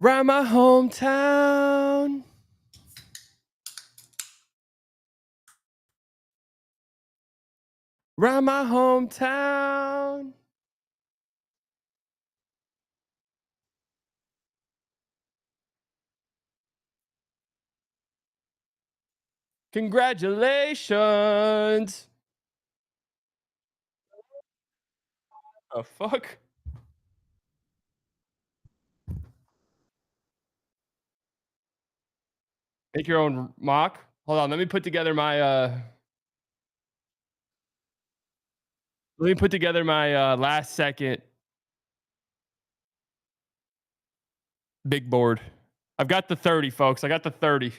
Round my hometown. Round my hometown. Congratulations. The fuck? Make your own mock. Hold on, let me put together my last second big board. I've got the 30, folks. I got the 30.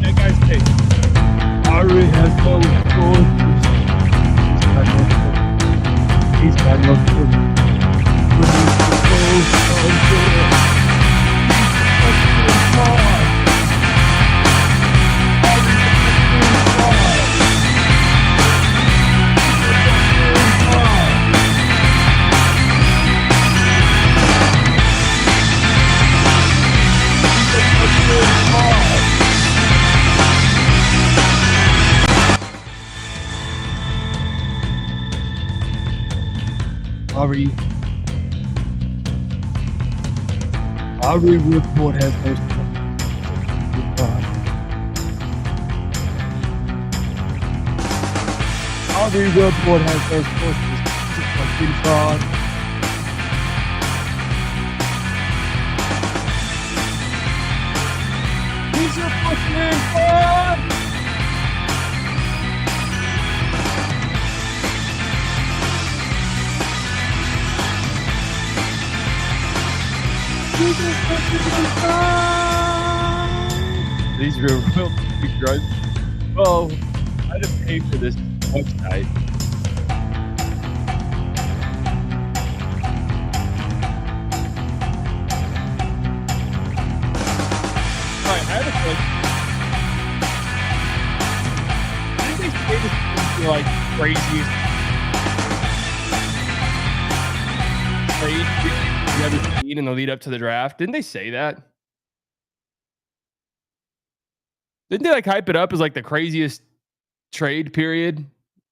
That guy's face. I already have fun with He's got no Ari report has most Ari report has those forces. Fucking fraud. He's a fucking fraud. These are real big drugs. Well, I didn't pay for this website. Alright, I have a question. Didn't they say this is like craziest trade you ever seen in the lead up to the draft? Didn't they say that? Didn't they like hype it up as like the craziest trade period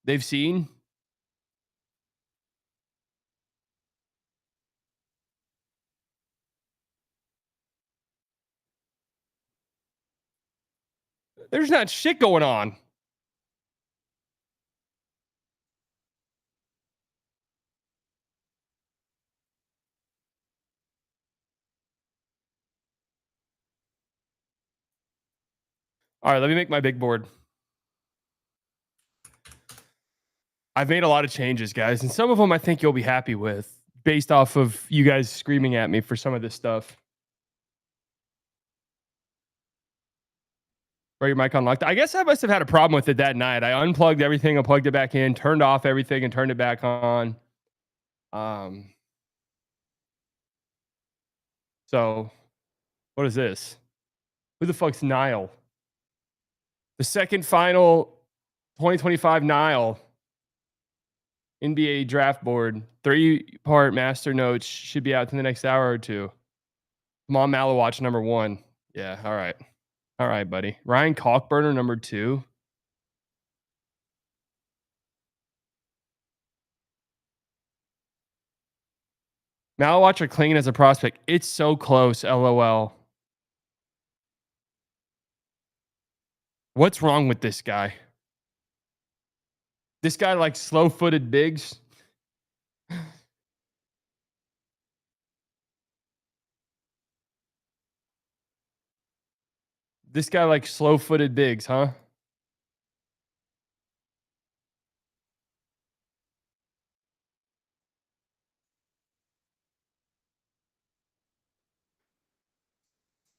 they've seen? There's not shit going on. All right, let me make my big board. I've made a lot of changes, guys, and some of them I think you'll be happy with based off of you guys screaming at me for some of this stuff. Right, your mic unlocked. I guess I must have had a problem with it that night. I unplugged everything and plugged it back in, turned off everything and turned it back on. So what is this? Who the fuck's Nile? The second final 2025 Nile NBA draft board. 3-part master notes should be out in the next hour or two. Come on, Malawatch number 1. Yeah, all right. All right, buddy. Ryan Cockburner number 2. Malawatch are clinging as a prospect. It's so close, LOL. What's wrong with this guy? This guy like slow-footed bigs. This guy like slow-footed bigs, huh?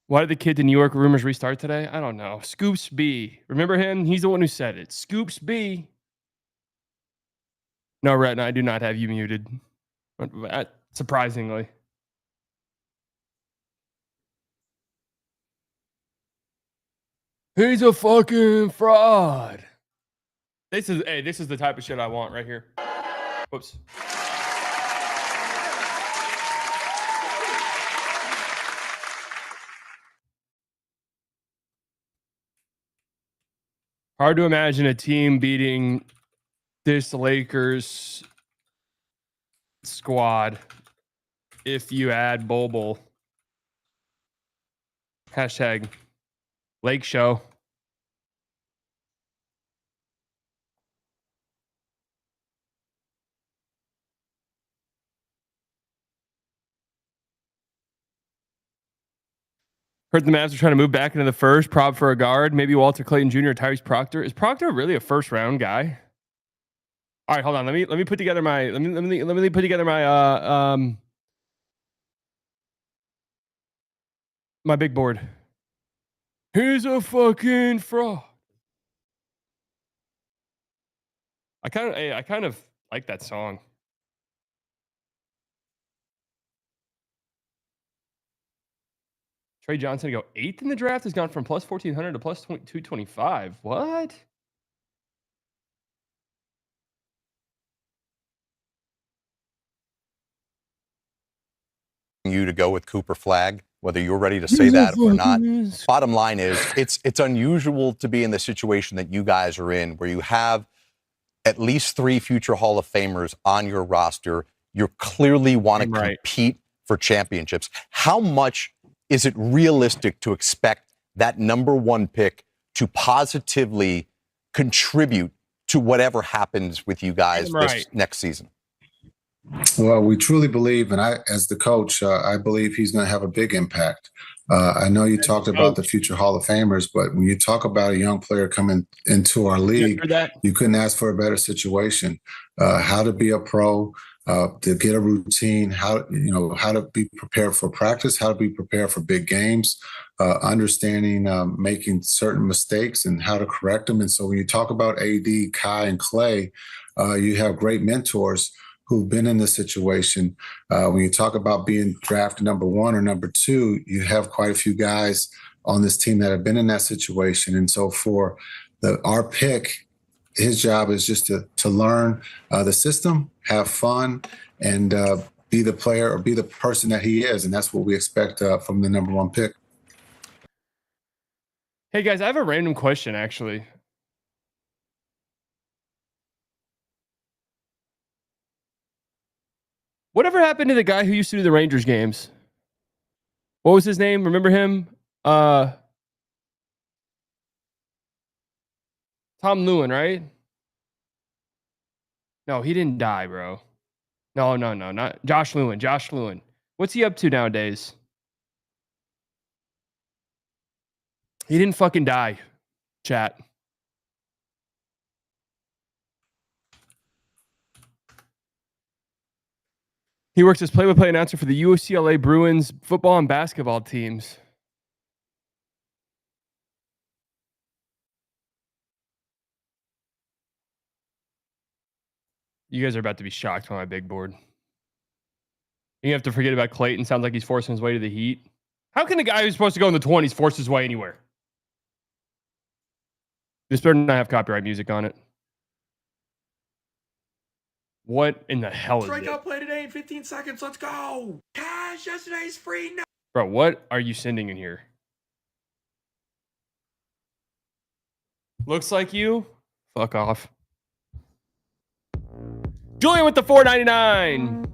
Why did the kid to New York rumors restart today? I don't know. Scoops B. Remember him? He's the one who said it. Scoops B. No, Retna, I do not have you muted. Surprisingly. He's a fucking fraud. This is the type of shit I want right here. Whoops. Hard to imagine a team beating this Lakers squad if you add Boble. Hashtag Lake Show. Heard the Mavs are trying to move back into the first. Prob for a guard. Maybe Walter Clayton Jr. or Tyrese Proctor. Is Proctor really a first round guy? All right, hold on. Let me put together my let me put together my my big board. He's a fucking fraud. I kind of like that song. Trey Johnson to go 8th in the draft has gone from plus 1,400 to plus 225. What? You to go with Cooper Flagg, whether you're ready to say that or not. Bottom line is, it's unusual to be in the situation that you guys are in, where you have at least 3 future Hall of Famers on your roster. You clearly want to compete for championships. How much is it realistic to expect that number 1 pick to positively contribute to whatever happens with you guys this next season? Well, we truly believe, and I, as the coach, I believe he's going to have a big impact. I know you talked about the future Hall of Famers, but when you talk about a young player coming into our league, you couldn't ask for a better situation. How to be a pro, to get a routine, how to be prepared for practice, how to be prepared for big games, understanding making certain mistakes and how to correct them. And so when you talk about AD, Kai, and Clay, you have great mentors who've been in this situation. When you talk about being drafted number 1 or number 2, you have quite a few guys on this team that have been in that situation. And so for our pick, his job is just to learn the system, have fun, and be the player or be the person that he is. And that's what we expect from the number 1 pick. Hey, guys, I have a random question, actually. Whatever happened to the guy who used to do the Rangers games? What was his name? Remember him? Tom Lewin, right? No, he didn't die, bro. No, not Josh Lewin. Josh Lewin. What's he up to nowadays? He didn't fucking die, chat. He works as play-by-play announcer for the UCLA Bruins football and basketball teams. You guys are about to be shocked by my big board. You have to forget about Clayton. Sounds like he's forcing his way to the Heat. How can a guy who's supposed to go in the 20s force his way anywhere? This better not have copyright music on it. What in the hell is it? Strikeout play today in 15 seconds. Let's go. Cash yesterday's free. No. Bro, what are you sending in here? Looks like you. Fuck off. Julian with the $4.99.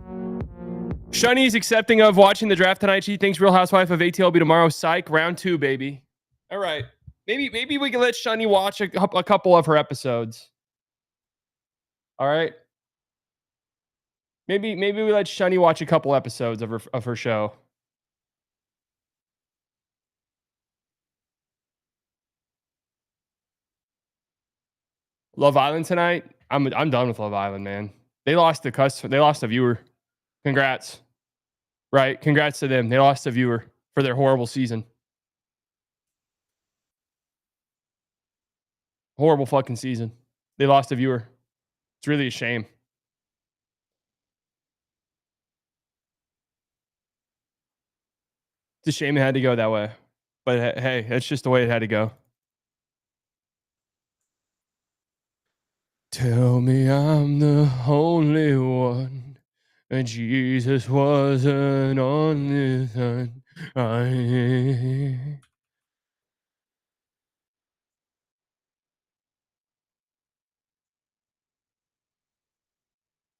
Shunny's accepting of watching the draft tonight. She thinks Real Housewife of ATL will be tomorrow. Psych, round 2, baby. All right. Maybe we can let Shunny watch a couple of her episodes. All right. Maybe we let Shunny watch a couple episodes of her show. Love Island tonight. I'm done with Love Island, man. They lost a viewer. Congrats. Right. Congrats to them. They lost a viewer for their horrible season. Horrible fucking season. They lost a viewer. It's really a shame. It's a shame it had to go that way. But hey, that's just the way it had to go. Tell me I'm the only one, and Jesus wasn't on this one.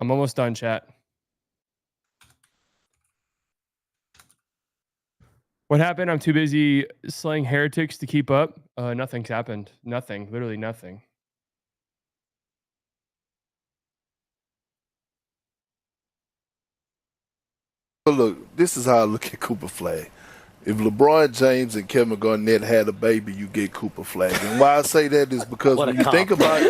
I'm almost done, chat. What happened? I'm too busy slaying heretics to keep up. Nothing's happened. Nothing. Literally nothing. But look, this is how I look at Cooper Flagg. If LeBron James and Kevin Garnett had a baby, you get Cooper Flagg. And why I say that is because when you think about it,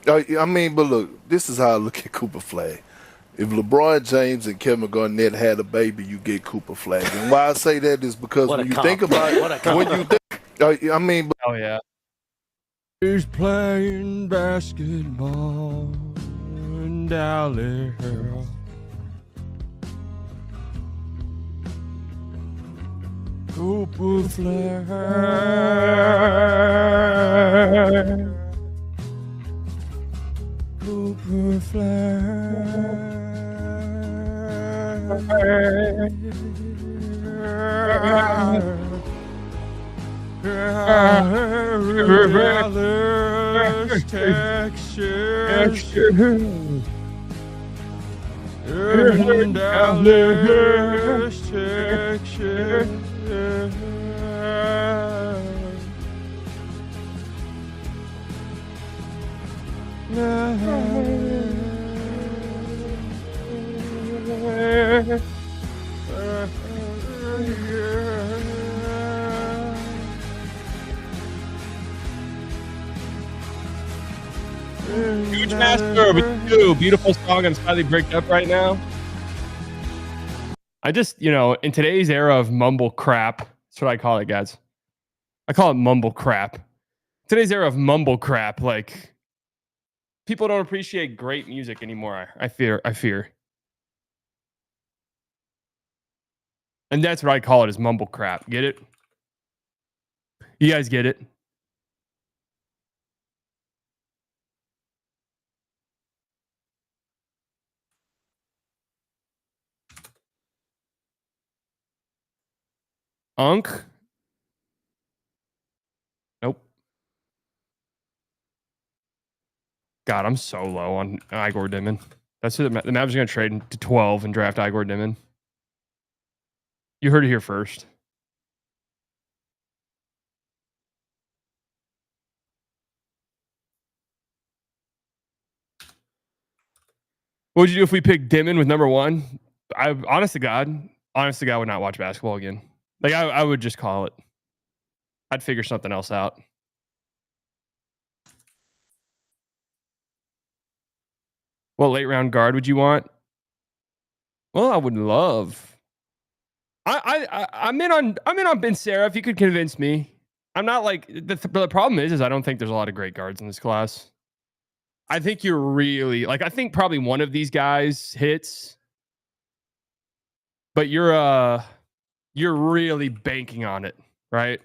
but look, this is how I look at Cooper Flagg. If LeBron James and Kevin Garnett had a baby, you get Cooper Flagg. And why I say that is because when you think about it, when you think, oh yeah. He's playing basketball in Dallas. Cooper Flagg. Cooper Flagg. Dallas, Texas. Dallas, Texas. Huge master, but two beautiful song. I'm slightly bricked up right now. I just, in today's era of mumble crap, that's what I call it, guys. I call it mumble crap. Today's era of mumble crap, like people don't appreciate great music anymore. I fear. And that's what I call it, is mumble crap. Get it? You guys get it? Unk? Nope. God, I'm so low on Igor Dimon. That's who the Mavs are going to trade to 12 and draft Igor Dimon. You heard it here first. What would you do if we picked Dimon with number 1? Honest to God, would not watch basketball again. Like, I would just call it. I'd figure something else out. What late round guard would you want? Well, I would love. I'm in on Ben Serra if you could convince me. I'm not like the problem is I don't think there's a lot of great guards in this class. I think you're really I think probably one of these guys hits, but you're really banking on it, right?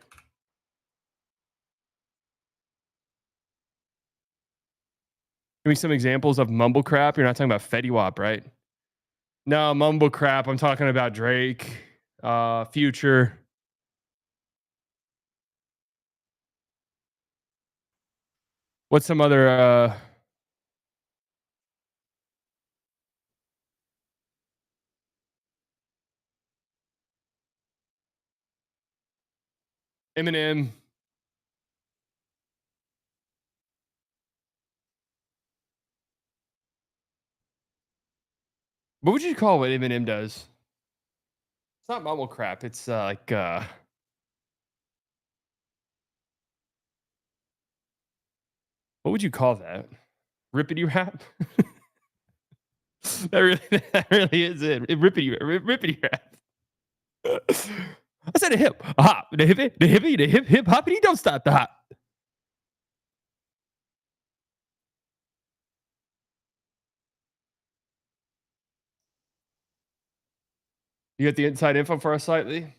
Give me some examples of mumble crap. You're not talking about Fetty Wap, right? No, mumble crap. I'm talking about Drake, Future. What's some other Eminem? What would you call what Eminem does? It's not mumble crap. It's like what would you call that? Rippity rap? that really is it. Rippity rap. I said a hip, a hop, the hip, hop, and he don't stop the hop. You got the inside info for us slightly?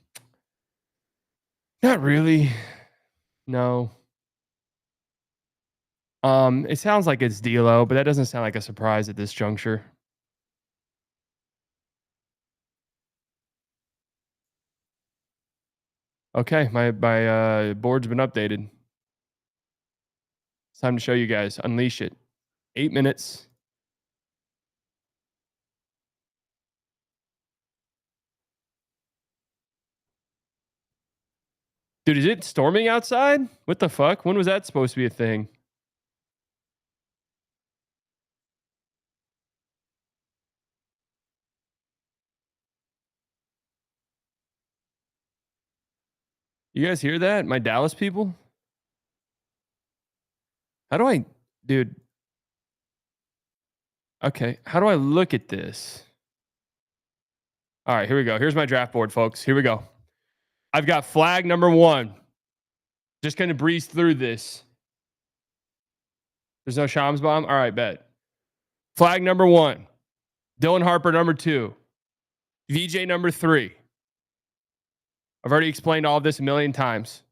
Not really. No. It sounds like it's D'Lo, but that doesn't sound like a surprise at this juncture. Okay, my board's been updated. It's time to show you guys. Unleash it. 8 minutes. Dude, is it storming outside? What the fuck? When was that supposed to be a thing? You guys hear that? My Dallas people? How do I, dude? Okay, how do I look at this? All right, here we go. Here's my draft board, folks. Here we go. I've got Flagg number 1. Just going to breeze through this. There's no Shams bomb? All right, bet. Flagg number 1. Dylan Harper number 2. VJ number 3. I've already explained all of this a million times.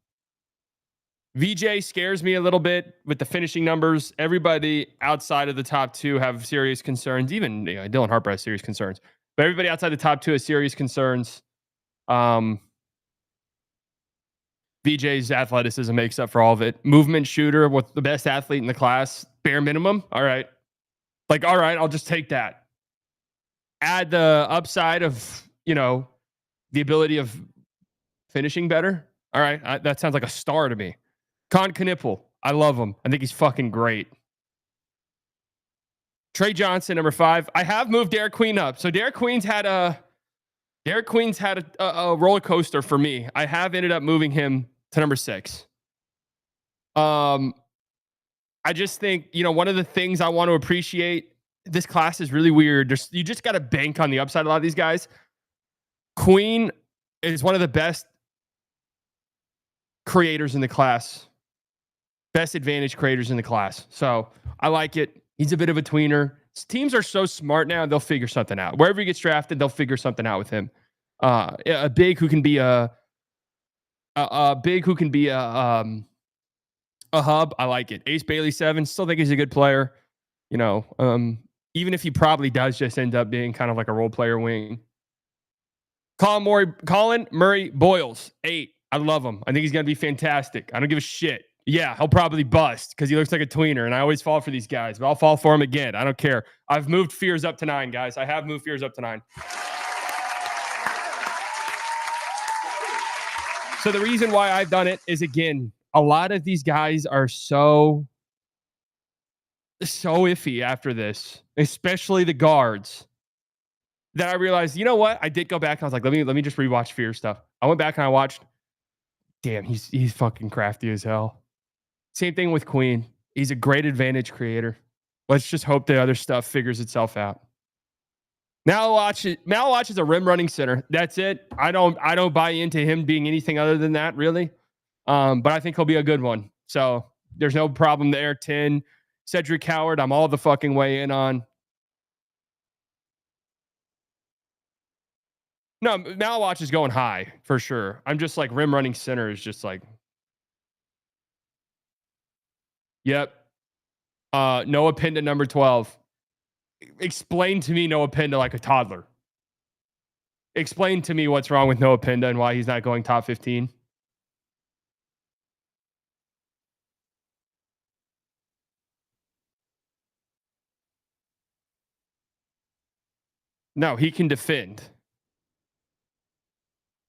VJ scares me a little bit with the finishing numbers. Everybody outside of the top 2 have serious concerns. Even Dylan Harper has serious concerns. But everybody outside the top 2 has serious concerns. VJ's athleticism makes up for all of it. Movement shooter with the best athlete in the class. Bare minimum. All right. All right, I'll just take that. Add the upside of, the ability of finishing better. All right. That sounds like a star to me. Con Knipple. I love him. I think he's fucking great. Trey Johnson, number 5. I have moved Derek Queen up. So Derek Queen's had a roller coaster for me. I have ended up moving him to number 6. I just think, one of the things I want to appreciate, this class is really weird. You just got to bank on the upside. A lot of these guys. Queen is one of the best creators in the class. Best advantage creators in the class. So I like it. He's a bit of a tweener. Teams are so smart now, they'll figure something out. Wherever he gets drafted, they'll figure something out with him. A big who can be a hub. I like it. Ace Bailey 7. Still think he's a good player. Even if he probably does just end up being kind of like a role player wing. Colin Murray Boyles 8. I love him. I think he's gonna be fantastic. I don't give a shit. Yeah, he'll probably bust because he looks like a tweener, and I always fall for these guys, but I'll fall for him again. I don't care. I've moved Fears up to 9, guys. I have moved Fears up to 9. So the reason why I've done it is, again, a lot of these guys are so iffy after this, especially the guards, that I realized, you know what? I did go back and I was like, let me just rewatch Fear stuff. I went back and I watched. Damn, he's fucking crafty as hell. Same thing with Queen. He's a great advantage creator. Let's just hope the other stuff figures itself out. Malwatch is a rim running center. That's it. I don't buy into him being anything other than that, really. But I think he'll be a good one. So there's no problem there. 10. Cedric Howard, I'm all the fucking way in on. No, Malwatch is going high for sure. I'm just like rim running center is just like. Yep. Noah Pinda, number 12. Explain to me Noah Pinda like a toddler. Explain to me what's wrong with Noah Pinda and why he's not going top 15. No, he can defend.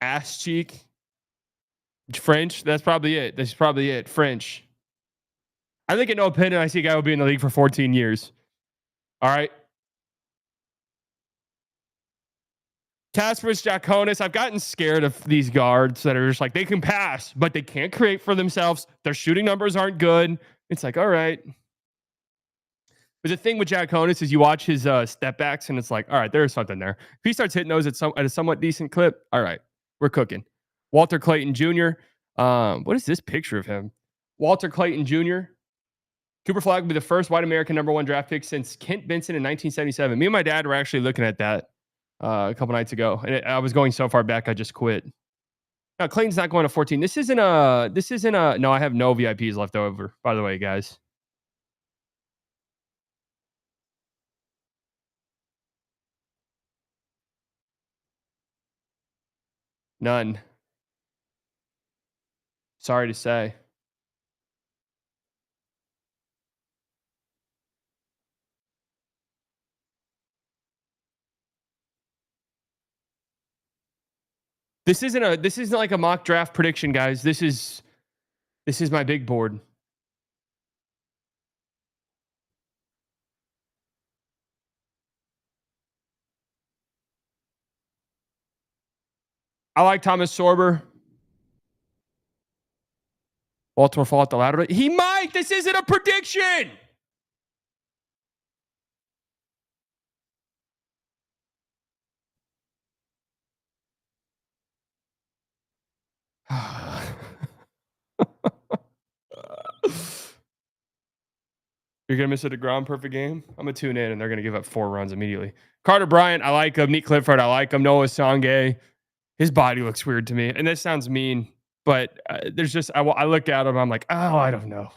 Ass cheek. French. That's probably it. French. I think at Noah Pinda, I see a guy will be in the league for 14 years. All right. Kasparis Jakonis. I've gotten scared of these guards that are just like, they can pass, but they can't create for themselves. Their shooting numbers aren't good. It's like, all right. But the thing with Jakonis is you watch his step backs and it's like, all right, there's something there. If he starts hitting those at a somewhat decent clip, all right, we're cooking. Walter Clayton Jr. What is this picture of him? Walter Clayton Jr. Cooper Flagg will be the first white American number 1 draft pick since Kent Benson in 1977. Me and my dad were actually looking at that. a couple nights ago, and I was going so far back I just quit. No, Clayton's not going to 14. This isn't a. No, I have no VIPs left over. By the way, guys. None. Sorry to say. This isn't like a mock draft prediction, guys. This is my big board. I like Thomas Sorber. Baltimore fall at the ladder. He might. This isn't a prediction. You're gonna miss a DeGrom perfect game. I'm gonna tune in, and they're gonna give up 4 runs immediately. Carter Bryant, I like him. Neat Clifford, I like him. Noah Sangay, his body looks weird to me, and this sounds mean, but there's just I look at him, I'm like, oh, I don't know.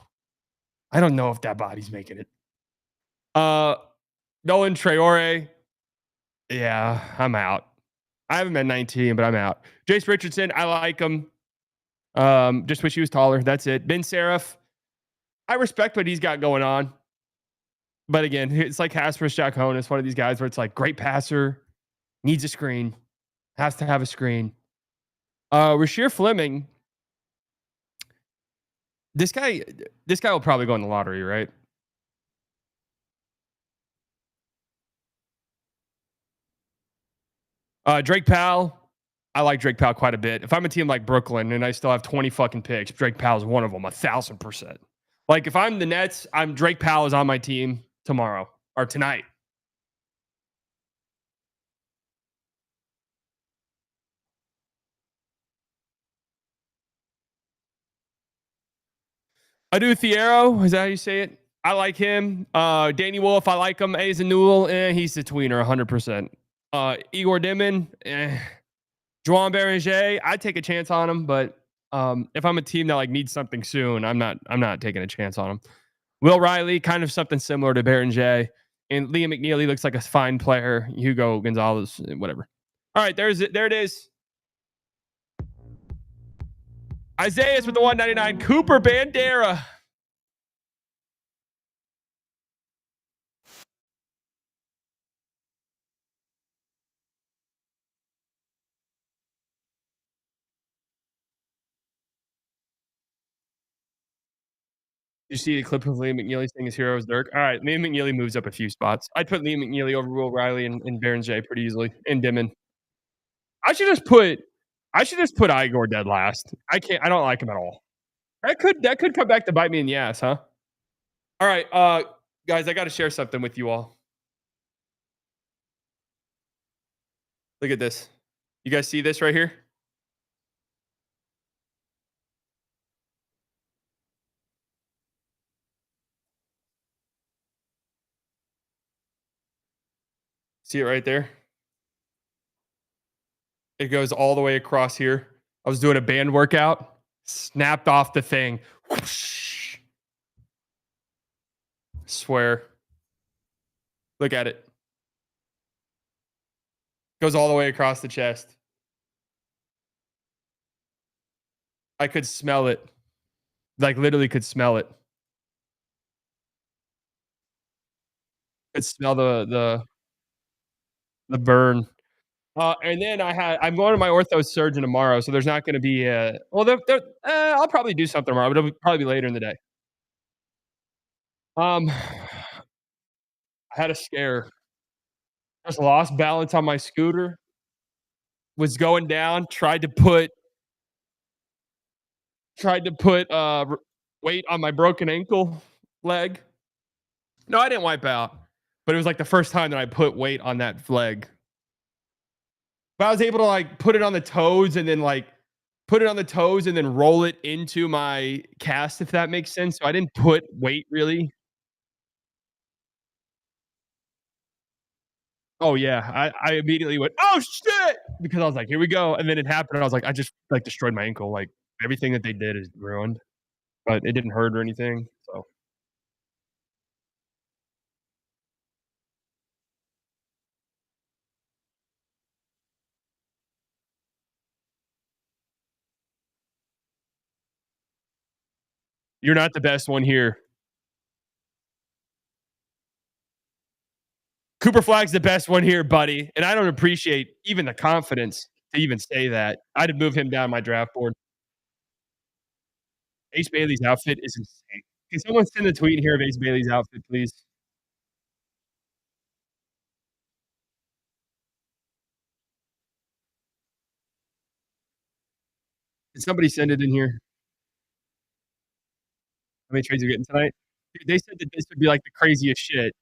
I don't know if that body's making it. Nolan Traore, yeah, I'm out. I haven't been 19, but I'm out. Jace Richardson, I like him. Just wish he was taller. That's it. Ben Seraph, I respect what he's got going on. But again, it's like Hasper's Jack Honus, one of these guys where it's like great passer, needs a screen, has to have a screen. Rasheer Fleming, this guy will probably go in the lottery, right? Drake Powell, I like Drake Powell quite a bit. If I'm a team like Brooklyn and I still have 20 fucking picks, Drake Powell's one of them, 1,000%. Like if I'm the Nets, Drake Powell is on my team tomorrow or tonight. Adu Thiero, is that how you say it? I like him. Danny Wolf, I like him. Aza Newell, he's the tweener, 100%. Igor Dimon, Juan Berenger, I'd take a chance on him, but if I'm a team that like needs something soon, I'm not taking a chance on him. Will Riley, kind of something similar to Berenger. And Liam McNeely looks like a fine player. Hugo Gonzalez, whatever. All right, there it is. Isaiah's with the 199. Cooper Bandera. You see the clip of Liam McNeely saying his hero is Dirk? All right, Liam McNeely moves up a few spots. I'd put Liam McNeely over Will Riley and Berenger pretty easily, and Dimon. I should just put Igor dead last. I don't like him at all. That could come back to bite me in the ass, huh? All right, guys, I got to share something with you all. Look at this. You guys see this right here? See it right there? It goes all the way across here. I was doing a band workout, snapped off the thing. Whoosh. Swear. Look at it. Goes all the way across the chest. I could smell it. Like literally could smell it. Could smell the burn. And then I'm going to my ortho surgeon tomorrow, so there's not going to be I'll probably do something tomorrow, but it'll probably be later in the day. I had a scare. Just lost balance on my scooter. Was going down. Tried to put weight on my broken ankle leg. No, I didn't wipe out, but it was like the first time that I put weight on that leg. But I was able to like put it on the toes and then roll it into my cast, if that makes sense. So I didn't put weight really. Oh yeah, I immediately went, oh shit, because I was like, here we go, and then it happened. And I was like, I just like destroyed my ankle. Like everything that they did is ruined, but it didn't hurt or anything. So you're not the best one here. Cooper Flagg's the best one here, buddy, and I don't appreciate even the confidence to even say that. I'd have moved him down my draft board. Ace Bailey's outfit is insane. Can someone send a tweet here of Ace Bailey's outfit, please? Can somebody send it in here? How many trades are we getting tonight? Dude, they said that this would be like the craziest shit.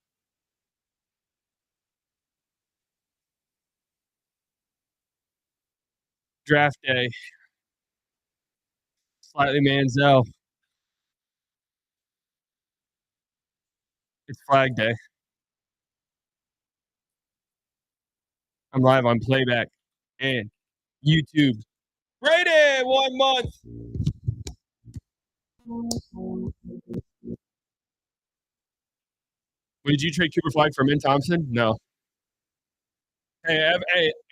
Draft day. Slightly Manziel. It's Flag Day. I'm live on playback and YouTube. Brady, 1 month. Did you trade Cooper Flagg for Min Thompson? No. Hey,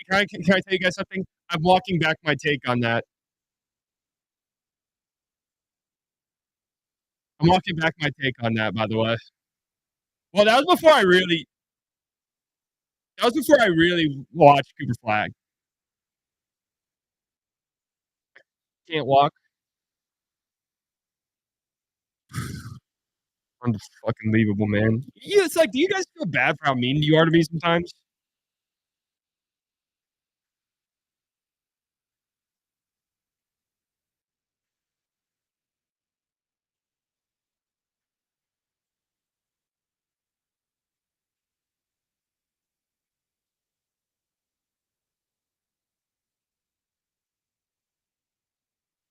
can I tell you guys something? I'm walking back my take on that. I'm walking back my take on that, by the way. Well, that was before I really watched Cooper Flagg. Can't walk. Unfucking-believable, man. Yeah, it's like, do you guys feel bad for how mean you are to me sometimes?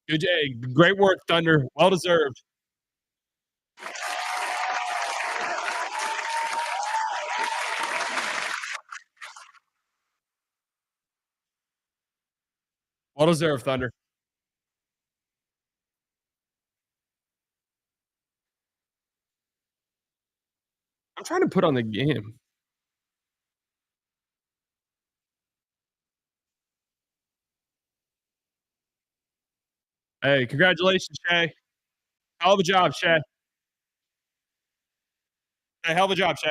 Good day. Great work, Thunder. Well deserved. Well deserved, Thunder. I'm trying to put on the game. Hey, congratulations, Shay. Hell of a job, Shay. Hey, hell of a job, Shay.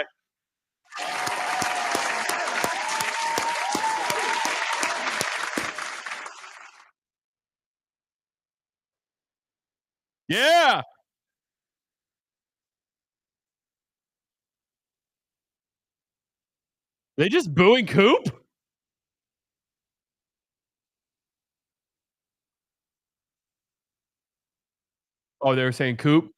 Yeah. They just booing Coop? Oh, they were saying Coop?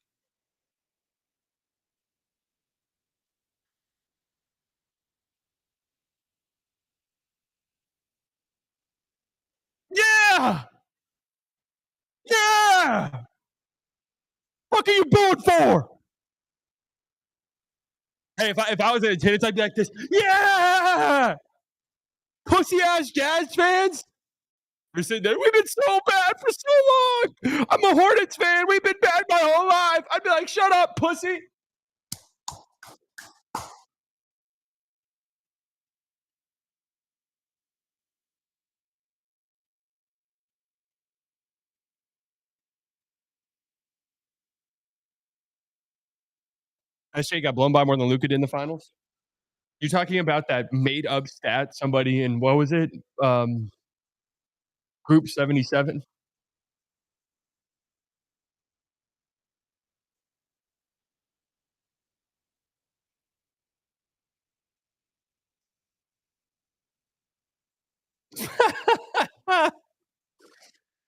Yeah! Yeah! What are you booing for? Hey, if I was in attendance, I'd be like this. Yeah! Pussy ass Jazz fans? We're sitting there. We've been so bad for so long. I'm a Hornets fan. We've been bad my whole life. I'd be like, shut up, pussy. That shit got blown by more than Luka did in the finals. You're talking about that made up stat somebody in, what was it? Group 77.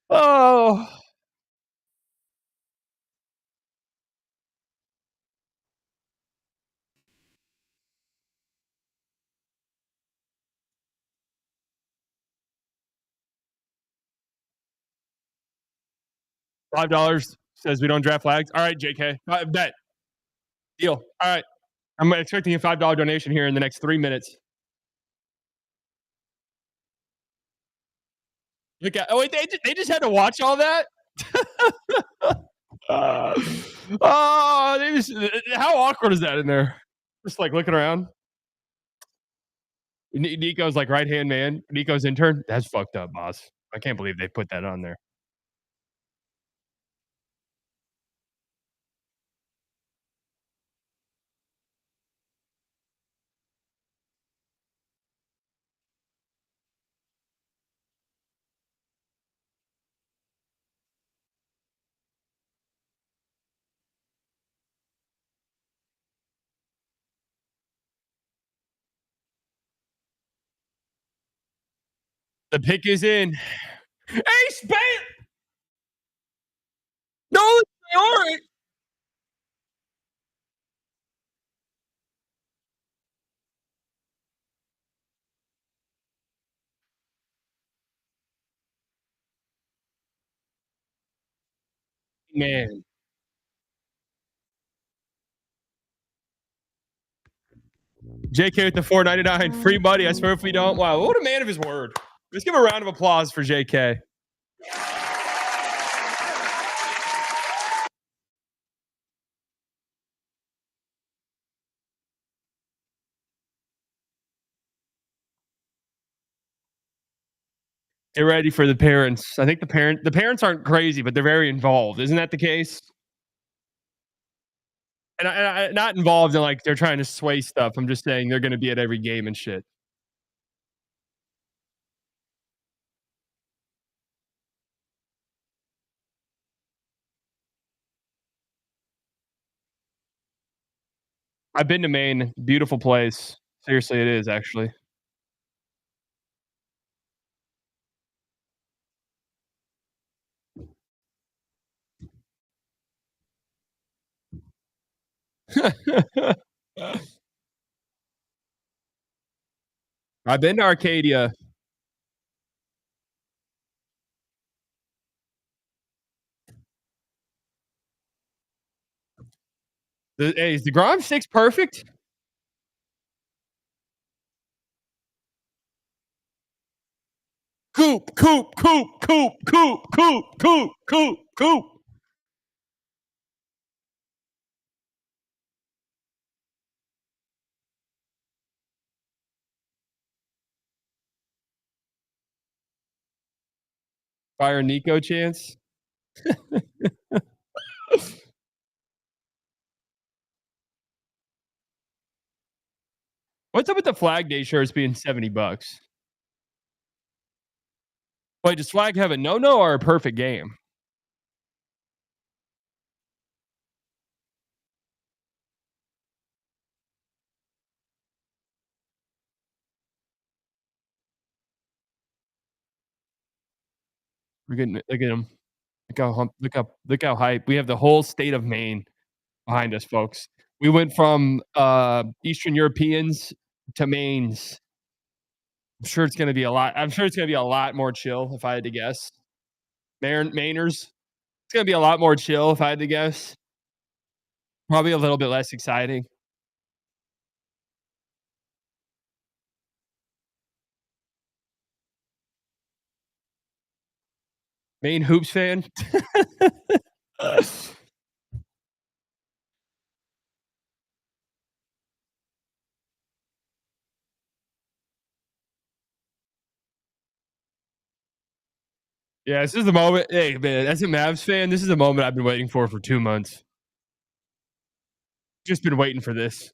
Oh. $5 says we don't draft flags. All right, JK. Bet. Deal. All right. I'm expecting a $5 donation here in the next 3 minutes. Look at, oh wait, they just had to watch all that. They just, how awkward is that in there? Just like looking around. Nico's like right hand man. Nico's intern. That's fucked up, boss. I can't believe they put that on there. The pick is in. Ace Bailey. No, all right. Man. JK with the $4.99 free money. I swear if we don't. Wow, what a man of his word. Let's give a round of applause for JK. Get ready for the parents. I think the parents aren't crazy, but they're very involved. Isn't that the case? And I not involved in like they're trying to sway stuff. I'm just saying they're going to be at every game and shit. I've been to Maine. Beautiful place. Seriously, it is actually. I've been to Arcadia. Hey, is the Grom 6 perfect? Coop. Fire Nico chance. What's up with the Flag Day shirts being $70? Wait, does Flag have a no or a perfect game? Look at him. Look how hype. We have the whole state of Maine behind us, folks. We went from Eastern Europeans to Maines. I'm sure it's gonna be a lot more chill if I had to guess. Mainers. It's gonna be a lot more chill if I had to guess. Probably a little bit less exciting. Maine hoops fan. Yeah, this is the moment. Hey, man, as a Mavs fan, this is the moment I've been waiting for 2 months. Just been waiting for this.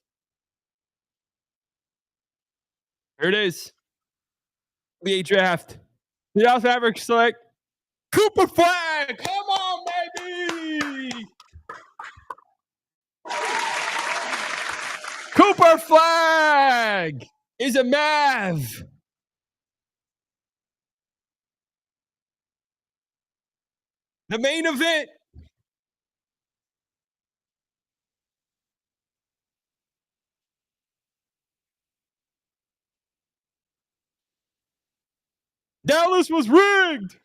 Here it is. NBA draft. The Dallas Mavericks select Cooper Flagg. Come on, baby. Cooper Flagg is a Mav. The main event. Dallas was rigged.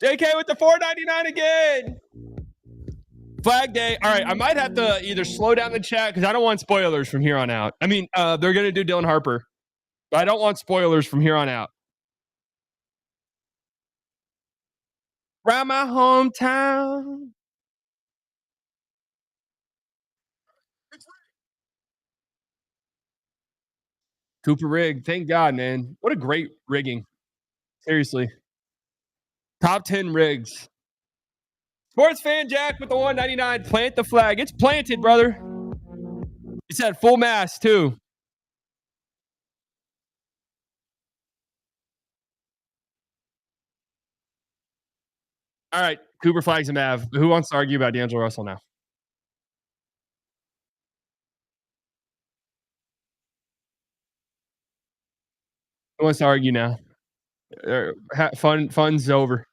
JK with the $4.99 again. Flag Day. All right, I might have to either slow down the chat because I don't want spoilers from here on out. I mean, they're going to do Dylan Harper, but I don't want spoilers from here on out. Around my hometown. Cooper rig. Thank God, man. What a great rigging. Seriously. Top 10 rigs. Sports fan Jack with the 199. Plant the flag. It's planted, brother. It's at full mast, too. All right. Cooper Flagg's a Mav. Who wants to argue about D'Angelo Russell now? Who wants to argue now? Fun's over.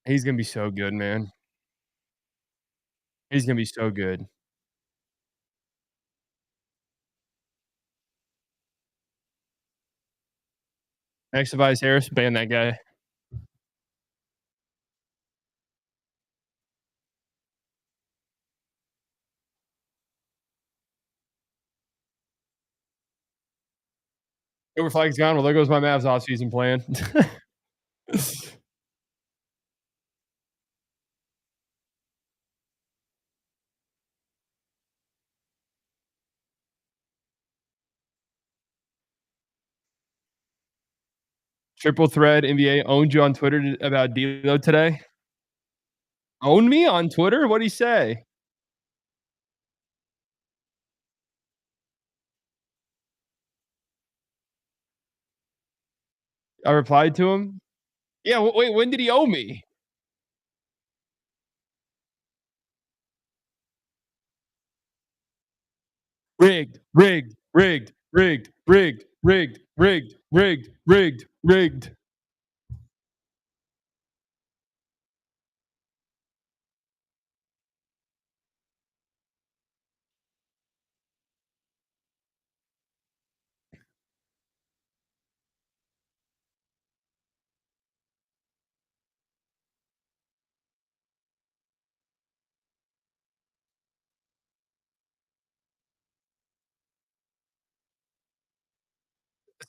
He's gonna be so good, man. He's gonna be so good. Next Tobias Harris, ban that guy. Cooper Flagg's gone. Well, there goes my Mavs offseason plan. Triple Thread NBA owned you on Twitter about D'Lo today. Own me on Twitter? What'd he say? I replied to him. Yeah, wait, when did he owe me? Rigged, rigged, rigged, rigged, rigged, rigged, rigged, rigged, rigged, rigged.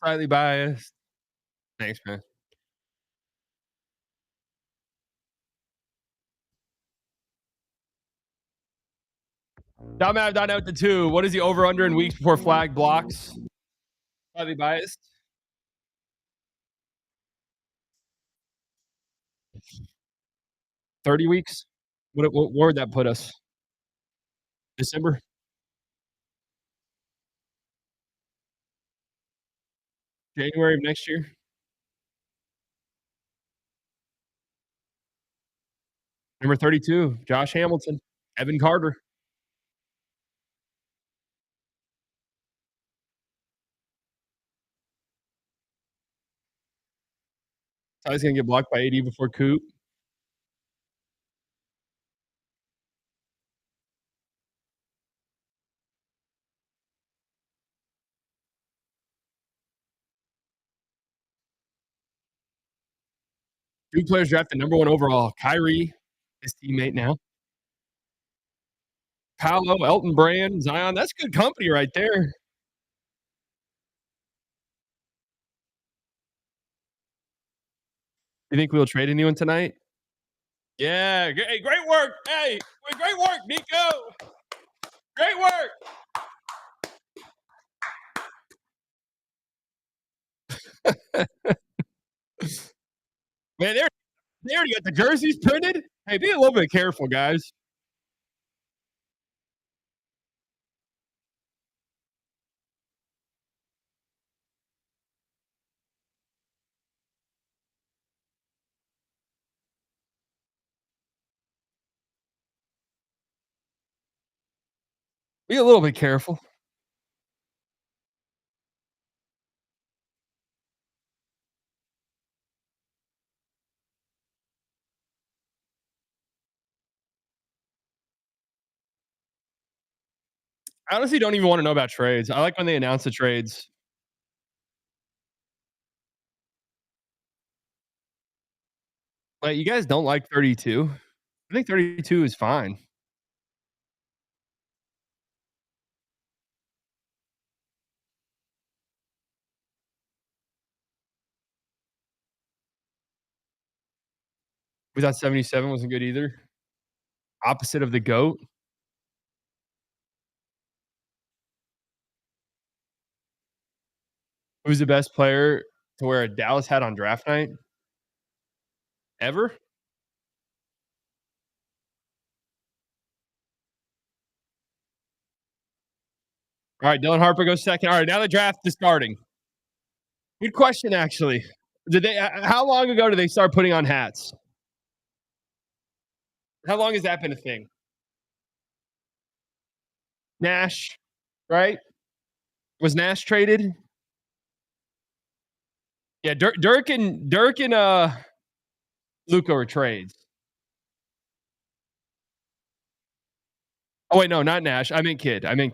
Slightly biased. Thanks, man. Down out to 2. What is the over under in weeks before Flag blocks? Slightly biased. 30 weeks? Where would that put us? December? January of next year? Number 32, Josh Hamilton, Evan Carter. So he's gonna get blocked by AD before Coop. Two players drafted number 1 overall. Kyrie, his teammate now. Paolo, Elton Brand, Zion. That's good company right there. You think we'll trade anyone tonight? Yeah. Hey, great work. Hey, great work, Nico. Great work. Man, they already got the jerseys printed. Hey, be a little bit careful, guys. Be a little bit careful. I honestly don't even want to know about trades. I like when they announce the trades. Like, you guys don't like 32? I think 32 is fine. We thought 77 wasn't good either. Opposite of the GOAT. Who's the best player to wear a Dallas hat on draft night? Ever? All right, Dylan Harper goes second. All right, now the draft is starting. Good question, actually. Did they? How long ago did they start putting on hats? How long has that been a thing? Nash, right? Was Nash traded? Yeah, Dirk and Luka were trades. Oh wait, no, not Nash. I meant Kid. I know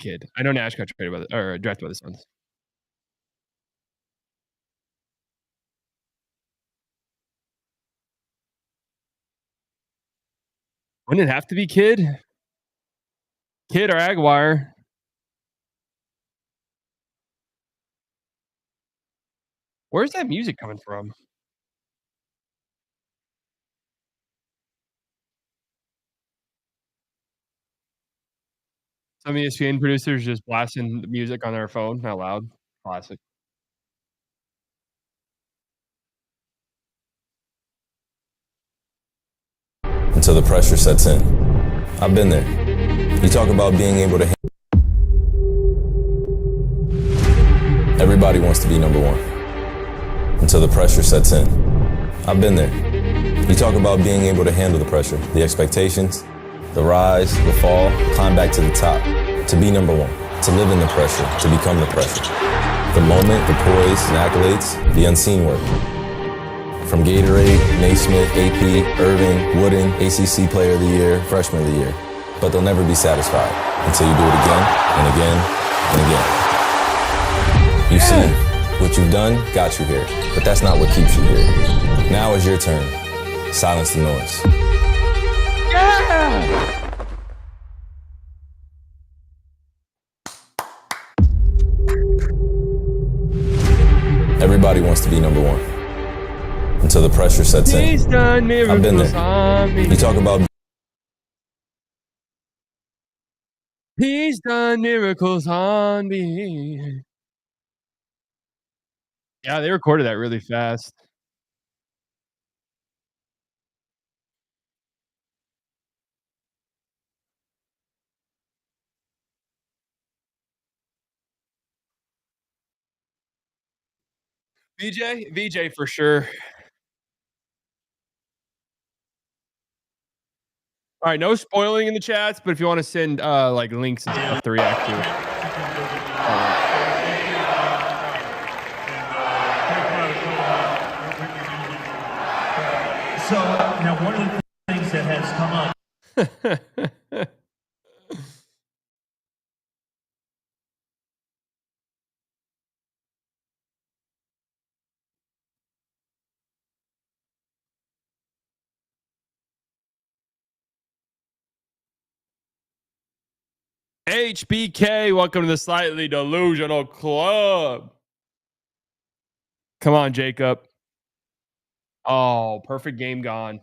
Nash got traded by or drafted by the Suns. Wouldn't it have to be Kid? Kid or Aguirre? Where's that music coming from? Some ESPN producers just blasting the music on their phone out loud. Classic. Until the pressure sets in. I've been there. You talk about being able to. Everybody wants to be number one. Until the pressure sets in. I've been there. You talk about being able to handle the pressure, the expectations, the rise, the fall, climb back to the top, to be number one, to live in the pressure, to become the pressure. The moment, the poise and accolades, the unseen work. From Gatorade, Naismith, AP, Irving, Wooden, ACC Player of the Year, Freshman of the Year. But they'll never be satisfied until you do it again and again and again. You've seen what you've done got you here, but that's not what keeps you here. Now is your turn. Silence the noise. Yeah! Everybody wants to be number one. Until the pressure sets in. He's done miracles. I've been there. On me. You talk about. He's done miracles on me. Yeah, they recorded that really fast. VJ for sure. All right, no spoiling in the chats, but if you want to send like links and stuff to react to. So now one of the things that has come up. HBK, welcome to the Slightly Delusional Club. Come on, Jacob. Oh, perfect game gone.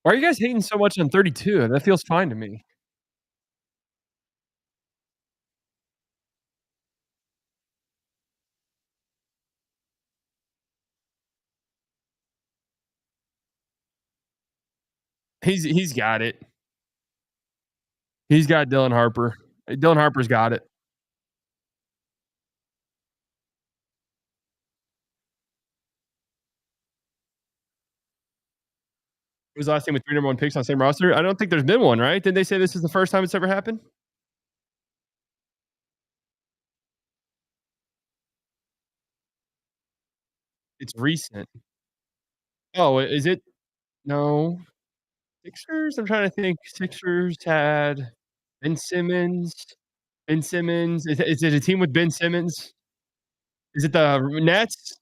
Why are you guys hating so much on 32? That feels fine to me. He's got it. He's got Dylan Harper. Dylan Harper's got it. was the last team with 3 number 1 picks on the same roster? I don't think there's been one, right? Didn't they say this is the first time it's ever happened? It's recent. Oh, is it? No. Sixers? I'm trying to think. Sixers had Ben Simmons. Ben Simmons. Is it a team with Ben Simmons? Is it the Nets?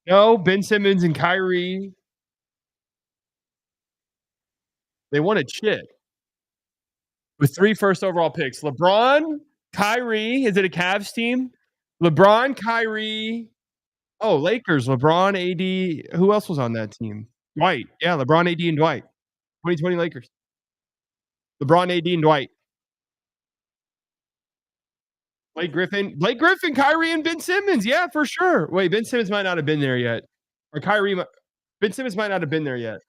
No, Ben Simmons and Kyrie. They won a chip with 3 first overall picks. LeBron, Kyrie. Is it a Cavs team? LeBron, Kyrie. Oh, Lakers. LeBron, AD. Who else was on that team? Dwight. Yeah, LeBron, AD, and Dwight. 2020 Lakers. LeBron, AD, and Dwight. Blake Griffin, Kyrie, and Ben Simmons. Yeah, for sure. Wait, Ben Simmons might not have been there yet. Or Ben Simmons might not have been there yet.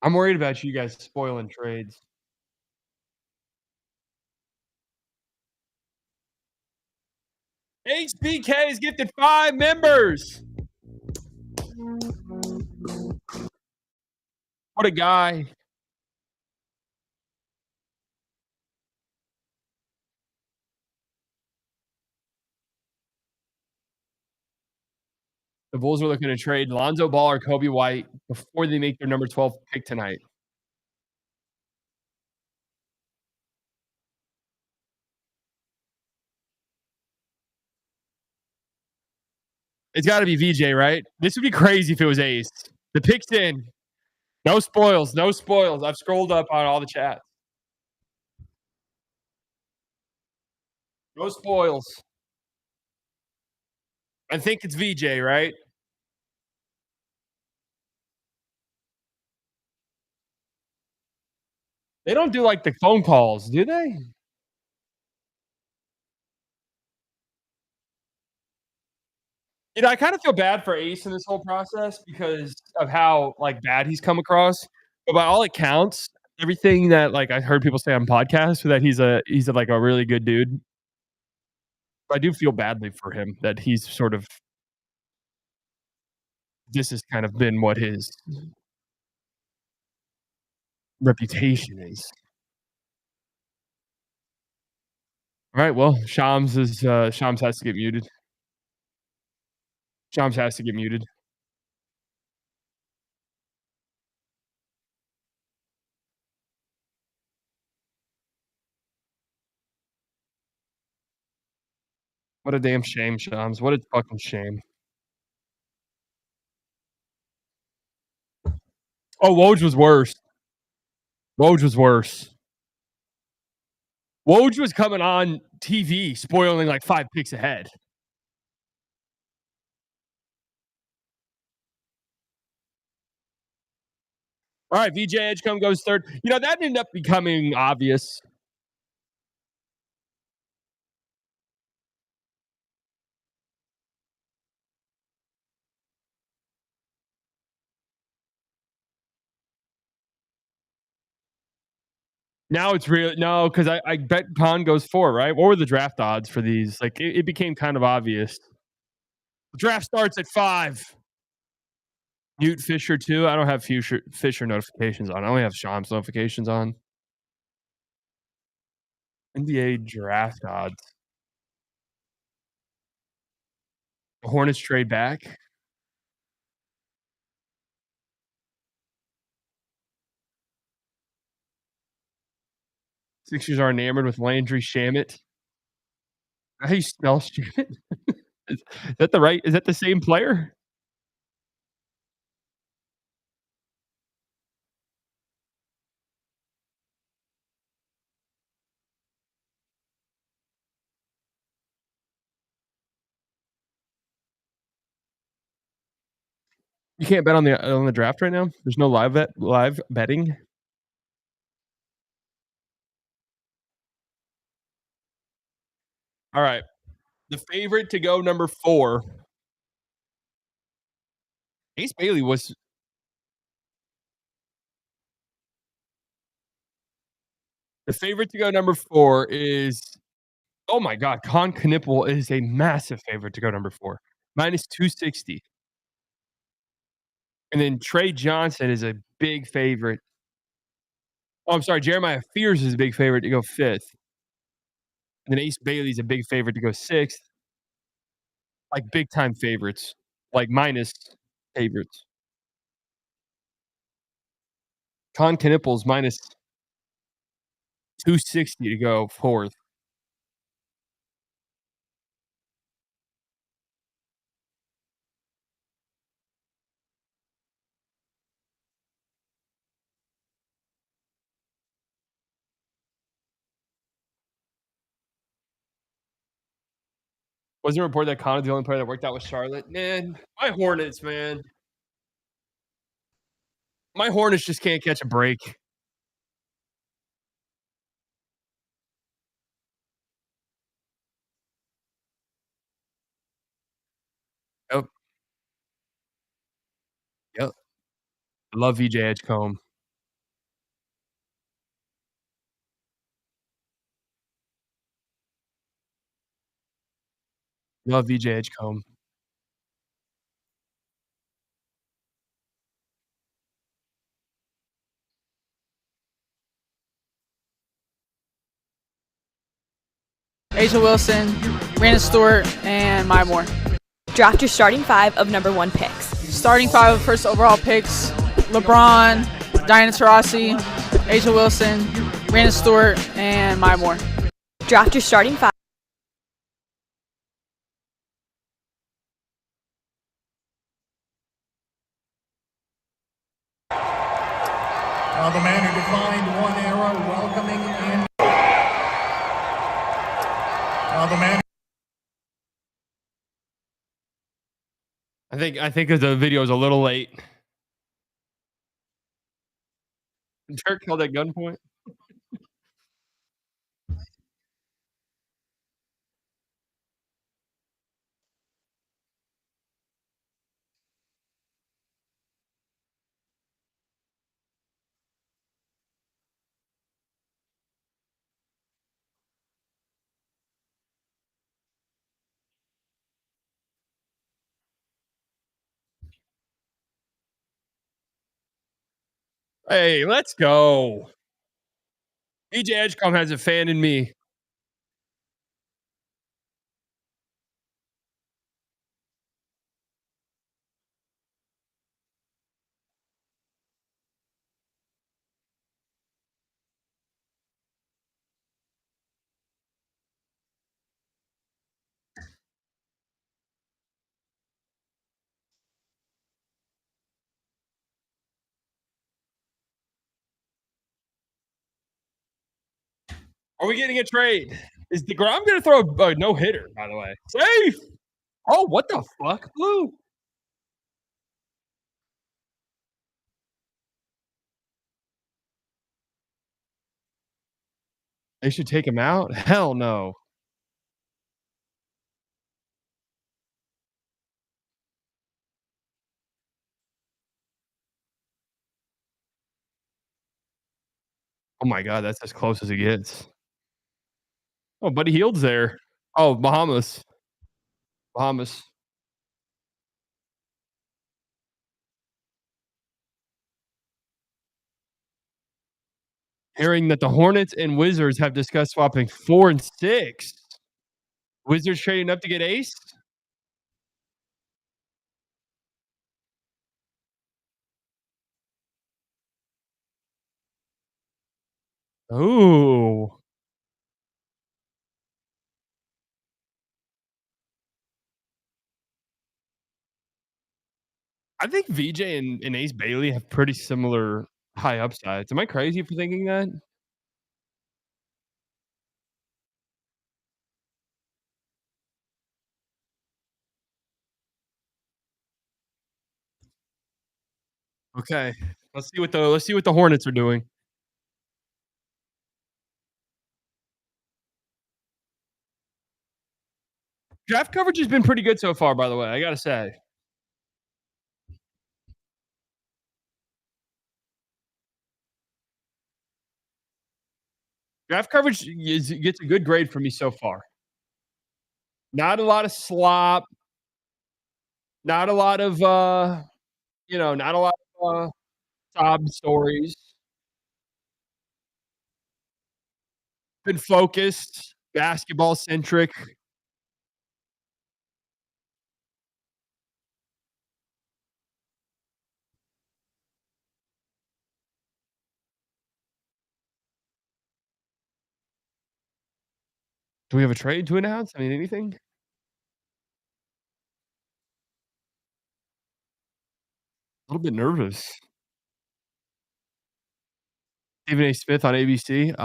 I'm worried about you guys spoiling trades. HBK has gifted 5 members. What a guy. The Bulls are looking to trade Lonzo Ball or Kobe White before they make their number 12 pick tonight. It's got to be VJ, right? This would be crazy if it was Ace. The pick's in. No spoils. No spoils. I've scrolled up on all the chats. No spoils. I think it's VJ, right? They don't do like the phone calls, do they? You know, I kind of feel bad for Ace in this whole process because of how like bad he's come across. But by all accounts, everything that like I heard people say on podcasts that he's like a really good dude. I do feel badly for him that he's sort of this has kind of been what his reputation is. All right, well, Shams has to get muted. Shams has to get muted. What a damn shame, Shams. What a fucking shame. Oh, Woj was worse. Woj was worse. Woj was coming on TV spoiling like 5 picks ahead. All right, VJ Edgecombe goes third. You know, that ended up becoming obvious. Now it's real. No, because I bet Khan goes 4, right? What were the draft odds for these? Like, it became kind of obvious. The draft starts at 5. Mute Fisher, too. I don't have Fisher notifications on. I only have Shams notifications on. NBA draft odds. The Hornets trade back. Sixers are enamored with Landry Shamet. How do you spell Shamet? Is that the right? Is that the same player? You can't bet on the draft right now. There's no live betting. All right, the favorite to go number 4 Ace Bailey was the favorite to go number 4 is oh my god, Con Knipple is a massive favorite to go number 4, -260. And then Trey Johnson is a big favorite. Oh, I'm sorry, Jeremiah Fears is a big favorite to go 5th. And then Ace Bailey's a big favorite to go 6th. Like big time favorites, like minus favorites. Con Knipple's -260 to go 4th. Wasn't it reported that Connor's the only player that worked out with Charlotte? Man, my Hornets, man. My Hornets just can't catch a break. Yep. Yep. I love VJ Edgecombe. Love VJ Edgecombe. Asia Wilson, Brandon Stewart, and Maya Moore. Draft your starting 5 of number 1 picks. Starting 5 of first overall picks: LeBron, Diana Taurasi, Asia Wilson, Brandon Stewart, and Maya Moore. Draft your starting 5. The man who defined one era, welcoming in. The man. I think the video is a little late. Dirk held at gunpoint. Hey, let's go. VJ Edgecombe has a fan in me. Are we getting a trade? Is DeGrom going to throw a no-hitter, by the way? Safe! Oh, what the fuck? Blue. They should take him out? Hell no. Oh my god, that's as close as it gets. Oh, Buddy Hield's there. Oh, Bahamas. Bahamas. Hearing that the Hornets and Wizards have discussed swapping 4 and 6. Wizards trading up to get Ace? Ooh. I think VJ and Ace Bailey have pretty similar high upsides. Am I crazy for thinking that? Okay. Let's see what the Hornets are doing. Draft coverage has been pretty good so far, by the way, I gotta say. Draft coverage gets a good grade for me so far. Not a lot of slop. Not a lot of not a lot of sob stories. Been focused, basketball centric. Do we have a trade to announce? I mean, anything? A little bit nervous. Stephen A. Smith on ABC.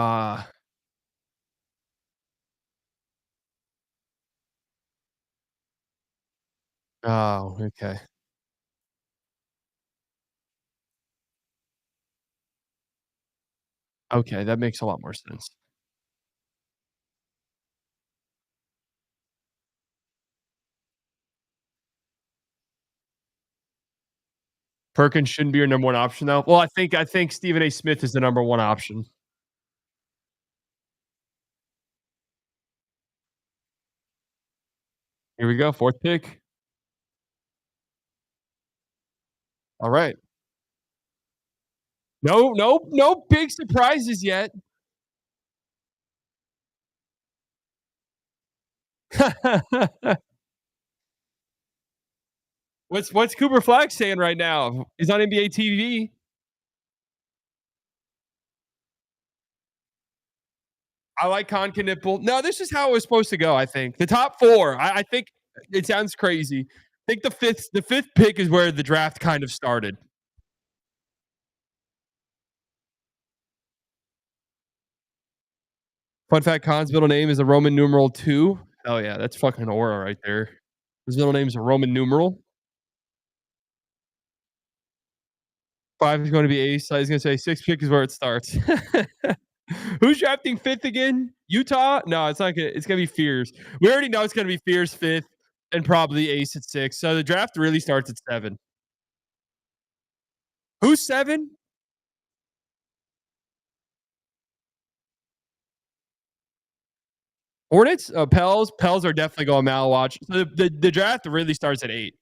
Oh, okay. Okay, that makes a lot more sense. Perkins shouldn't be your number one option, though. Well, I think Stephen A. Smith is the number one option. Here we go, fourth pick. All right. No big surprises yet. What's Cooper Flagg saying right now? He's on NBA TV. I like Nipple. No, this is how it was supposed to go. I think the top four. I think it sounds crazy. I think the fifth pick is where the draft kind of started. Fun fact: Khan's middle name is a Roman numeral 2. Oh yeah, that's fucking aura right there. His middle name is a Roman numeral. 5 is going to be ace. I was going to say 6 pick is where it starts. Who's drafting 5th again? Utah? No, it's not gonna. It's gonna be Fears. We already know it's gonna be Fears 5th and probably ace at 6. So the draft really starts at 7. Who's 7? Hornets? Pels. Pels are definitely going Malwatch. So the draft really starts at 8.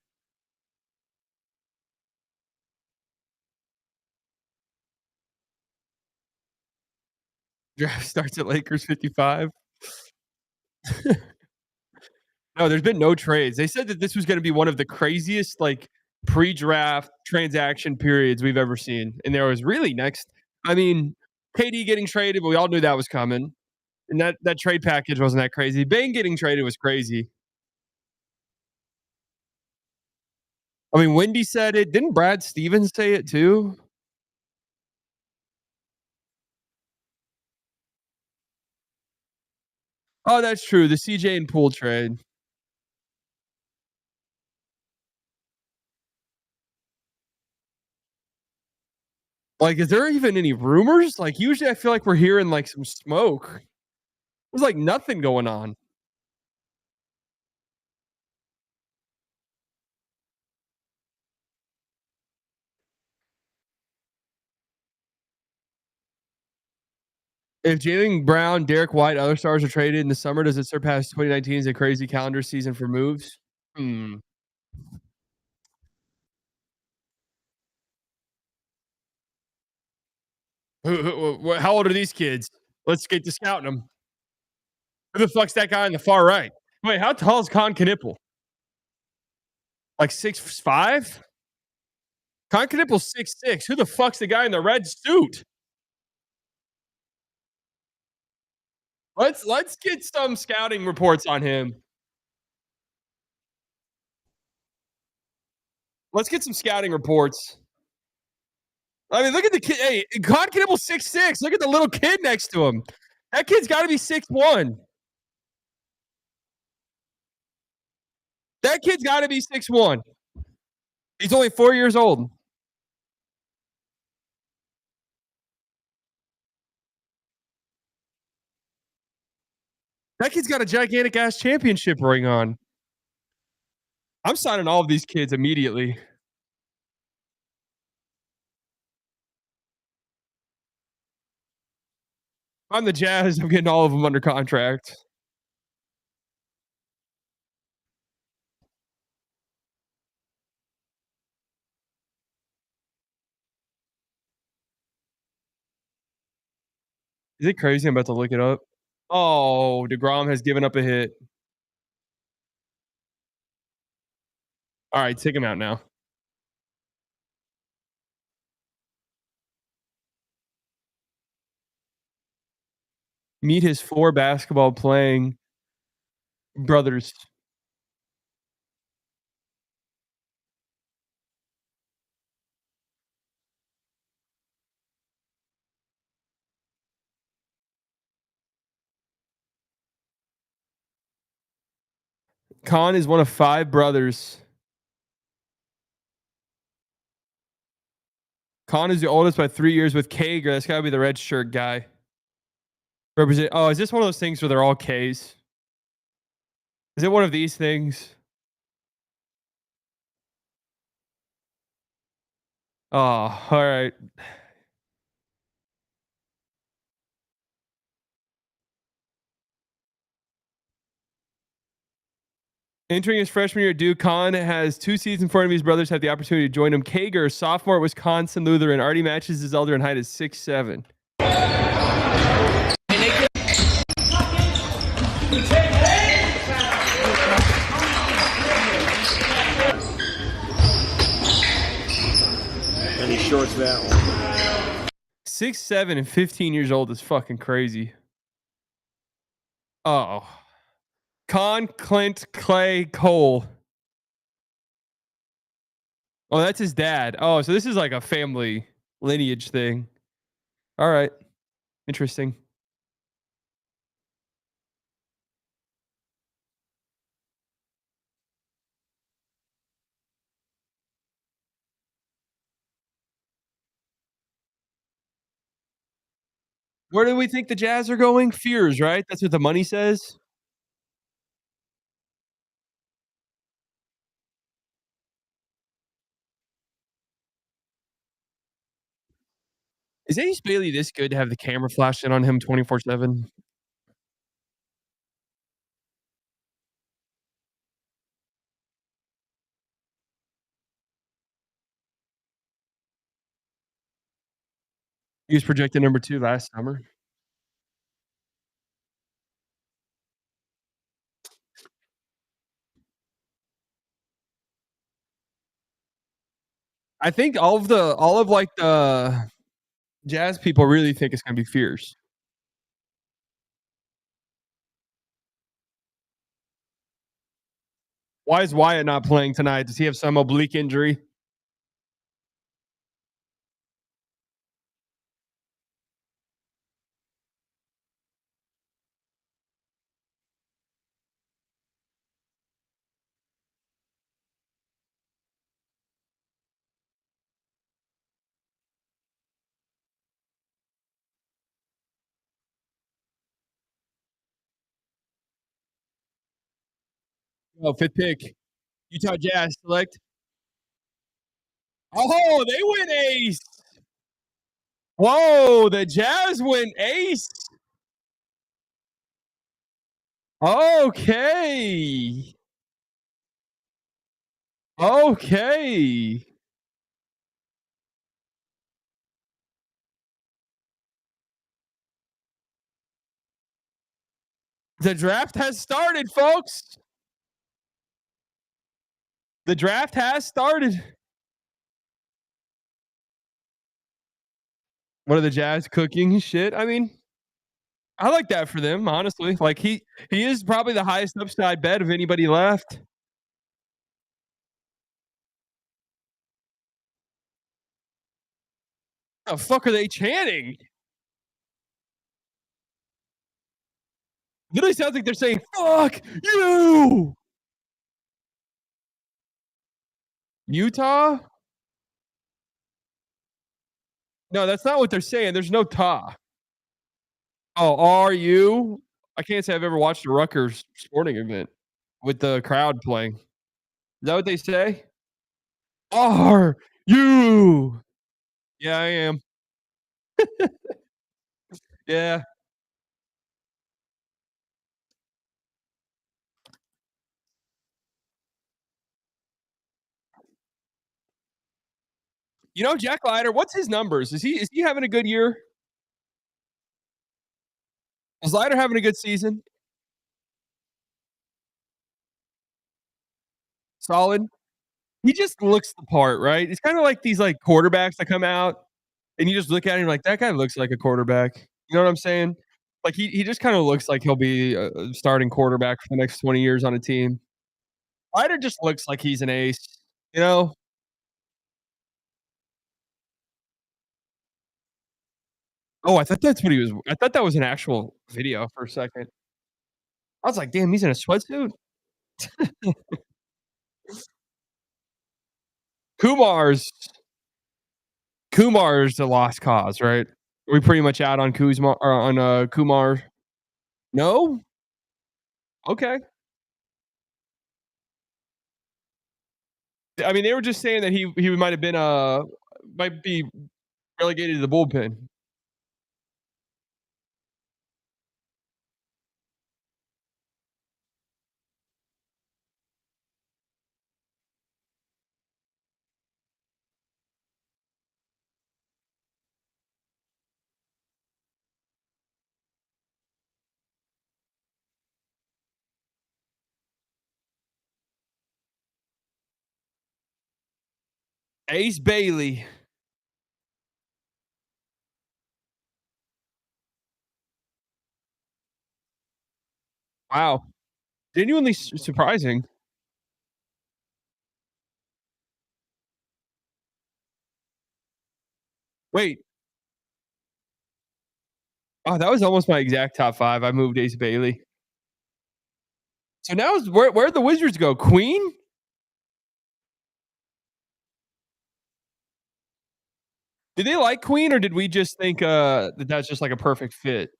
Draft starts at Lakers 55. No, there's been no trades. They said that this was going to be one of the craziest pre-draft transaction periods we've ever seen. And there was really I mean, KD getting traded, but we all knew that was coming. And that trade package wasn't that crazy. Bane getting traded was crazy. I mean, Wendy said it. Didn't Brad Stevens say it too? Oh, that's true. The CJ and Poole trade. Is there even any rumors? Usually I feel like we're hearing some smoke. There's nothing going on. If Jaylen Brown, Derek White, other stars are traded in the summer, does it surpass 2019 as a crazy calendar season for moves? How old are these kids? Let's get to scouting them. Who the fuck's that guy on the far right? Wait, how tall is Knipple? 6'5"? Knipple's 6'6". Who the fuck's the guy in the red suit? Let's get some scouting reports on him. Let's get some scouting reports. I mean, look at the kid. Hey, Knipple's 6'6". Look at the little kid next to him. That kid's got to be 6'1". That kid's got to be 6'1". He's only 4 years old. That kid's got a gigantic ass championship ring on. I'm signing all of these kids immediately. I'm the Jazz. I'm getting all of them under contract. Is it crazy? I'm about to look it up. Oh, DeGrom has given up a hit. All right, take him out now. Meet his 4 basketball playing brothers. Khan is one of 5 brothers. Khan is the oldest by 3 years with Kager. That's got to be the red shirt guy. Oh, is this one of those things where they're all Ks? Is it one of these things? Oh, all right. Entering his freshman year at Duke, Khan has 2 seasons before any of his brothers had the opportunity to join him. Kager, sophomore at Wisconsin Lutheran, already matches his elder in height at 6'7". And he shorts that one. 6'7" and 15 years old is fucking crazy. Oh. Con, Clint, Clay, Cole. Oh, that's his dad. Oh, so this is like a family lineage thing. All right. Interesting. Where do we think the Jazz are going? Fears, right? That's what the money says. Is Ace Bailey this good to have the camera flashed in on him 24/7? He was projected number 2 last summer. I think all of like the Jazz people really think it's gonna be fierce. Why is Wyatt not playing tonight? Does he have some oblique injury? Oh, 5th pick. Utah Jazz select. Oh, they went ace. Whoa, the Jazz went ace. Okay. Okay. The draft has started, folks. The draft has started. What are the Jazz cooking? Shit. I mean, I like that for them, honestly. Like he is probably the highest upside bet of anybody left. The fuck are they chanting? Literally sounds like they're saying, fuck you. Utah? No, that's not what they're saying. There's no ta. Oh, are you? I can't say I've ever watched a Rutgers sporting event with the crowd playing. Is that what they say? Are you? Yeah, I am. Yeah. You know, Jack Leiter, what's his numbers? Is he having a good year? Is Leiter having a good season? Solid. He just looks the part, right? It's kind of like these like quarterbacks that come out and you just look at him like that guy looks like a quarterback. You know what I'm saying? Like he just kind of looks like he'll be a starting quarterback for the next 20 years on a team. Leiter just looks like he's an ace, you know? Oh, I thought that's what he was. I thought that was an actual video for a second. I was like, damn, he's in a sweatsuit. Kumar's Kumar's the lost cause, right? Are we pretty much out on Kuzma or on Kumar? No? Okay. I mean, they were just saying that he might have been might be relegated to the bullpen. Ace Bailey. Wow. Genuinely surprising. Wait. Oh, that was almost my exact top 5. I moved Ace Bailey. So now where'd the Wizards go? Queen? Did they like Queen or did we just think that that's just like a perfect fit?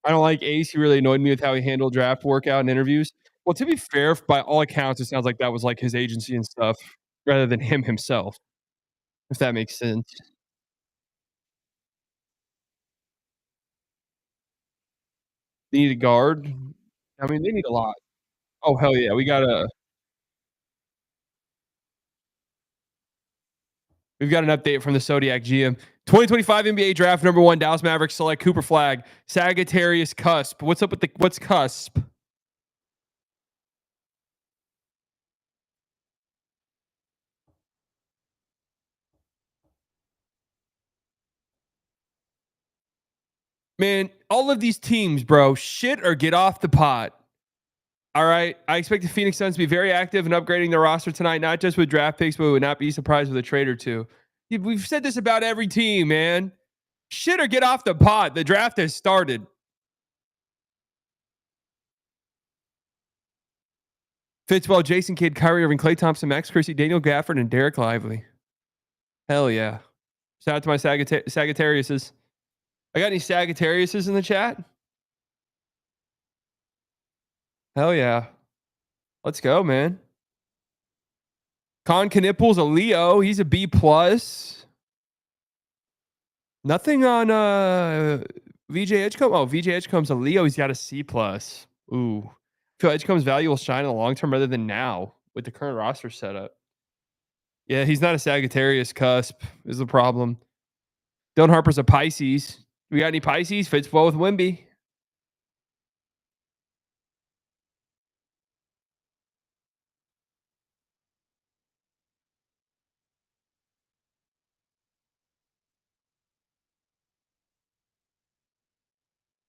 I don't like Ace. He really annoyed me with how he handled draft workout and interviews. Well, to be fair, by all accounts, it sounds like that was like his agency and stuff rather than him himself, if that makes sense. They need a guard. I mean, they need a lot. Oh, hell yeah. We've got an update from the Zodiac GM. 2025 NBA draft number 1, Dallas Mavericks select Cooper Flagg, Sagittarius Cusp. What's up with what's Cusp? Man, all of these teams, bro, shit or get off the pot. All right. I expect the Phoenix Suns to be very active in upgrading their roster tonight, not just with draft picks, but we would not be surprised with a trade or two. We've said this about every team, man. Shit or get off the pot. The draft has started. Fitzwell, Jason Kidd, Kyrie Irving, Klay Thompson, Max Christie, Daniel Gafford, and Derek Lively. Hell yeah. Shout out to my Sagittariuses. I got any Sagittariuses in the chat? Hell yeah. Let's go, man. Con Knipples, a Leo. He's a B+. Nothing on VJ Edgecombe. Oh, VJ Edgecombe's a Leo. He's got a C+. Ooh. I feel Edgecombe's value will shine in the long term rather than now with the current roster setup. Yeah, he's not a Sagittarius Cusp is the problem. Dylan Harper's a Pisces. We got any Pisces? Fits well with Wemby.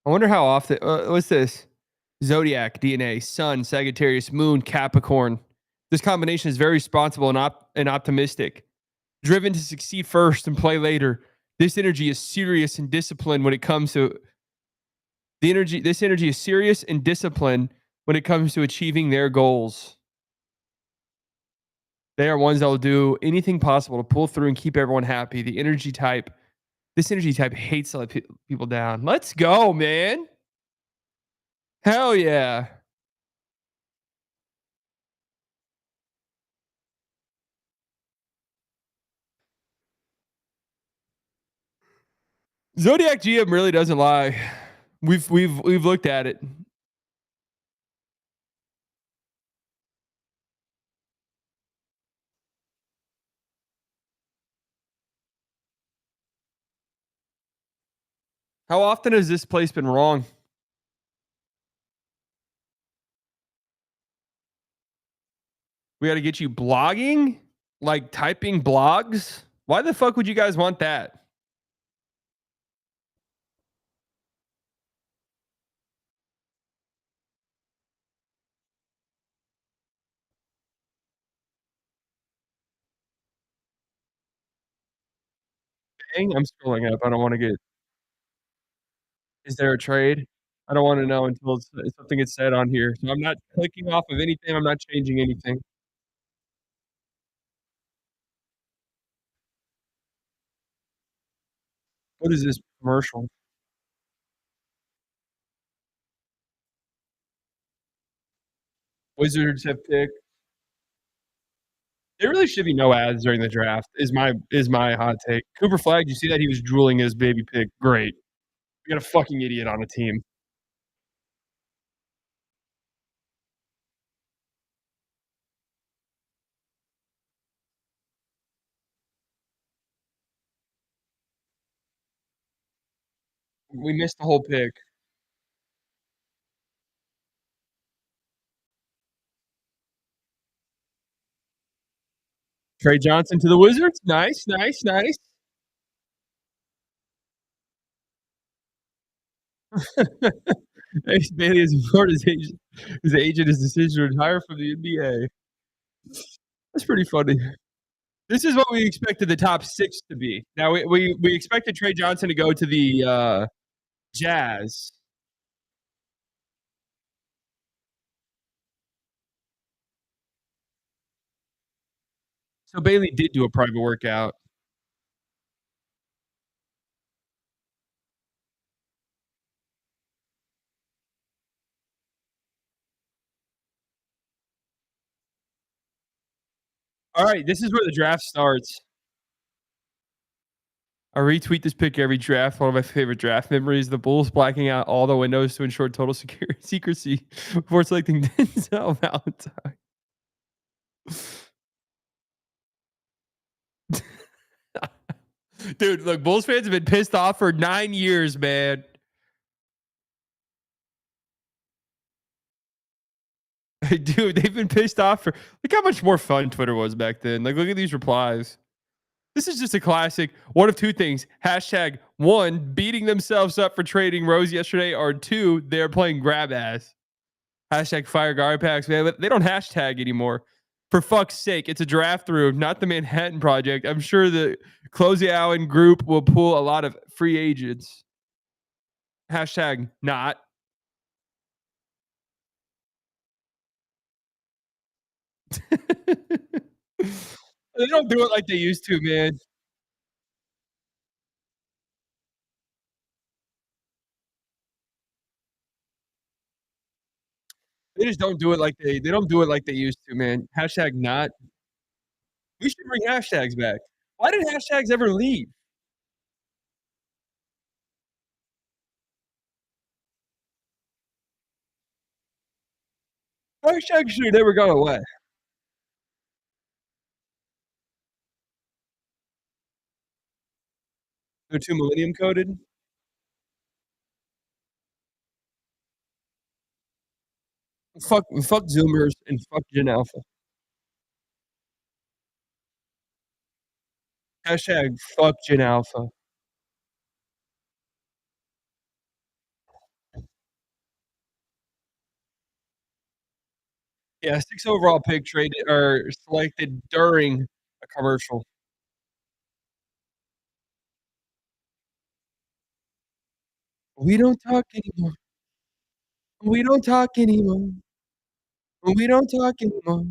I wonder how often. What's this? Zodiac, DNA, Sun, Sagittarius, Moon, Capricorn. This combination is very responsible and optimistic. Driven to succeed first and play later. This energy is serious and disciplined when it comes to This energy is serious and disciplined when it comes to achieving their goals. They are ones that will do anything possible to pull through and keep everyone happy. This energy type hates to let people down. Let's go, man. Hell yeah. Zodiac GM really doesn't lie. We've looked at it. How often has this place been wrong? We got to get you blogging, like typing blogs. Why the fuck would you guys want that? Dang, I'm scrolling up. I don't want to get. Is there a trade? I don't want to know until something gets said on here. So I'm not clicking off of anything. I'm not changing anything. What is this commercial? Wizards have picked. There really should be no ads during the draft. Is my hot take. Cooper Flagg, you see that he was drooling his baby pick. Great. We got a fucking idiot on a team. We missed the whole pick. Trey Johnson to the Wizards. Nice. Ace Bailey has informed his agent his decision to retire from the NBA. That's pretty funny. This is what we expected the top 6 to be. Now we expected Trey Johnson to go to the Jazz. So Bailey did do a private workout. All right, this is where the draft starts. I retweet this pick every draft. One of my favorite draft memories: the Bulls blacking out all the windows to ensure total secrecy before selecting Denzel Valentine. Dude, look, Bulls fans have been pissed off for 9 years, man. Dude, they've been pissed off for. Look how much more fun Twitter was back then. Like, look at these replies. This is just a classic. One of two things. Hashtag 1, beating themselves up for trading Rose yesterday, or 2, they're playing grab ass. Hashtag fire guard packs, man. They don't hashtag anymore. For fuck's sake, it's a draft room, not the Manhattan Project. I'm sure the Closey Allen group will pull a lot of free agents. Hashtag not. They don't do it like they used to, man. They just don't do it like they don't do it like they used to, man. Hashtag not. We should bring hashtags back. Why did hashtags ever leave? Hashtags should have never gone away. They're too millennium coded. Fuck Zoomers and fuck Gen Alpha. Hashtag fuck Gen Alpha. Yeah, 6 overall pick traded or selected during a commercial. We don't talk anymore. We don't talk anymore. We don't talk anymore.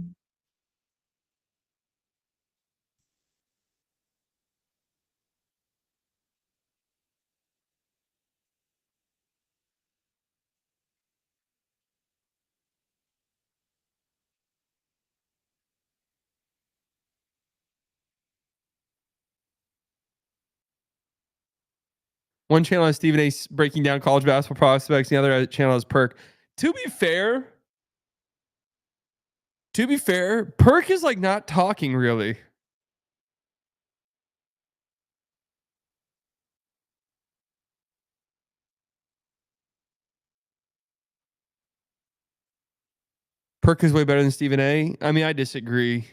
One channel has Stephen A. breaking down college basketball prospects. The other channel has Perk. To be fair, Perk is like not talking really. Perk is way better than Stephen A. I mean, I disagree.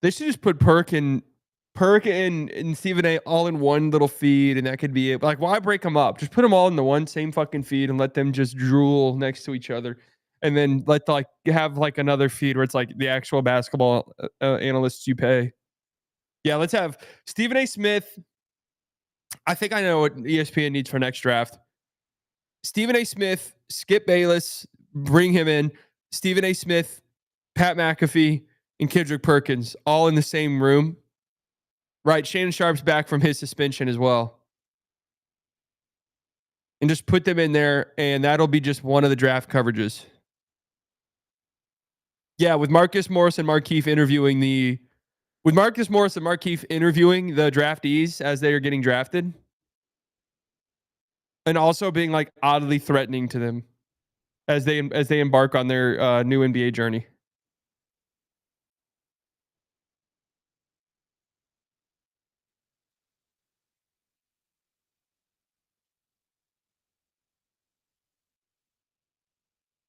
They should just put Perk and Stephen A all in one little feed, and that could be it. Like, why break them up? Just put them all in the one same fucking feed and let them just drool next to each other, and then have another feed where it's like the actual basketball analysts you pay. Yeah, let's have Stephen A. Smith. I think I know what ESPN needs for next draft. Stephen A. Smith, Skip Bayless, bring him in. Stephen A. Smith, Pat McAfee, and Kendrick Perkins all in the same room. Right, Shannon Sharp's back from his suspension as well. And just put them in there, and that'll be just one of the draft coverages. Yeah, with Marcus Morris and Markieff interviewing the draftees as they are getting drafted. And also being like oddly threatening to them as they embark on their new NBA journey.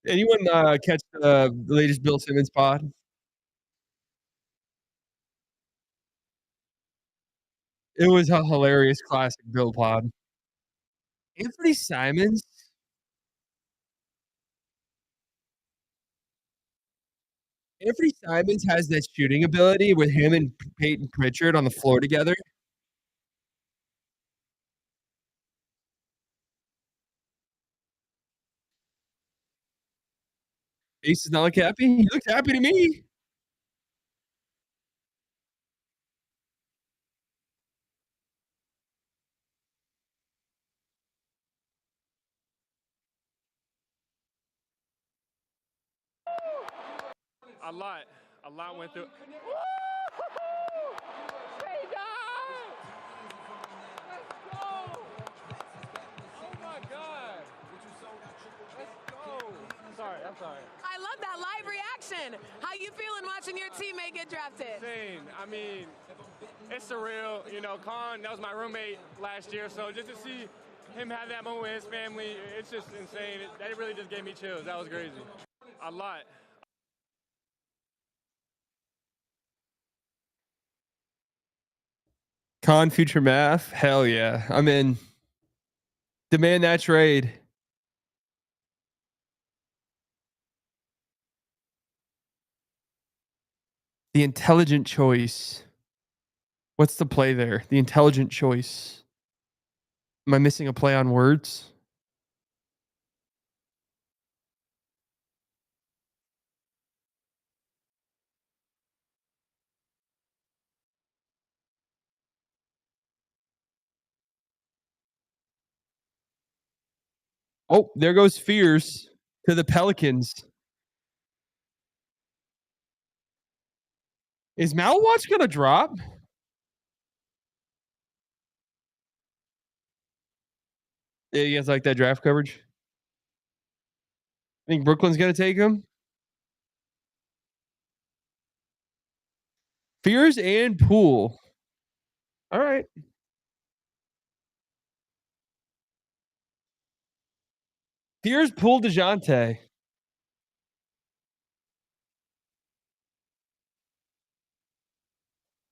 Anyone catch the latest Bill Simmons pod? It was a hilarious classic Bill pod. Anthony Simons. Anthony Simons has that shooting ability with him and Peyton Pritchard on the floor together. Ace is not look happy. He looks happy to me. A lot went through. I'm sorry. I love that live reaction. How you feeling watching your teammate get drafted? Insane. I mean, it's surreal. You know, Khan, that was my roommate last year, so just to see him have that moment with his family, it's just insane. That really just gave me chills. That was crazy. A lot. Khan future math? Hell yeah. I'm in. Demand that trade. The intelligent choice. What's the play there? The intelligent choice. Am I missing a play on words? Oh, there goes Fears to the Pelicans. Is Malwatch going to drop? Yeah, you guys like that draft coverage? I think Brooklyn's going to take him. Fears and Poole. All right. Fears, Poole, DeJounte.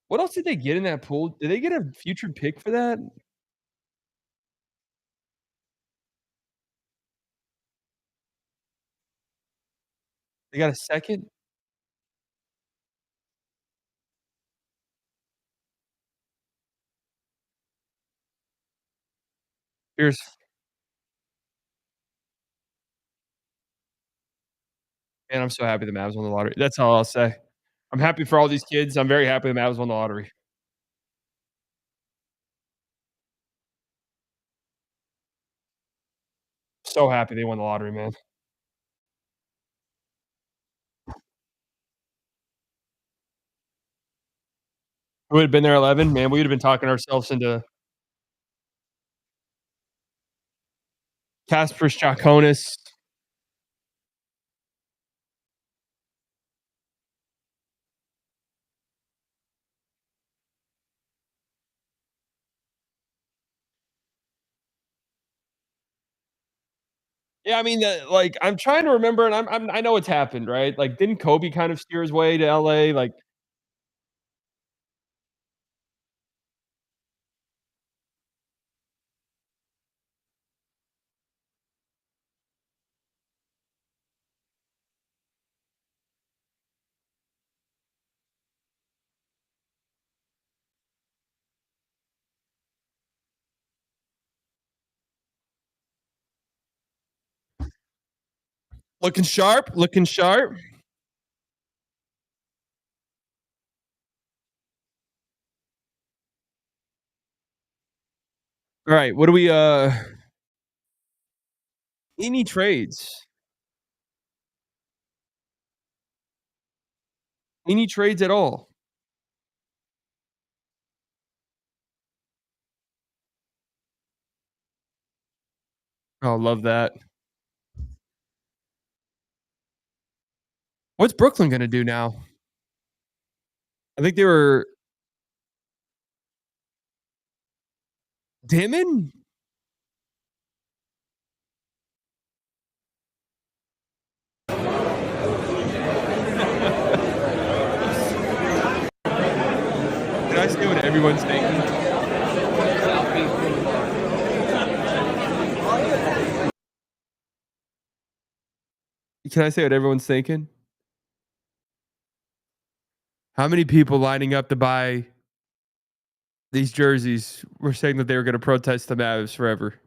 What else did they get in that pool? Did they get a future pick for that? They got a second? Fears. Man, I'm so happy the Mavs won the lottery. That's all I'll say. I'm happy for all these kids. I'm very happy the Mavs won the lottery. So happy they won the lottery, man. We would have been there 11, man. We would have been talking ourselves into Casper Chakonis. Yeah, I mean, like I'm trying to remember, and I know it's happened, right? Like, didn't Kobe kind of steer his way to LA? Like, looking sharp, looking sharp. All right, what do we? Any trades? Any trades at all? Oh, love that. What's Brooklyn gonna do now? I think they were Dimon. Can I say what everyone's thinking? Can I say what everyone's thinking? How many people lining up to buy these jerseys were saying that they were going to protest the Mavs forever?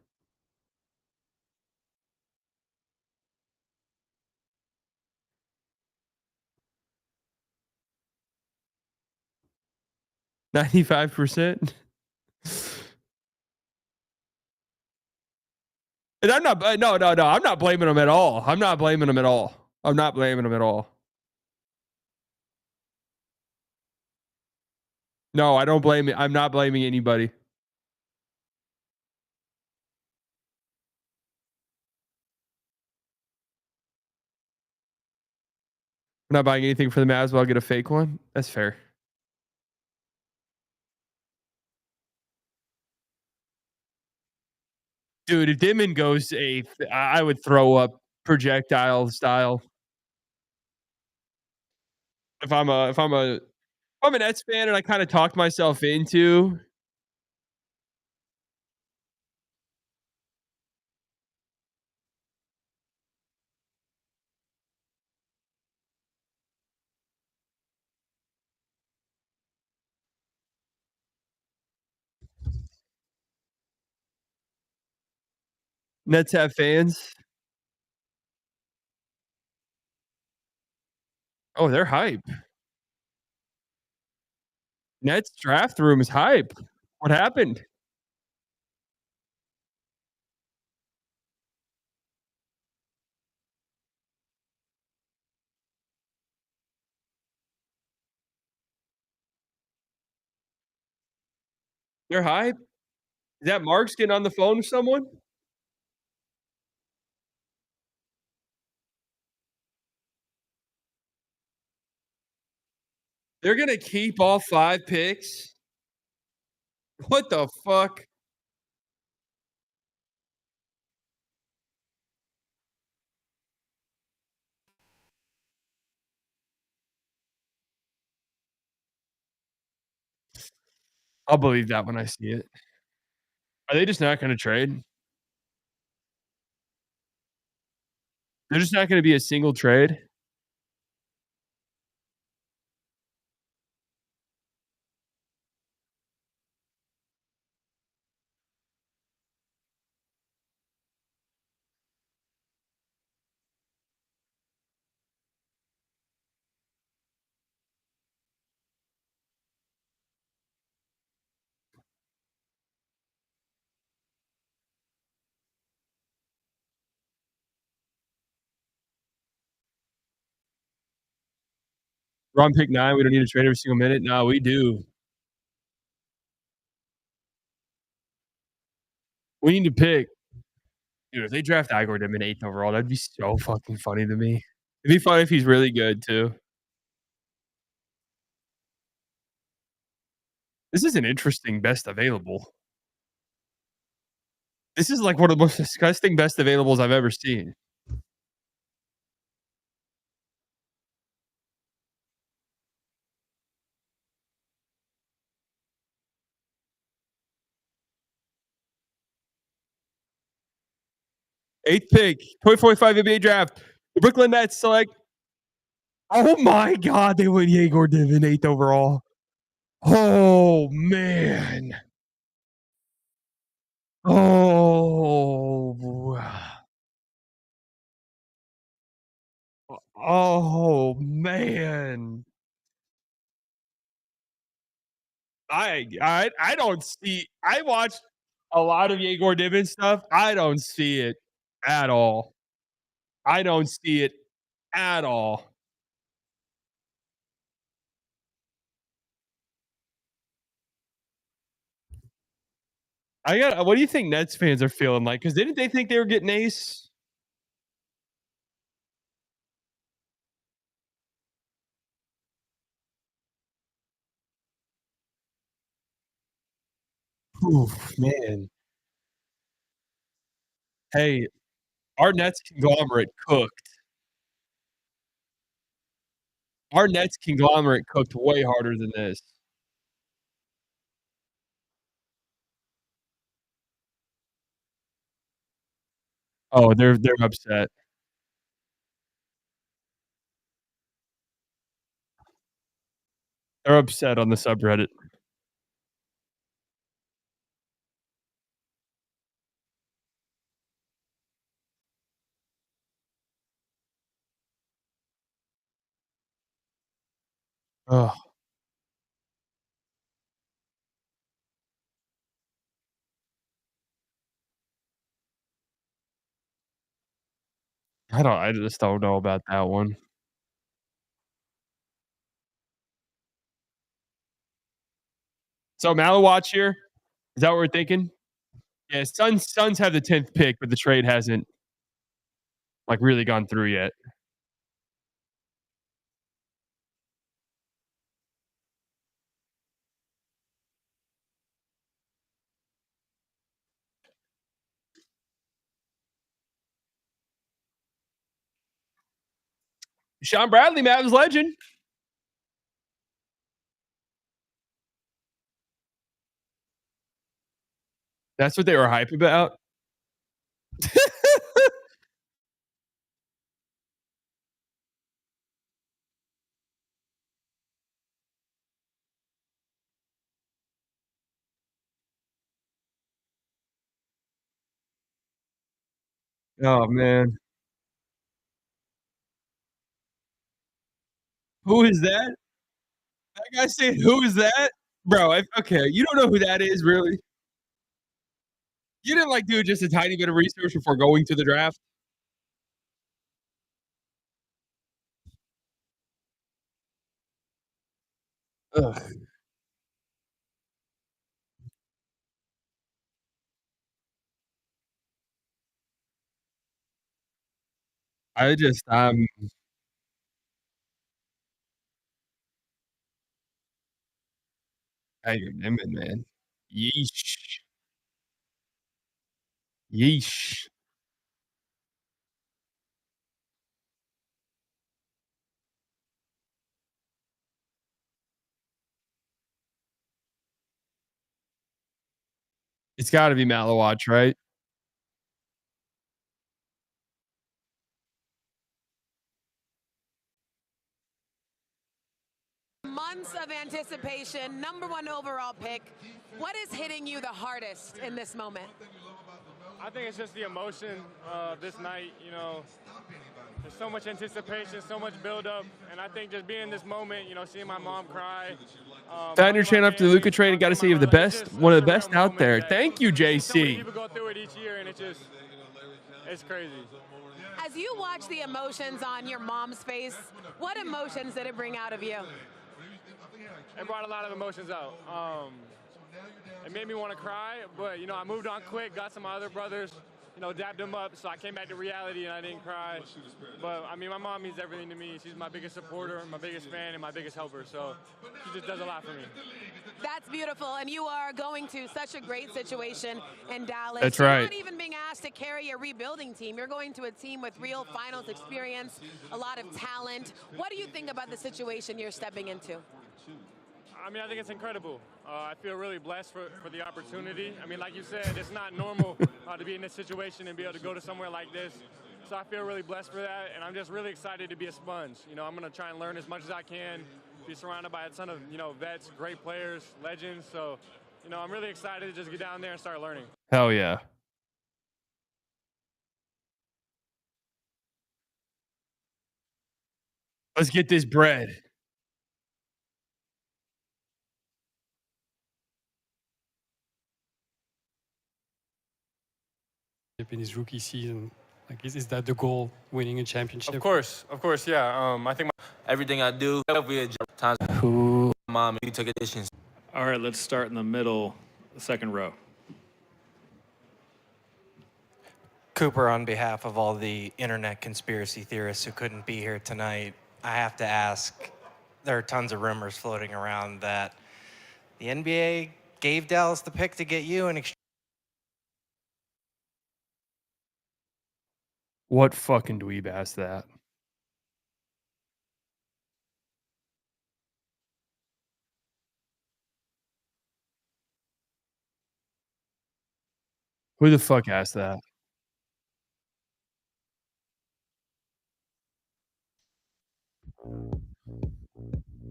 $95%. And I'm not. No, no, no. I'm not blaming them at all. I'm not blaming them at all. I'm not blaming them at all. No, I don't blame it. I'm not blaming anybody. I'm not buying anything for the Mavs, but I'll get a fake one. That's fair. Dude, if Dimon goes eighth, I would throw up projectile style. If I'm a Nets fan and I kind of talked myself into, Nets have fans. Oh, they're hype. Nets draft room is hype. What happened? They're hype. Is that Mark's getting on the phone with someone? They're gonna keep all 5 picks? What the fuck? I'll believe that when I see it. Are they just not gonna trade? They're just not gonna be a single trade? We're on pick 9, we don't need to trade every single minute? No, we do. We need to pick. Dude, if they draft Igor Dim in 8th overall, that'd be so fucking funny to me. It'd be funny if he's really good too. This is an interesting best available. This is like one of the most disgusting best availables I've ever seen. Eighth pick, 2045 NBA draft. The Brooklyn Nets select. Oh my God, they went Yegor Divin 8th overall. Oh man. Oh. Oh man. I don't see. I watched a lot of Yegor Divin stuff. I don't see it at all. I don't see it at all. What do you think Nets fans are feeling like? Because didn't they think they were getting ace? Oof, man. Hey, our Nets conglomerate cooked. Our Nets conglomerate cooked way harder than this. Oh, they're upset. They're upset on the subreddit. Oh, I just don't know about that one. So Malawatch here? Is that what we're thinking? Yeah, Suns have the 10th pick, but the trade hasn't like really gone through yet. Sean Bradley, Mavs legend. That's what they were hype about. Oh man. Who is that? That guy said, "Who is that?" Bro, okay, you don't know who that is, really? You didn't like do just a tiny bit of research before going to the draft? Ugh. I just I remember, man. Yeesh. Yeesh. It's gotta be Malawatch, right? Months of anticipation, number 1 overall pick. What is hitting you the hardest in this moment? I think it's just the emotion of this night. You know, there's so much anticipation, so much buildup, and I think just being in this moment, you know, seeing my mom cry. Found your channel after the Luka trade and got to see you the best, one of the best out there. Thank you, So many JC. people go through it each year, and it's crazy. As you watch the emotions on your mom's face, what emotions did it bring out of you? It brought a lot of emotions out. It made me want to cry, but you know, I moved on quick, got some other brothers, dapped him up. So I came back to reality and I didn't cry. But I mean, my mom means everything to me. She's my biggest supporter, my biggest fan, and my biggest helper. So she just does a lot for me. That's beautiful, and you are going to such a great situation in Dallas. That's You're right. not even being asked to carry a rebuilding team. You're going to a team with real finals experience, a lot of talent. What do you think about the situation you're stepping into? I mean, I think it's incredible. I feel really blessed for the opportunity. I mean, like you said, it's not normal to be in this situation and be able to go to somewhere like this. So I feel really blessed for that, and I'm just really excited to be a sponge. I'm going to try and learn as much as I can, be surrounded by a ton of, vets, great players, legends. So, I'm really excited to just get down there and start learning. Hell yeah. Let's get this bread. In his rookie season, is that the goal, winning a championship? Of course, yeah. I think everything I do, we adjust times. Who, mom, you took additions. All right, let's start in the middle, the second row. Cooper, on behalf of all the internet conspiracy theorists who couldn't be here tonight, I have to ask, there are tons of rumors floating around that the NBA gave Dallas the pick to get you in exchange. What fucking dweeb asked that? Who the fuck asked that?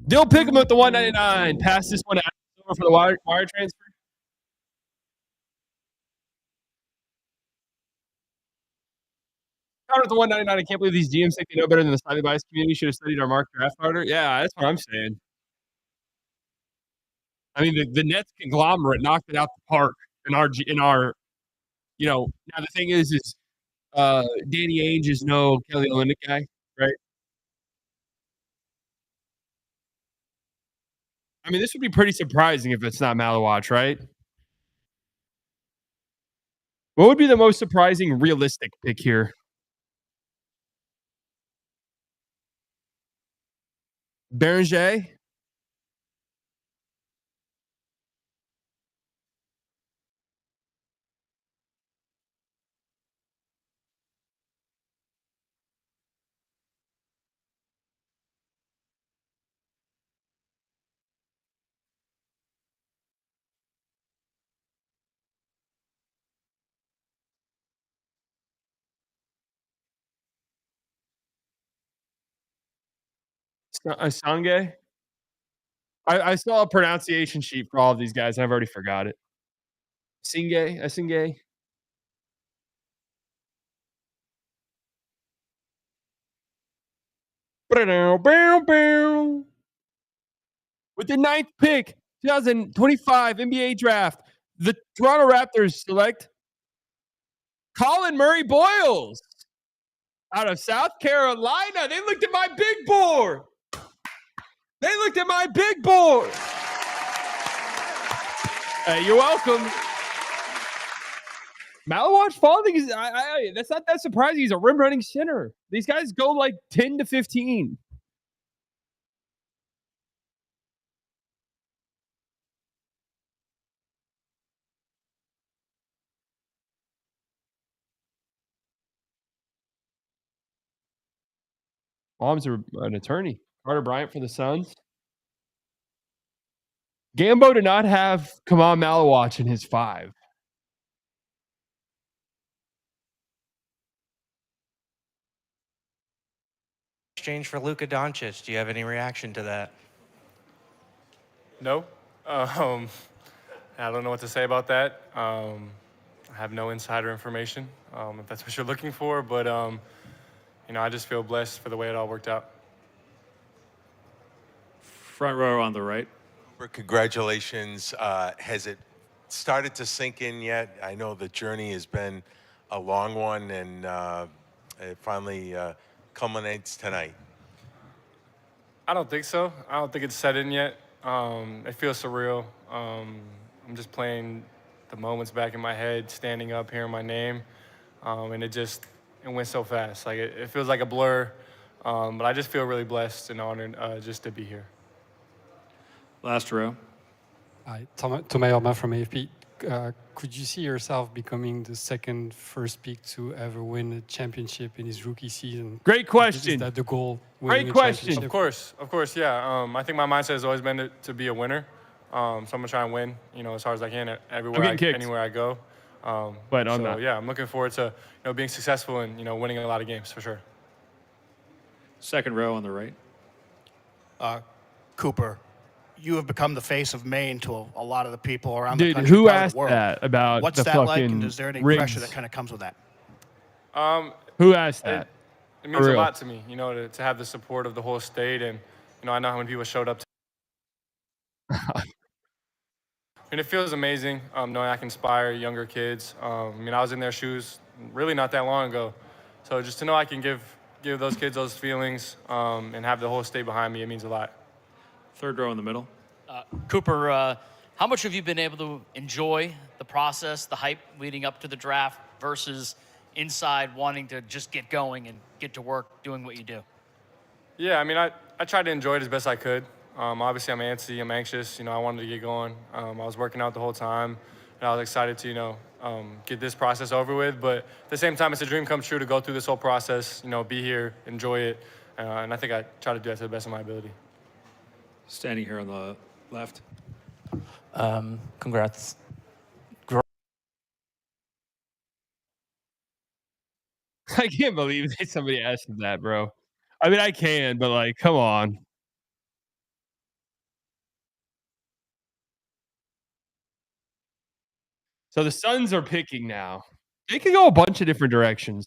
Dill Pick'em at the 199. Pass this one over for the wire transfer. At the 199, I can't believe these GMs think they know better than the slightly biased community. Should have studied our mock draft harder. Yeah, that's what I'm saying. I mean, the Nets conglomerate knocked it out the park in our. Now the thing is Danny Ainge is no Kelly Olynyk guy, right? I mean, this would be pretty surprising if it's not Malawatch, right? What would be the most surprising, realistic pick here? Beranger? Sange? I saw a pronunciation sheet for all of these guys, and I've already forgot it. Singe? With the 9th pick, 2025 NBA draft, the Toronto Raptors select Colin Murray Boyles out of South Carolina. They looked at my big board. Hey, you're welcome. Malawatch Falling is that's not that surprising. He's a rim running center. These guys go like 10 to 15. Mom's an attorney. Carter Bryant for the Suns. Gambo did not have Kamal Malawatch in his 5. Exchange for Luka Doncic. Do you have any reaction to that? No. I don't know what to say about that. I have no insider information, if that's what you're looking for. But, I just feel blessed for the way it all worked out. Front row on the right. Congratulations. Has it started to sink in yet? I know the journey has been a long one, and it finally culminates tonight. I don't think so. I don't think it's set in yet. It feels surreal. I'm just playing the moments back in my head, standing up, hearing my name. and it went so fast. Like it feels like a blur, but I just feel really blessed and honored just to be here. Last row. Hi, Thomas Urbain from AFP. Could you see yourself becoming the second first pick to ever win a championship in his rookie season? Great question. Is that the goal? Great question. Of course, yeah. I think my mindset has always been to be a winner. So I'm gonna try and win, as hard as I can anywhere I go. But I'm not. Yeah, I'm looking forward to being successful and winning a lot of games for sure. Second row on the right. Cooper, you have become the face of Maine to a lot of the people around the Dude, country, who part of asked the world. that about What's the that fucking like, and is there any rigs? pressure that kind of comes with that? Who asked that? It means a lot to me, to have the support of the whole state, and I know how many people showed up. And it feels amazing knowing I can inspire younger kids. I was in their shoes really not that long ago, so just to know I can give those kids those feelings and have the whole state behind me, it means a lot. Third row in the middle. Cooper, how much have you been able to enjoy the process, the hype leading up to the draft versus inside wanting to just get going and get to work doing what you do? Yeah, I tried to enjoy it as best I could. Obviously, I'm antsy, I'm anxious. I wanted to get going. I was working out the whole time, and I was excited to, get this process over with. But at the same time, it's a dream come true to go through this whole process, be here, enjoy it. And I think I try to do that to the best of my ability. Standing here on the left. Congrats. I can't believe that somebody asked him that, bro. I can, but like, come on. So the Suns are picking now. They could go a bunch of different directions.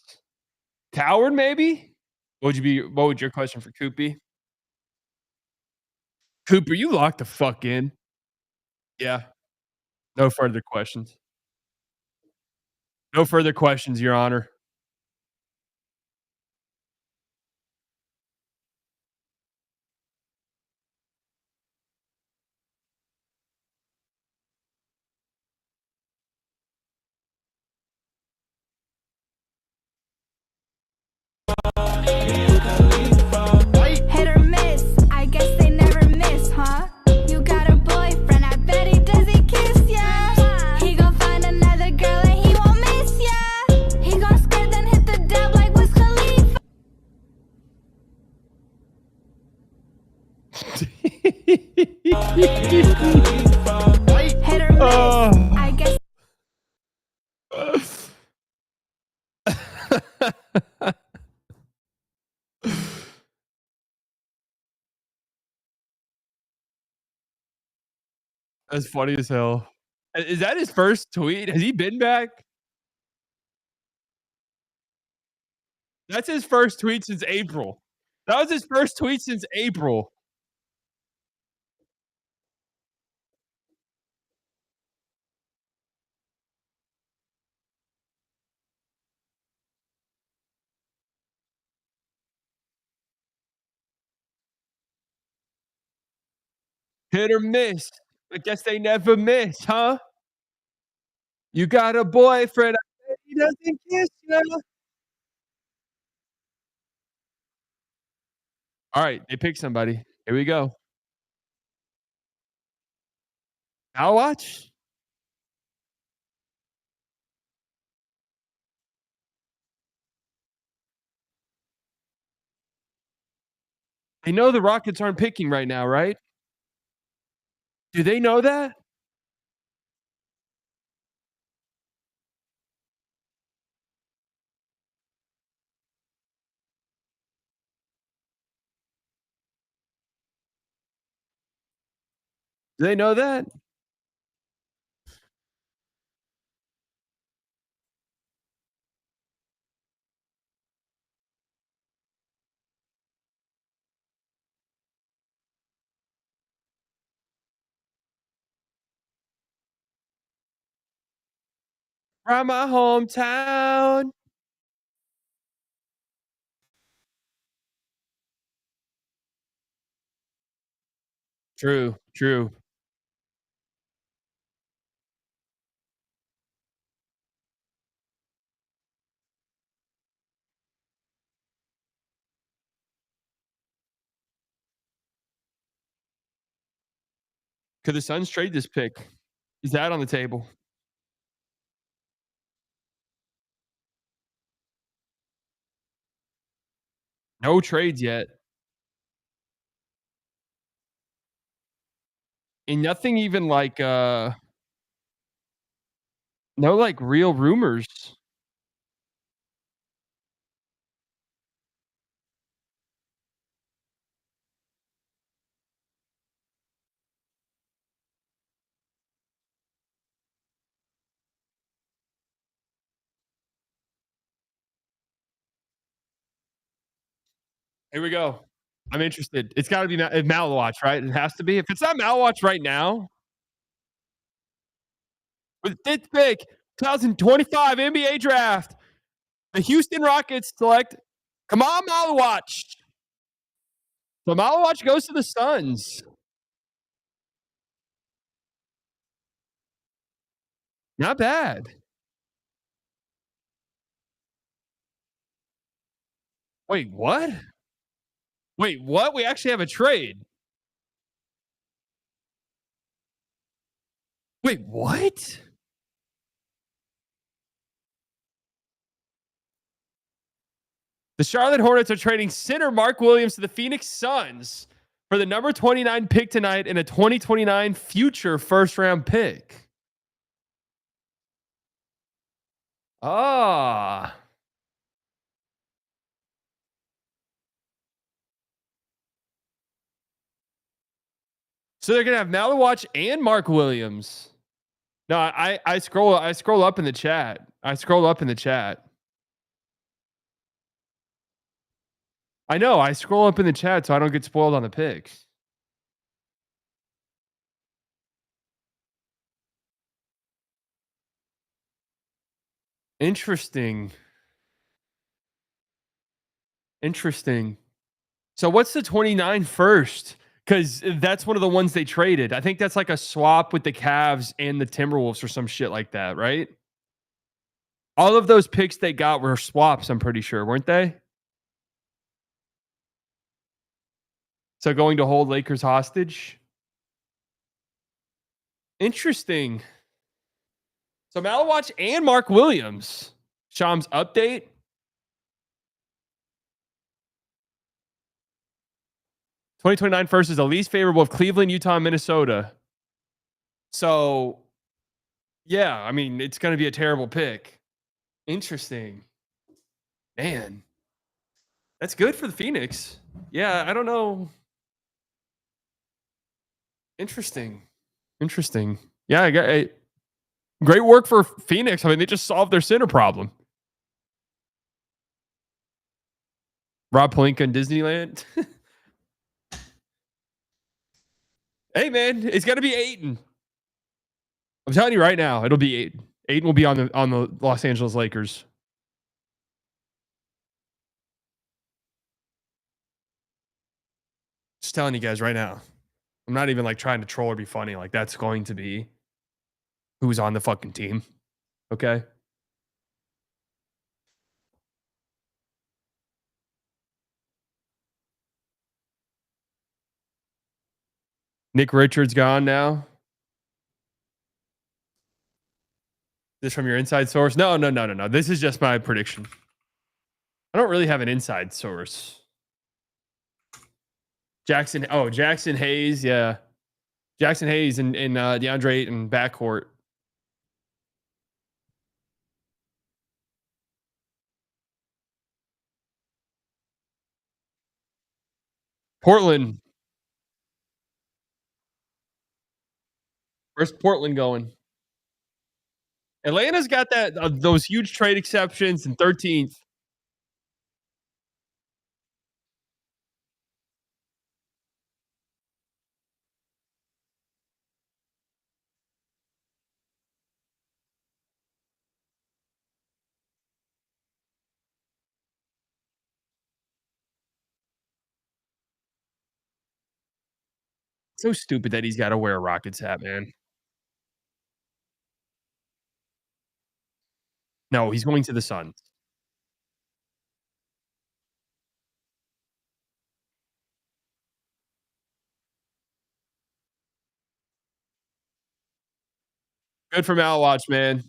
Coward, maybe? What would your question for Coopy? Cooper, you locked the fuck in. Yeah. No further questions. No further questions, Your Honor. Hit or miss, I guess they never miss, huh? You got a boyfriend, I bet he doesn't kiss ya. He gon' find another girl and he won't miss ya. He gon' skirt then hit the dab like Wiz Khalifa. Hit or miss, I guess. That's funny as hell. Is that his first tweet? Has he been back? That's his first tweet since April. That was his first tweet since April. Hit or miss. I guess they never miss, huh? You got a boyfriend. I bet he doesn't kiss you. All right, they picked somebody. Here we go. I'll watch. They know the Rockets aren't picking right now, right? Do they know that? Do they know that? From my hometown. True, true. Could the Suns trade this pick? Is that on the table? No trades yet. And nothing even like no like real rumors. Here we go. I'm interested. It's got to be Malawatch, right? It has to be. If it's not Malawatch right now, with this pick, 2025 NBA draft, the Houston Rockets select Kamal Malawatch. So Malawatch goes to the Suns. Not bad. Wait, what? Wait, what? We actually have a trade. Wait, what? The Charlotte Hornets are trading center Mark Williams to the Phoenix Suns for the number 29 pick tonight and a 2029 future first round pick. Ah. So they're gonna have Malawatch and Mark Williams. No, I scroll up in the chat. I scroll up in the chat. I know. I scroll up in the chat so I don't get spoiled on the picks. Interesting. Interesting. So what's the 29 first? Because that's one of the ones they traded. I think that's like a swap with the Cavs and the Timberwolves or some shit like that, right? All of those picks they got were swaps, I'm pretty sure, weren't they? So going to hold Lakers hostage? Interesting. So Malawatch and Mark Williams. Shams update. $2029 first is the least favorable of Cleveland, Utah, and Minnesota. So, yeah, I mean, it's going to be a terrible pick. Interesting. Man. That's good for the Phoenix. Yeah, I don't know. Interesting. Yeah, I got great work for Phoenix. I mean, they just solved their center problem. Rob Pelinka in Disneyland. Hey, man, it's going to be Ayton. I'm telling you right now, it'll be Ayton. Ayton will be on the Los Angeles Lakers. Just telling you guys right now. I'm not even like trying to troll or be funny. Like that's going to be who's on the fucking team. Okay. Nick Richards gone now. This from your inside source? No. This is just my prediction. I don't really have an inside source. Jackson Hayes, yeah. Jackson Hayes and DeAndre Ayton backcourt. Portland. Where's Portland going? Atlanta's got that those huge trade exceptions in 13th. So stupid that he's got to wear a Rockets hat, man. No, he's going to the Suns. Good for Malwatch, man.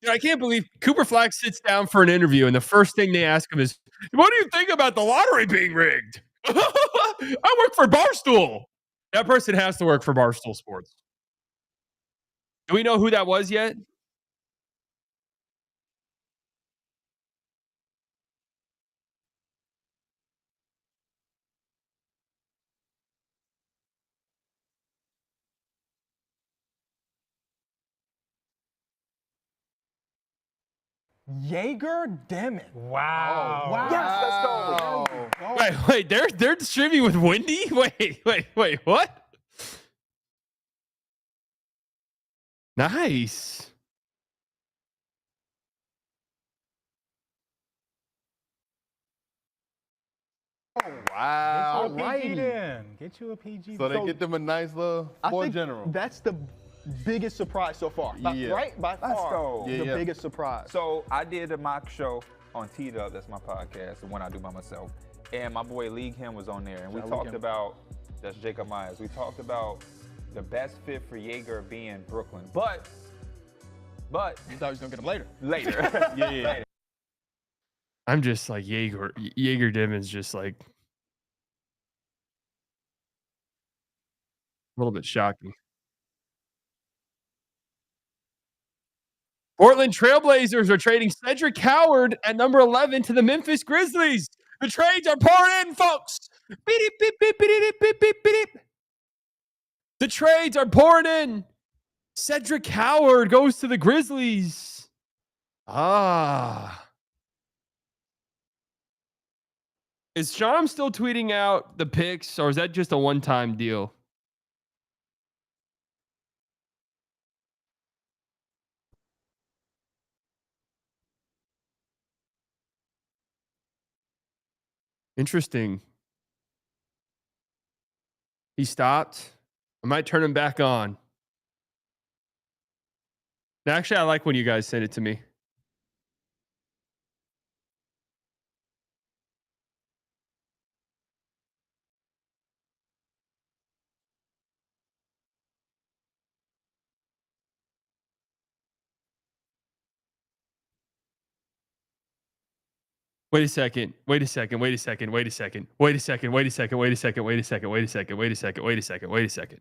I can't believe Cooper Flagg sits down for an interview, and the first thing they ask him is, "What do you think about the lottery being rigged?" I work for Barstool. That person has to work for Barstool Sports. Do we know who that was yet? Jaeger Demon. Wow. Oh, wow. Yes, let's go. Wait, they're streaming with Wendy? Wait, what? Nice. Wow. Get you a PG. So they get them a nice little boy general. That's the biggest surprise so far. Right? By far. The biggest surprise. So I did a mock show on T-Dub, that's my podcast, the one I do by myself. And my boy League Him was on there. And we talked about, that's Jacob Myers. We talked about the best fit for Jaeger being Brooklyn. But you thought he was gonna get him later. Later. Yeah. I'm just like Jaeger Dimmon's just like a little bit shocking. Portland Trailblazers are trading Cedric Howard at number 11 to the Memphis Grizzlies. The trades are pouring in, folks. Beep, beep, beep, beep, beep, beep, beep. The trades are pouring in. Cedric Howard goes to the Grizzlies. Is Sham still tweeting out the picks, or is that just a one-time deal? Interesting. He stopped. I might turn him back on. Actually, I like when you guys send it to me. Wait a second. Wait a second. Wait a second. Wait a second. Wait a second. Wait a second. Wait a second. Wait a second. Wait a second. Wait a second. Wait a second. Wait a second.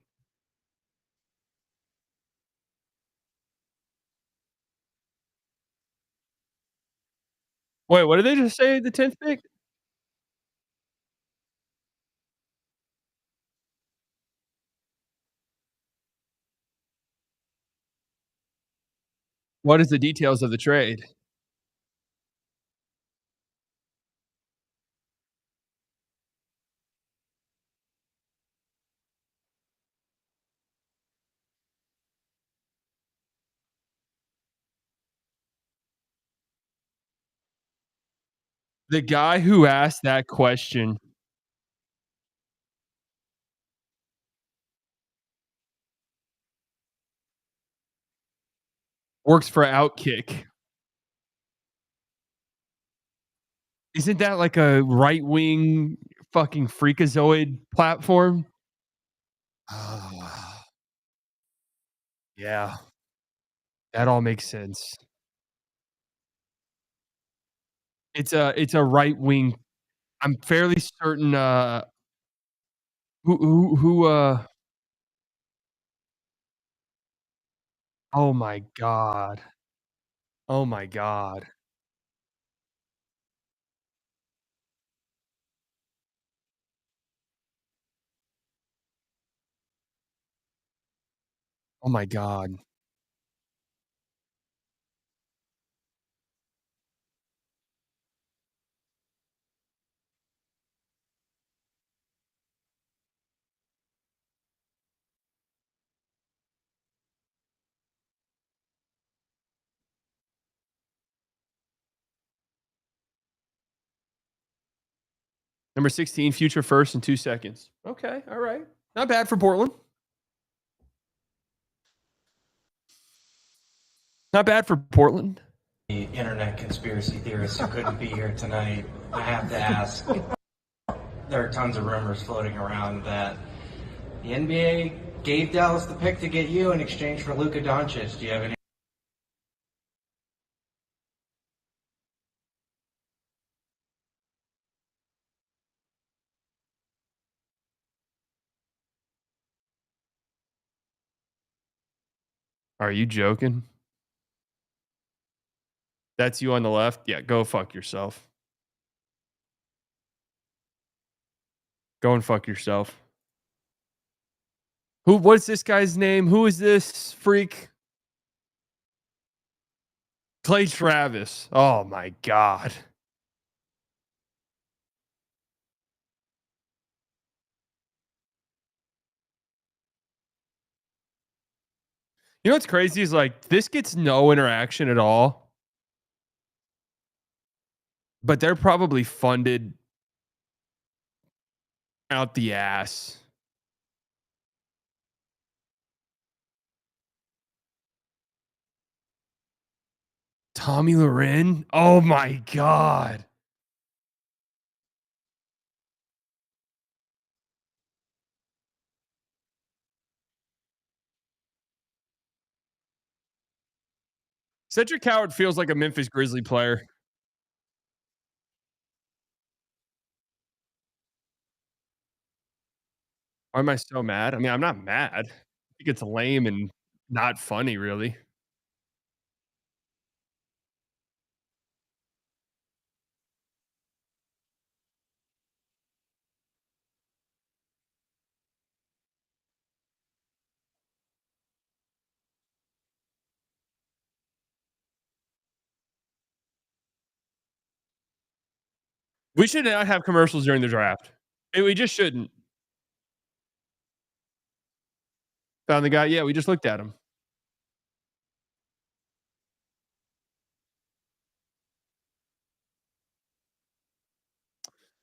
Wait, what did they just say? The 10th pick? What is the details of the trade? The guy who asked that question works for Outkick. Isn't that like a right-wing fucking freakazoid platform? Yeah. That all makes sense. It's a right-wing. I'm fairly certain who oh my god. Oh my god. Oh my god. Number 16, future first in 2 seconds. Okay, all right. Not bad for Portland. Not bad for Portland. the internet conspiracy theorists who couldn't be here tonight, I have to ask. There are tons of rumors floating around that the NBA gave Dallas the pick to get you in exchange for Luka Doncic. Do you have any? Are you joking? That's you on the left? Yeah, go fuck yourself. Go and fuck yourself. What's this guy's name? Who is this freak? Clay Travis. Oh my God. You know what's crazy is like this gets no interaction at all, but they're probably funded out the ass. Tommy Loren? Oh my God. Cedric Howard feels like a Memphis Grizzly player. Why am I so mad? I mean, I'm not mad. I think it's lame and not funny, really. We should not have commercials during the draft. We just shouldn't. Found the guy. Yeah, we just looked at him.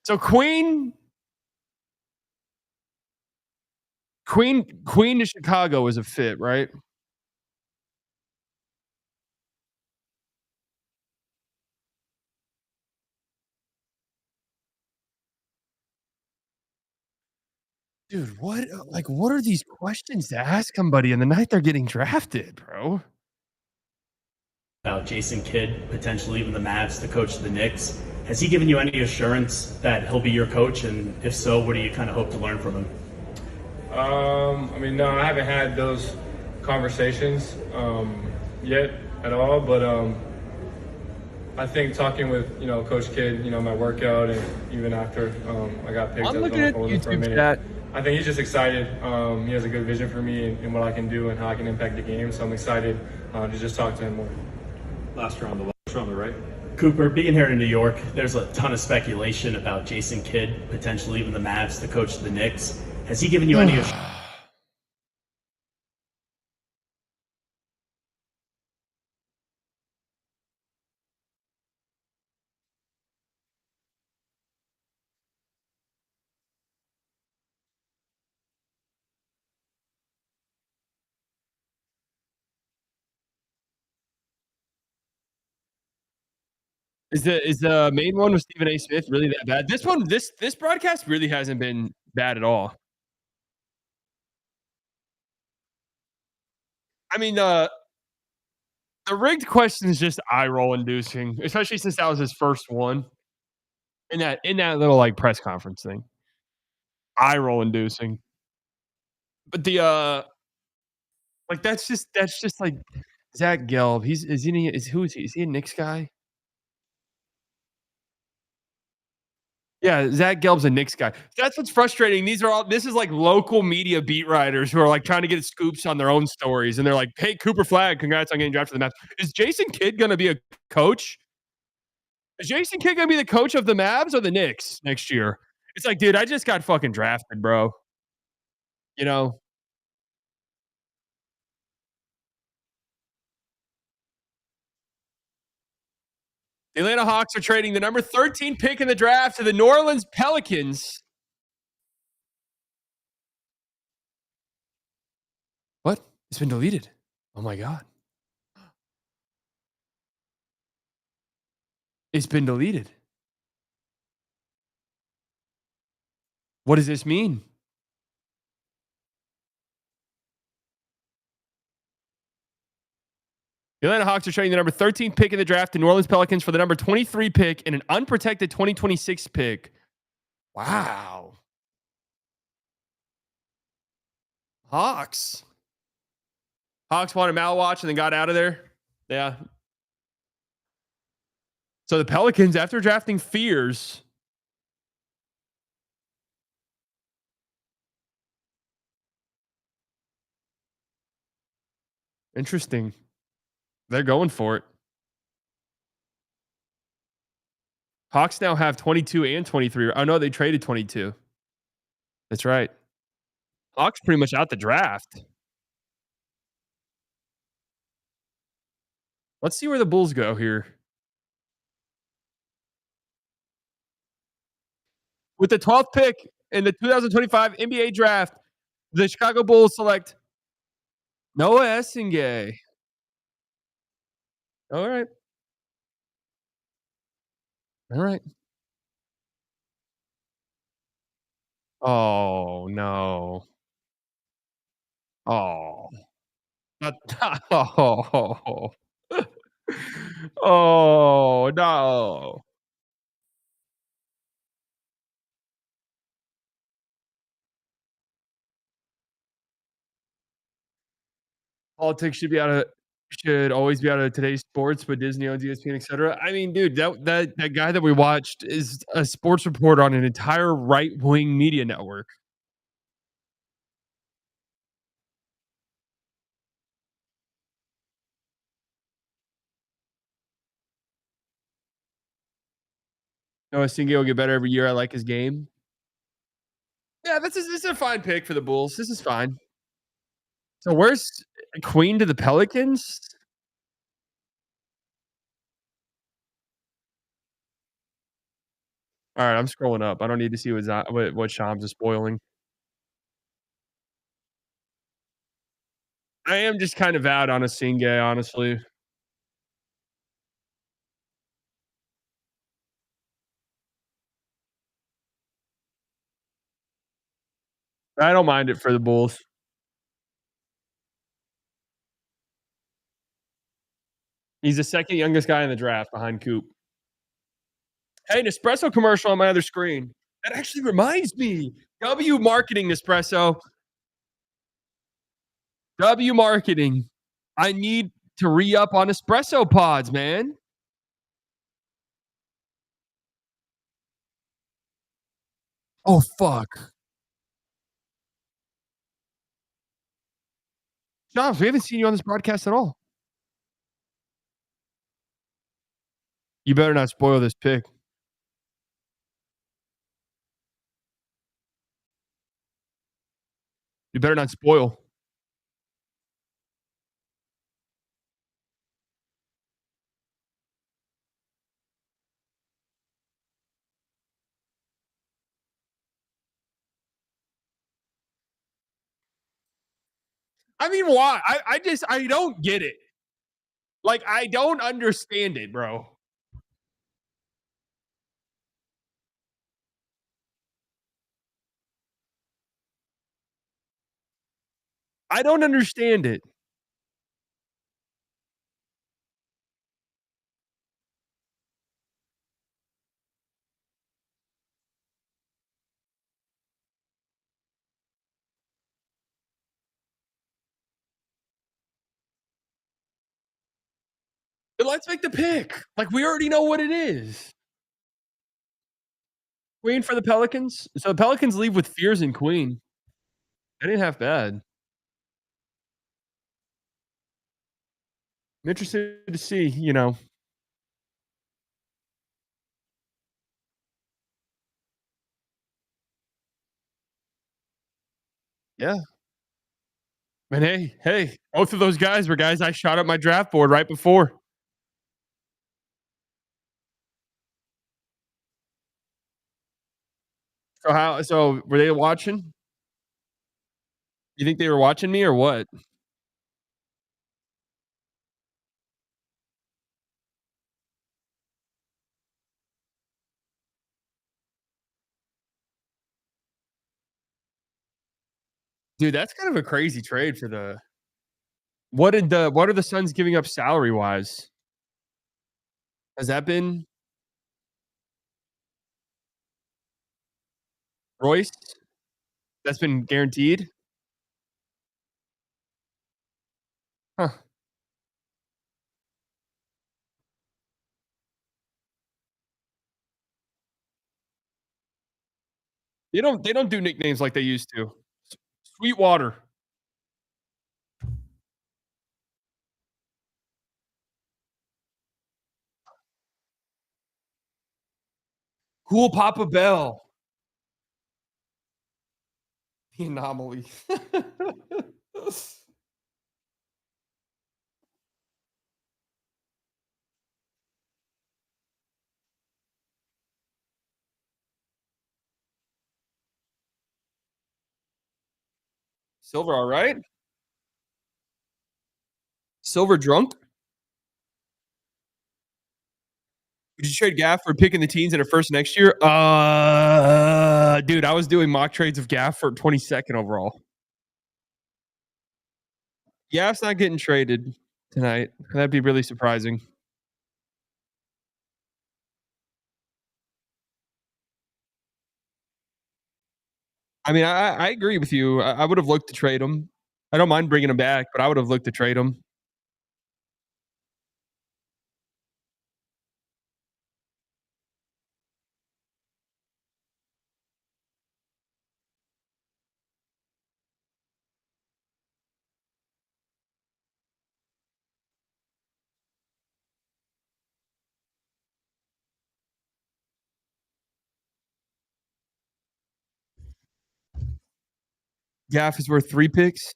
So Queen to Chicago is a fit, right? Dude, what are these questions to ask somebody in the night they're getting drafted, bro? About Jason Kidd potentially leaving the Mavs to coach the Knicks. Has he given you any assurance that he'll be your coach? And if so, what do you kind of hope to learn from him? I mean, no, I haven't had those conversations yet at all. But I think talking with Coach Kidd, my workout, and even after I got picked, I'm I was looking on the at phone with him for a YouTube minute. chat. I think he's just excited. He has a good vision for me and what I can do and how I can impact the game. So I'm excited to just talk to him more. Last row on the left, row on the right. Cooper, being here in New York, there's a ton of speculation about Jason Kidd potentially leaving the Mavs to coach the Knicks. Has he given you any assurance? Is the main one with Stephen A. Smith really that bad? This broadcast really hasn't been bad at all. I mean, the rigged question is just eye roll inducing, especially since that was his first one in that little like press conference thing. Eye roll inducing. But the like that's just like Zach Gelb. Who is he? Is he a Knicks guy? Yeah, Zach Gelb's a Knicks guy. That's what's frustrating. This is like local media beat writers who are like trying to get scoops on their own stories, and they're like, "Hey, Cooper Flagg, congrats on getting drafted to the Mavs." Is Jason Kidd going to be a coach? Is Jason Kidd going to be the coach of the Mavs or the Knicks next year? It's like, dude, I just got fucking drafted, bro. You know, the Atlanta Hawks are trading the number 13 pick in the draft to the New Orleans Pelicans. What? It's been deleted. Oh my God. It's been deleted. What does this mean? The Atlanta Hawks are trading the number 13 pick in the draft to New Orleans Pelicans for the number 23 pick and an unprotected 2026 pick. Wow. Hawks. Hawks wanted Malwatch and then got out of there. Yeah. So the Pelicans, after drafting Fears, interesting. They're going for it. Hawks now have 22 and 23. Oh, no, they traded 22. That's right. Hawks pretty much out the draft. Let's see where the Bulls go here. With the 12th pick in the 2025 NBA draft, the Chicago Bulls select Noah Essengay. All right. All right. Oh, no. Oh. Not, oh. Oh, no. Politics should always be out of today's sports, but Disney owns ESPN, etc. I mean, dude, that guy that we watched is a sports reporter on an entire right-wing media network. Noah Essengay will get better every year. I like his game. Yeah, this is a fine pick for the Bulls. This is fine. So where's Queen to the Pelicans? All right, I'm scrolling up. I don't need to see what Shams is spoiling. I am just kind of out on Essengay, honestly. I don't mind it for the Bulls. He's the second youngest guy in the draft behind Coop. Hey, Nespresso commercial on my other screen. That actually reminds me. W marketing, Nespresso. W marketing. I need to re-up on espresso pods, man. Oh, fuck. Shams, we haven't seen you on this broadcast at all. You better not spoil this pick. You better not spoil. I mean, why? I don't get it. Like, I don't understand it, bro. I don't understand it. But let's make the pick. Like, we already know what it is. Queen for the Pelicans. So the Pelicans leave with Fears and Queen. That ain't half bad. I'm interested to see, Yeah. And hey, both of those guys were guys I shot up my draft board right before. So were they watching? You think they were watching me or what? Dude, that's kind of a crazy trade for the. What are the Suns giving up salary wise? Has that been Royce? That's been guaranteed? Huh. They don't do nicknames like they used to. Sweetwater. Cool Papa Bell. The anomaly. Silver, all right. Silver drunk. Would you trade Gaff for picking the teens in a first next year? Dude, I was doing mock trades of Gaff for 22nd overall. Gaff's not getting traded tonight. That'd be really surprising. I mean, I agree with you. I would have looked to trade him. I don't mind bringing him back, but I would have looked to trade him. Gaff is worth 3 picks.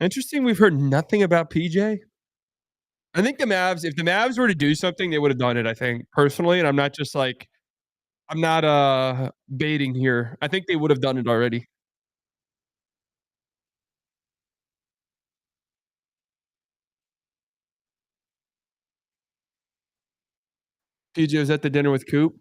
Interesting. We've heard nothing about PJ. I think the Mavs, if the Mavs were to do something, they would have done it, I think, personally. And I'm not just like, I'm not baiting here. I think they would have done it already. PJ was at the dinner with Coop.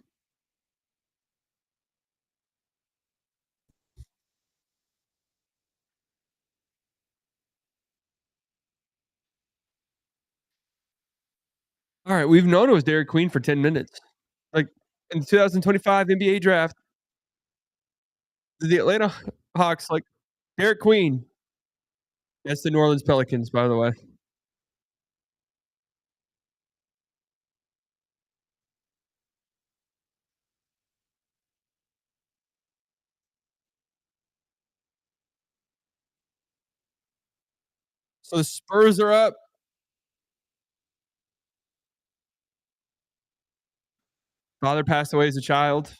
All right, we've known it was Derek Queen for 10 minutes. Like in the 2025 NBA draft, the Atlanta Hawks, like Derek Queen. That's the New Orleans Pelicans, by the way. So the Spurs are up. Father passed away as a child.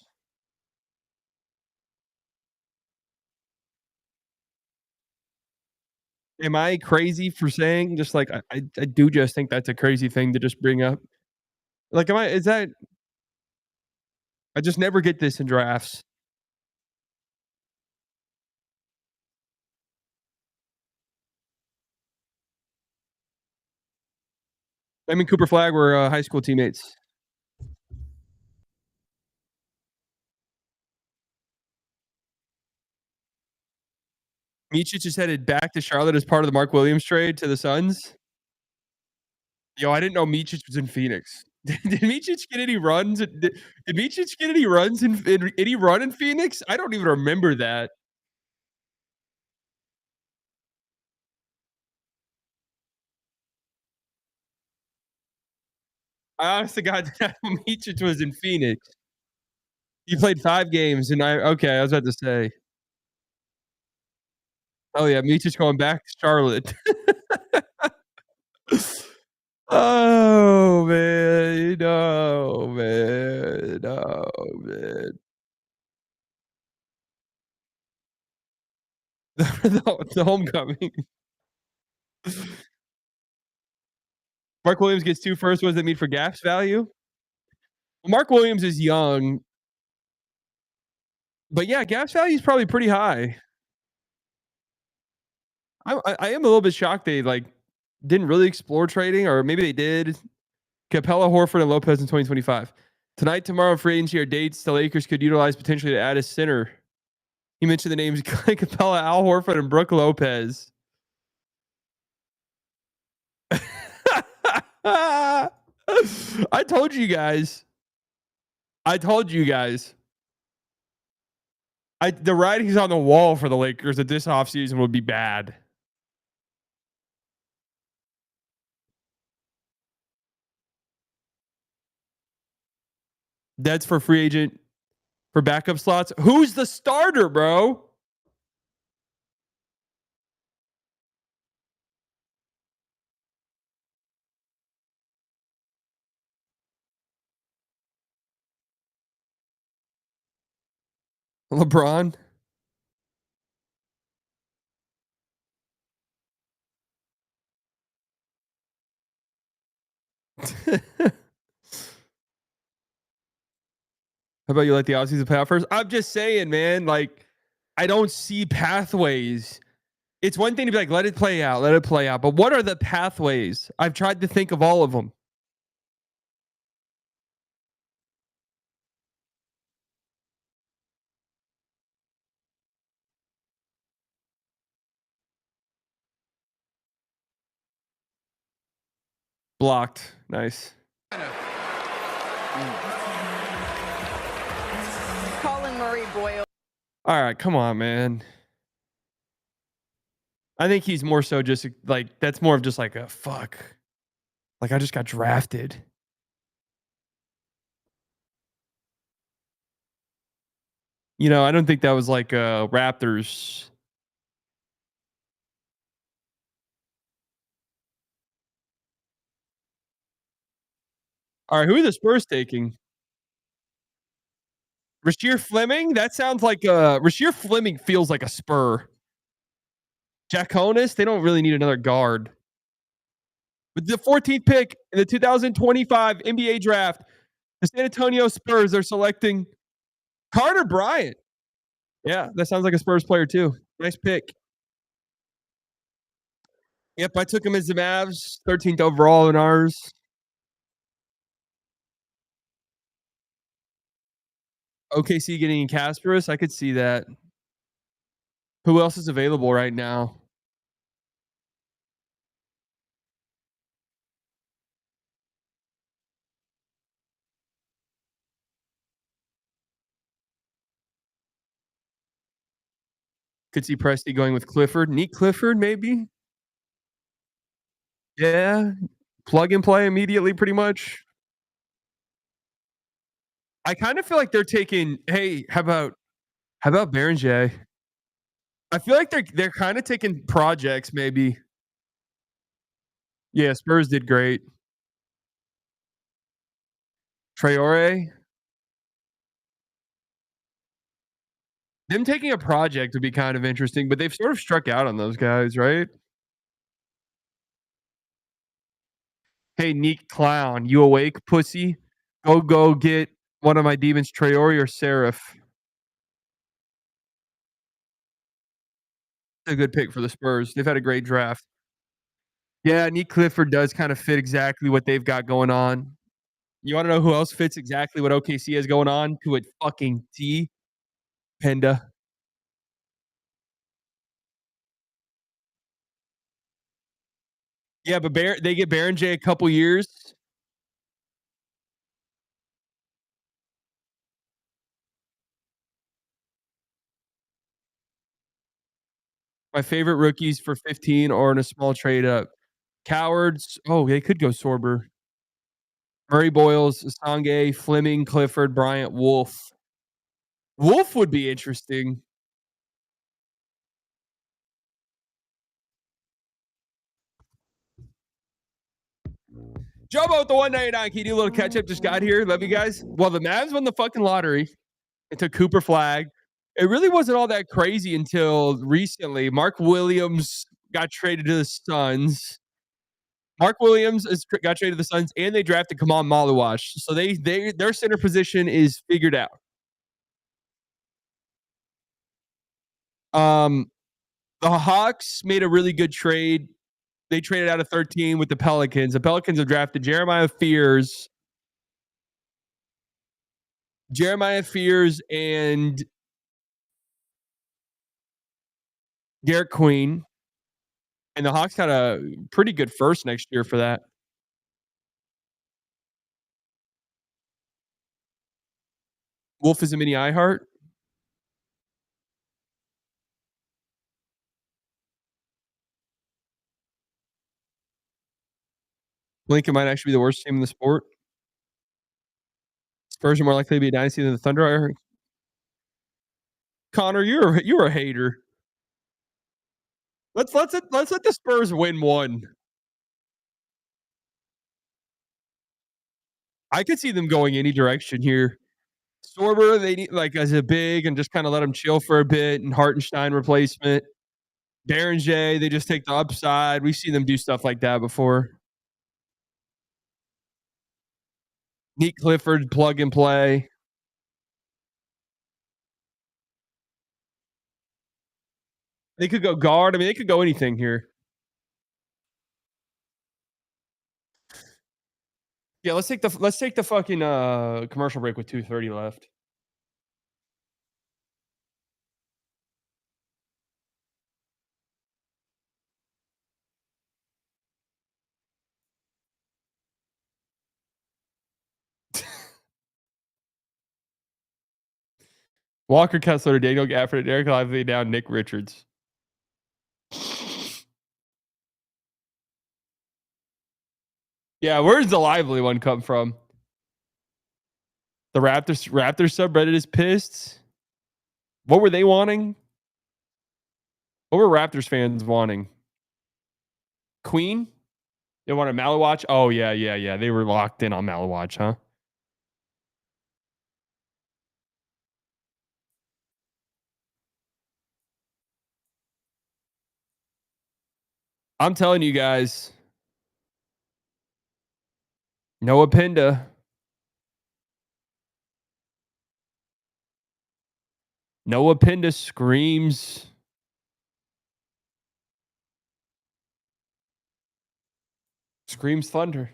Am I crazy for saying just like I do just think that's a crazy thing to just bring up? Like, is that I just never get this in drafts. I mean, Cooper Flagg were high school teammates. Micic is headed back to Charlotte as part of the Mark Williams trade to the Suns. Yo, I didn't know Micic was in Phoenix. Did Micic get any runs? Did Micic get any runs in any run in Phoenix? I don't even remember that. I honestly got Micic was in Phoenix. He played 5 games, and I was about to say. Oh yeah, Micic going back to Charlotte. Oh man, no man, no man. The homecoming. Mark Williams gets 2 firsts. What does that mean for Gaff's value? Well, Mark Williams is young, but yeah, Gaff's value is probably pretty high. I am a little bit shocked they like didn't really explore trading, or maybe they did. Capella, Horford, and Lopez in 2025. Tonight, tomorrow, free agency are dates the Lakers could utilize potentially to add a center. He mentioned the names Clay Capella, Al Horford, and Brooke Lopez. I told you guys. The writing's on the wall for the Lakers that this offseason would be bad. That's for free agent for backup slots. Who's the starter, bro? LeBron. How about you let the offseason play out first? I'm just saying, man, like, I don't see pathways. It's one thing to be like, let it play out. But what are the pathways? I've tried to think of all of them. Blocked. Nice. Colin Murray Boyle. All right, come on, man. I think he's more so just like, that's more of just like a fuck. Like, I just got drafted. You know, I don't think that was like Raptors. All right, who are the Spurs taking? Rasheer Fleming? That sounds like Rasheer Fleming feels like a Spur. Jack Honus, they don't really need another guard. With the 14th pick in the 2025 NBA draft, the San Antonio Spurs are selecting Carter Bryant. Yeah, that sounds like a Spurs player too. Nice pick. Yep, I took him as the Mavs, 13th overall in ours. OKC getting Kasparis, I could see that. Who else is available right now? Could see Presti going with Clifford. Neat Clifford, maybe? Yeah. Plug and play immediately, pretty much. I kind of feel like they're taking, hey, how about Berenjay? I feel like they're kind of taking projects, maybe. Yeah, Spurs did great. Traore. Them taking a project would be kind of interesting, but they've sort of struck out on those guys, right? Hey, Neek Clown, you awake, pussy? Go get one of my demons, Traore or Seraph. A good pick for the Spurs. They've had a great draft. Yeah, Neat Clifford does kind of fit exactly what they've got going on. You want to know who else fits exactly what OKC has going on to a fucking T? Penda. Yeah, but they get Berenjay a couple years. My favorite rookies for 15 or in a small trade up. Cowards. Oh, they could go Sorber. Murray Boyles, Sange, Fleming, Clifford, Bryant, Wolf. Wolf would be interesting. Jobo with the 199. Can you do a little catch up? Just got here. Love you guys. Well, the Mavs won the fucking lottery. It took Cooper Flagg. It really wasn't all that crazy until recently. Mark Williams got traded to the Suns. Mark Williams got traded to the Suns, and they drafted Kamal Maluash. So their center position is figured out. The Hawks made a really good trade. They traded out of 13 with the Pelicans. The Pelicans have drafted Jeremiah Fears and Garrett Queen. And the Hawks got a pretty good first next year for that. Wolf is a mini iHeart. Lincoln might actually be the worst team in the sport. Spurs are more likely to be a dynasty than the Thunder. Connor, you're a hater. Let's let the Spurs win one. I could see them going any direction here. Sorber, they need like as a big and just kind of let him chill for a bit, and Hartenstein replacement. Baron J, they just take the upside. We've seen them do stuff like that before. Neat Clifford, plug and play. They could go guard. I mean, they could go anything here. Yeah, let's take the fucking commercial break with 2:30 left. Walker Kessler, Daniel Gafford, Derek Lively down, Nick Richards. Yeah, where's the Lively one come from? The Raptors subreddit is pissed. What were they wanting? What were Raptors fans wanting? Queen? They wanted Malawatch? Oh, yeah. They were locked in on Malawatch, huh? I'm telling you guys. Noah Pinda. Noah Pinda screams. Screams thunder.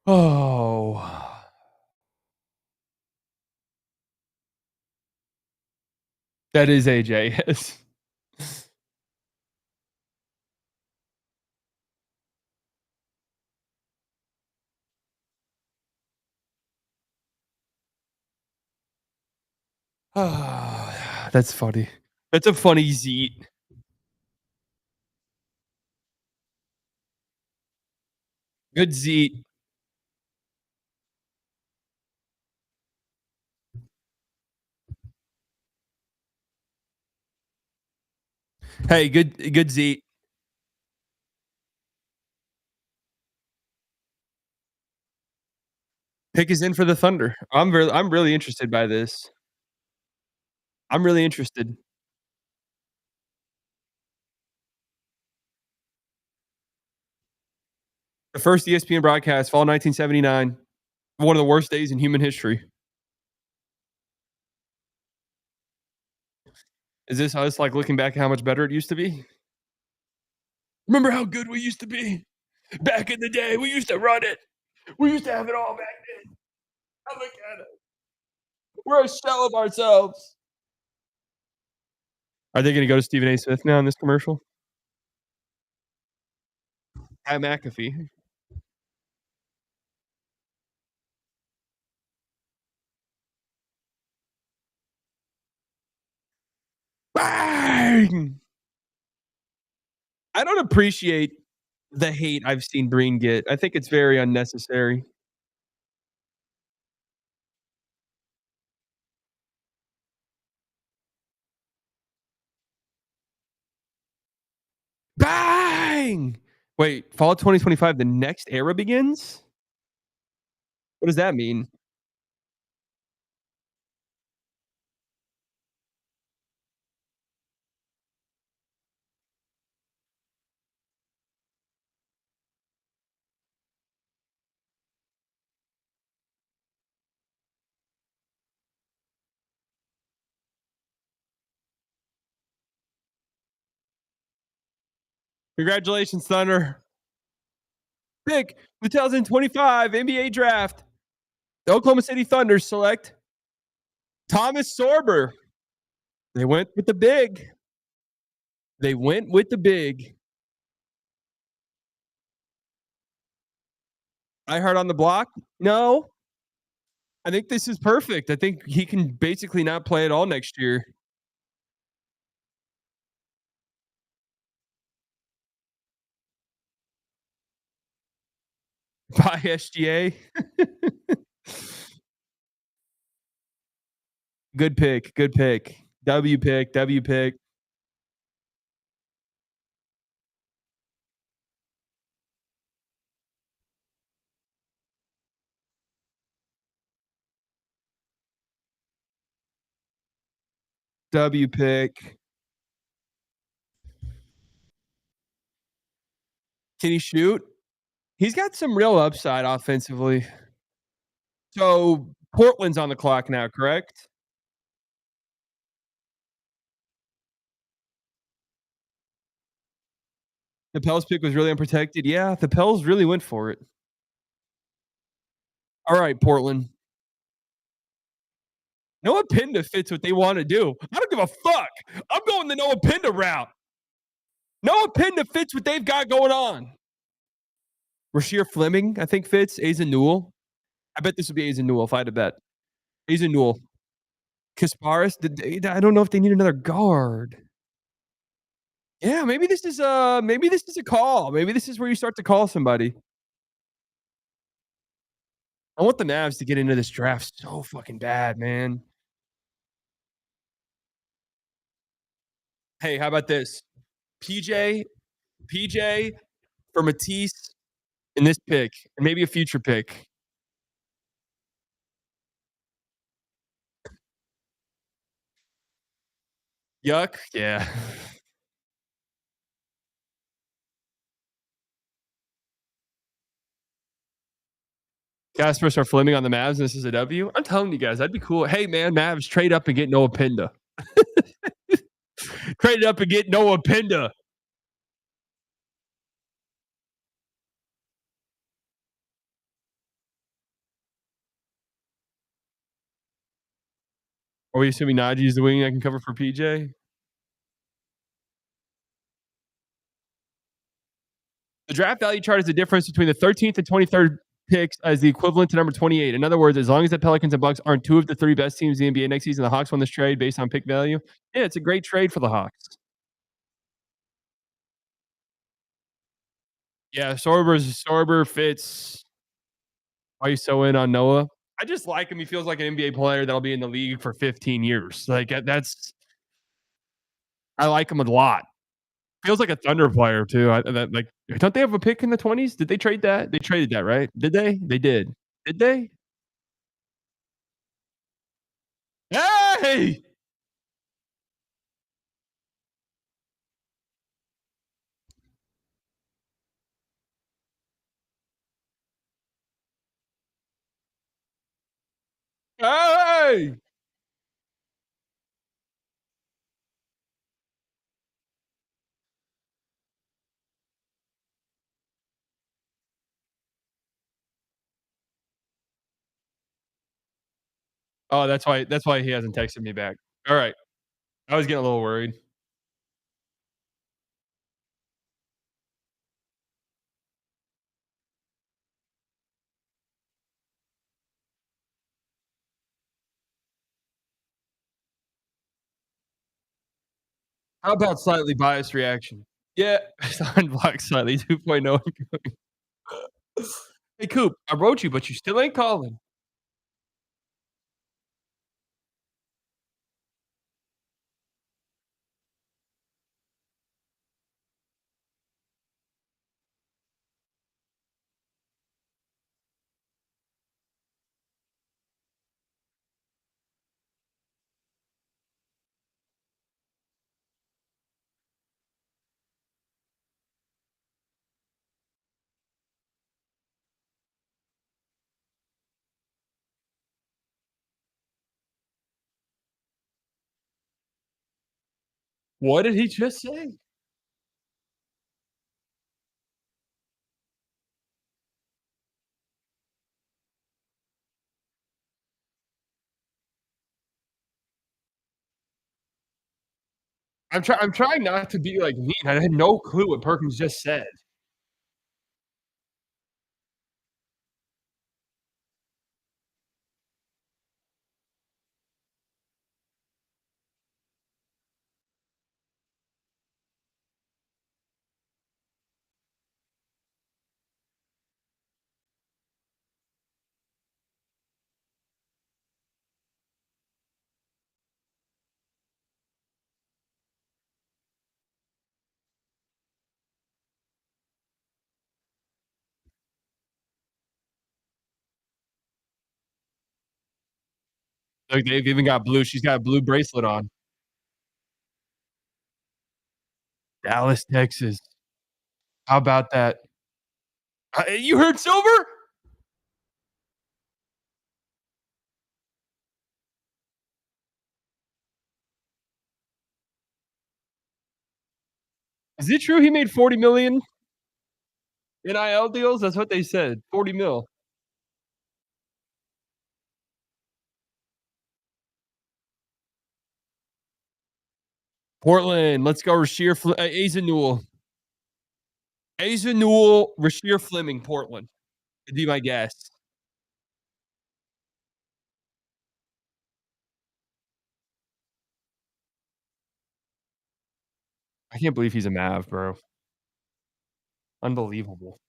Oh. That is AJ, yes. That's funny. That's a funny zeet. Good zeet. Hey, good zeet. Pick is in for the Thunder. I'm really interested by this. I'm really interested. The first ESPN broadcast, fall 1979. One of the worst days in human history. Is this us like looking back at how much better it used to be? Remember how good we used to be? Back in the day, we used to run it. We used to have it all back then. Now look at it. We're a shell of ourselves. Are they going to go to Stephen A. Smith now in this commercial? Pat McAfee. Bang! I don't appreciate the hate I've seen Breen get. I think it's very unnecessary. Bang! Wait, fall 2025, the next era begins? What does that mean? Congratulations, Thunder. Pick the 2025 NBA Draft. The Oklahoma City Thunder select Thomas Sorber. They went with the big. They went with the big. I heard on the block? No. I think this is perfect. I think he can basically not play at all next year. By SGA. Good pick. Good pick. W pick. W pick. W pick. Can he shoot? He's got some real upside offensively. So Portland's on the clock now, correct? The Pels pick was really unprotected. Yeah, the Pels really went for it. All right, Portland. Noah Pinda fits what they want to do. I don't give a fuck. I'm going the Noah Pinda route. Noah Pinda fits what they've got going on. Rasheer Fleming, I think, fits. Asa Newell. I bet this would be Asa Newell if I had to bet. Asa Newell. Kasparis. I don't know if they need another guard. Yeah, maybe this is a call. Maybe this is where you start to call somebody. I want the Mavs to get into this draft so fucking bad, man. Hey, how about this? PJ for Matisse in this pick, and maybe a future pick. Yuck. Yeah. Casper start Fleming on the Mavs, and this is a W. I'm telling you guys, that'd be cool. Hey, man, Mavs, trade up and get Noah Pinda. Trade up and get Noah Pinda. Are we assuming Najee's the wing that can cover for PJ? The draft value chart is the difference between the 13th and 23rd picks as the equivalent to number 28. In other words, as long as the Pelicans and Bucks aren't two of the three best teams in the NBA next season, the Hawks won this trade based on pick value. Yeah, it's a great trade for the Hawks. Yeah, Sorber fits. Why are you so in on Noah? I just like him. He feels like an NBA player that'll be in the league for 15 years. Like I like him a lot. Feels like a Thunder player too. Don't they have a pick in the 20s? Did they trade that? They traded that, right? Did they? They did. Did they? Hey! Hey! Oh, that's why he hasn't texted me back. All right. I was getting a little worried. How about slightly biased reaction? Yeah, unblock slightly 2.0. Hey, Coop, I wrote you, but you still ain't calling. What did he just say? I'm trying not to be like mean. I had no clue what Perkins just said. Look, they've even got blue. She's got a blue bracelet on. Dallas, Texas. How about that? You heard Silver? Is it true he made $40 million NIL deals? That's what they said. 40 mil. Portland, let's go. Rasheer Azanul. Azanul, Rasheer Fleming, Portland. Would be my guess. I can't believe he's a Mav, bro. Unbelievable.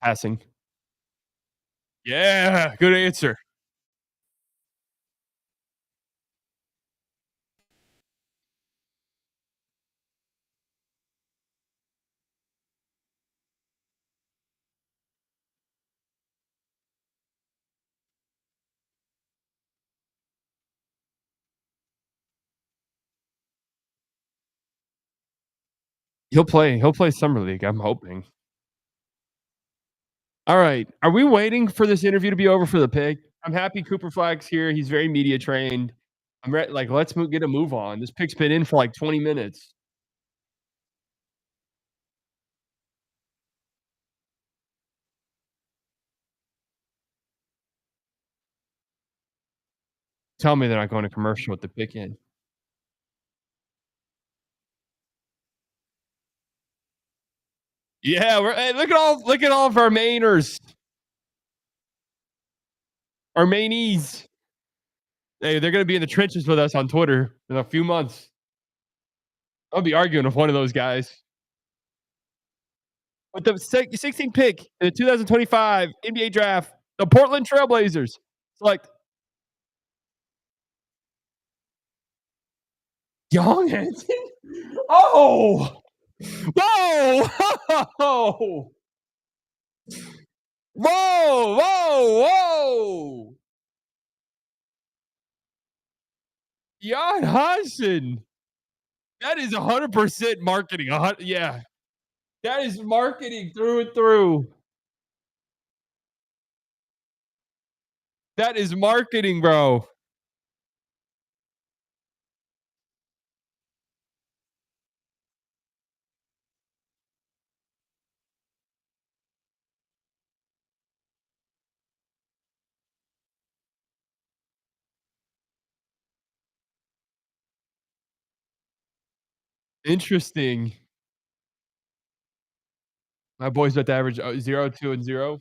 Passing. Yeah, good answer. He'll play Summer League, I'm hoping. All right. Are we waiting for this interview to be over for the pick? I'm happy Cooper Flagg's here. He's very media trained. I'm ready. Like, let's get a move on. This pick's been in for like 20 minutes. Tell me they're not going to commercial with the pick in. Yeah, hey, look at all of our Mainers. Our Mainies. Hey, they're going to be in the trenches with us on Twitter in a few months. I'll be arguing with one of those guys. With the 16th pick in the 2025 NBA draft, the Portland Trailblazers select Young Hanson. Oh! Whoa! Whoa! Whoa! Whoa! Whoa! Jan Hansen. That is 100% marketing. Yeah. That is marketing through and through. That is marketing, bro. Interesting. My boy's about to average 0, 2, and 0.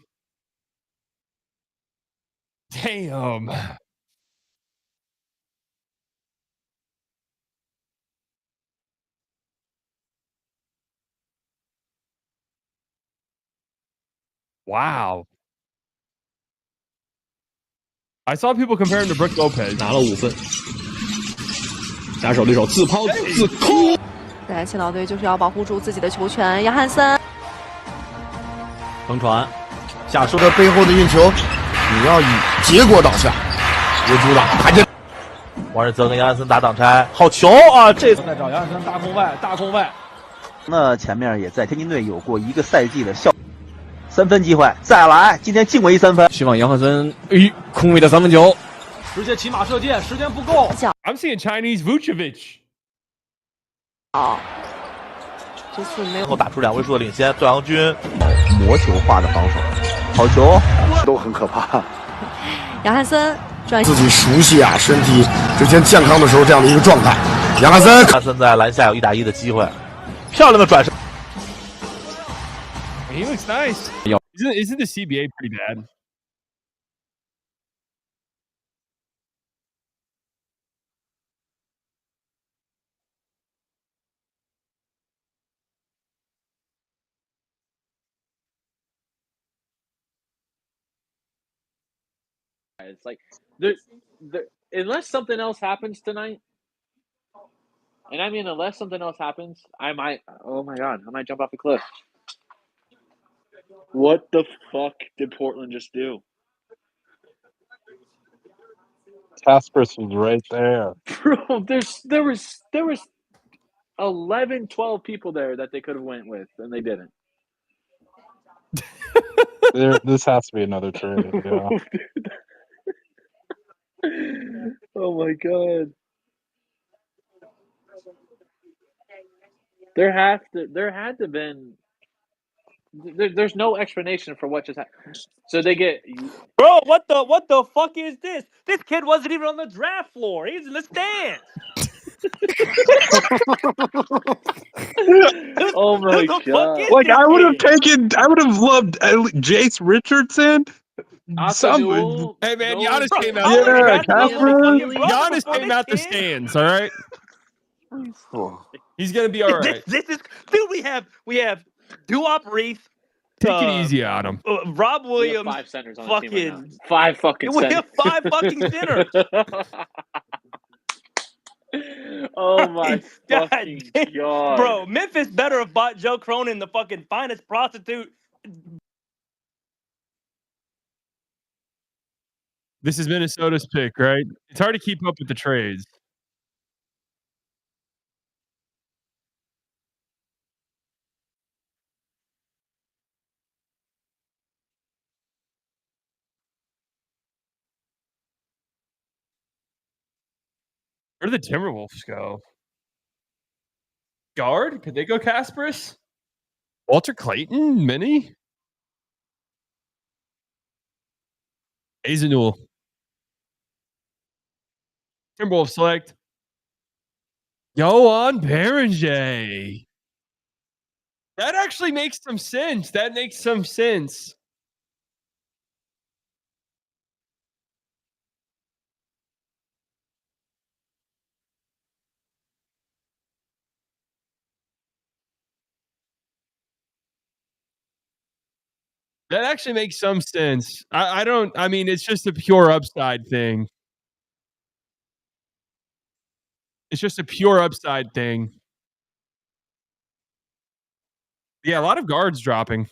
Damn. Wow. I saw people compare him to Brook Lopez. 拿了5分，打手对手自抛自扣。对，青岛队就是要保护住自己的球权。杨汉森横传，下手的背后的运球，你要以结果导向为主导。看见王仁泽跟杨汉森打挡拆，好球啊！这次在找杨汉森大空外。那前面也在天津队有过一个赛季的3分机会，再来，今天净为1 3分。希望杨汉森，空位的3分球，直接骑马射箭，时间不够。I'm seeing Chinese Vucevic。这次没有能够打出2位数的领先，段阳军魔球化的防守，好球都很可怕。杨汉森转自己熟悉啊，身体之前健康的时候这样的一个状态。杨汉森在篮下有1打1的机会，漂亮的转身。He looks nice. Isn't the CBA pretty bad? It's like unless something else happens tonight, and I mean unless something else happens, I might. Oh my god, I might jump off a cliff. What the fuck did Portland just do? Casper's was right there. Bro, there was 11, 12 people there that they could have went with, and they didn't. This has to be another trade. Yeah. Oh my god. There had to been. There's no explanation for what just happened. So they get. Bro, what the fuck is this? This kid wasn't even on the draft floor. He's in the stands. Oh my god! Like I would have loved Jace Richardson. Hey man, Giannis came out. Yeah, Casper. Giannis came out the stands. All right. He's gonna be all right. This is, dude. We have Duop Reith. Take it easy on him. Rob Williams. We have 5 centers on the team right now. 5 fucking centers. We have 5 fucking centers. Oh my fucking god. Bro, Memphis better have bought Joe Cronin, the fucking finest prostitute. This is Minnesota's pick, right? It's hard to keep up with the trades. Where did the Timberwolves go? Guard? Could they go Kasparis? Walter Clayton? Mini? Azanul. Timberwolves select. Yohan Berenjay. That actually makes some sense. That makes some sense. That actually makes some sense. I mean, it's just a pure upside thing. It's just a pure upside thing. Yeah, a lot of guards dropping.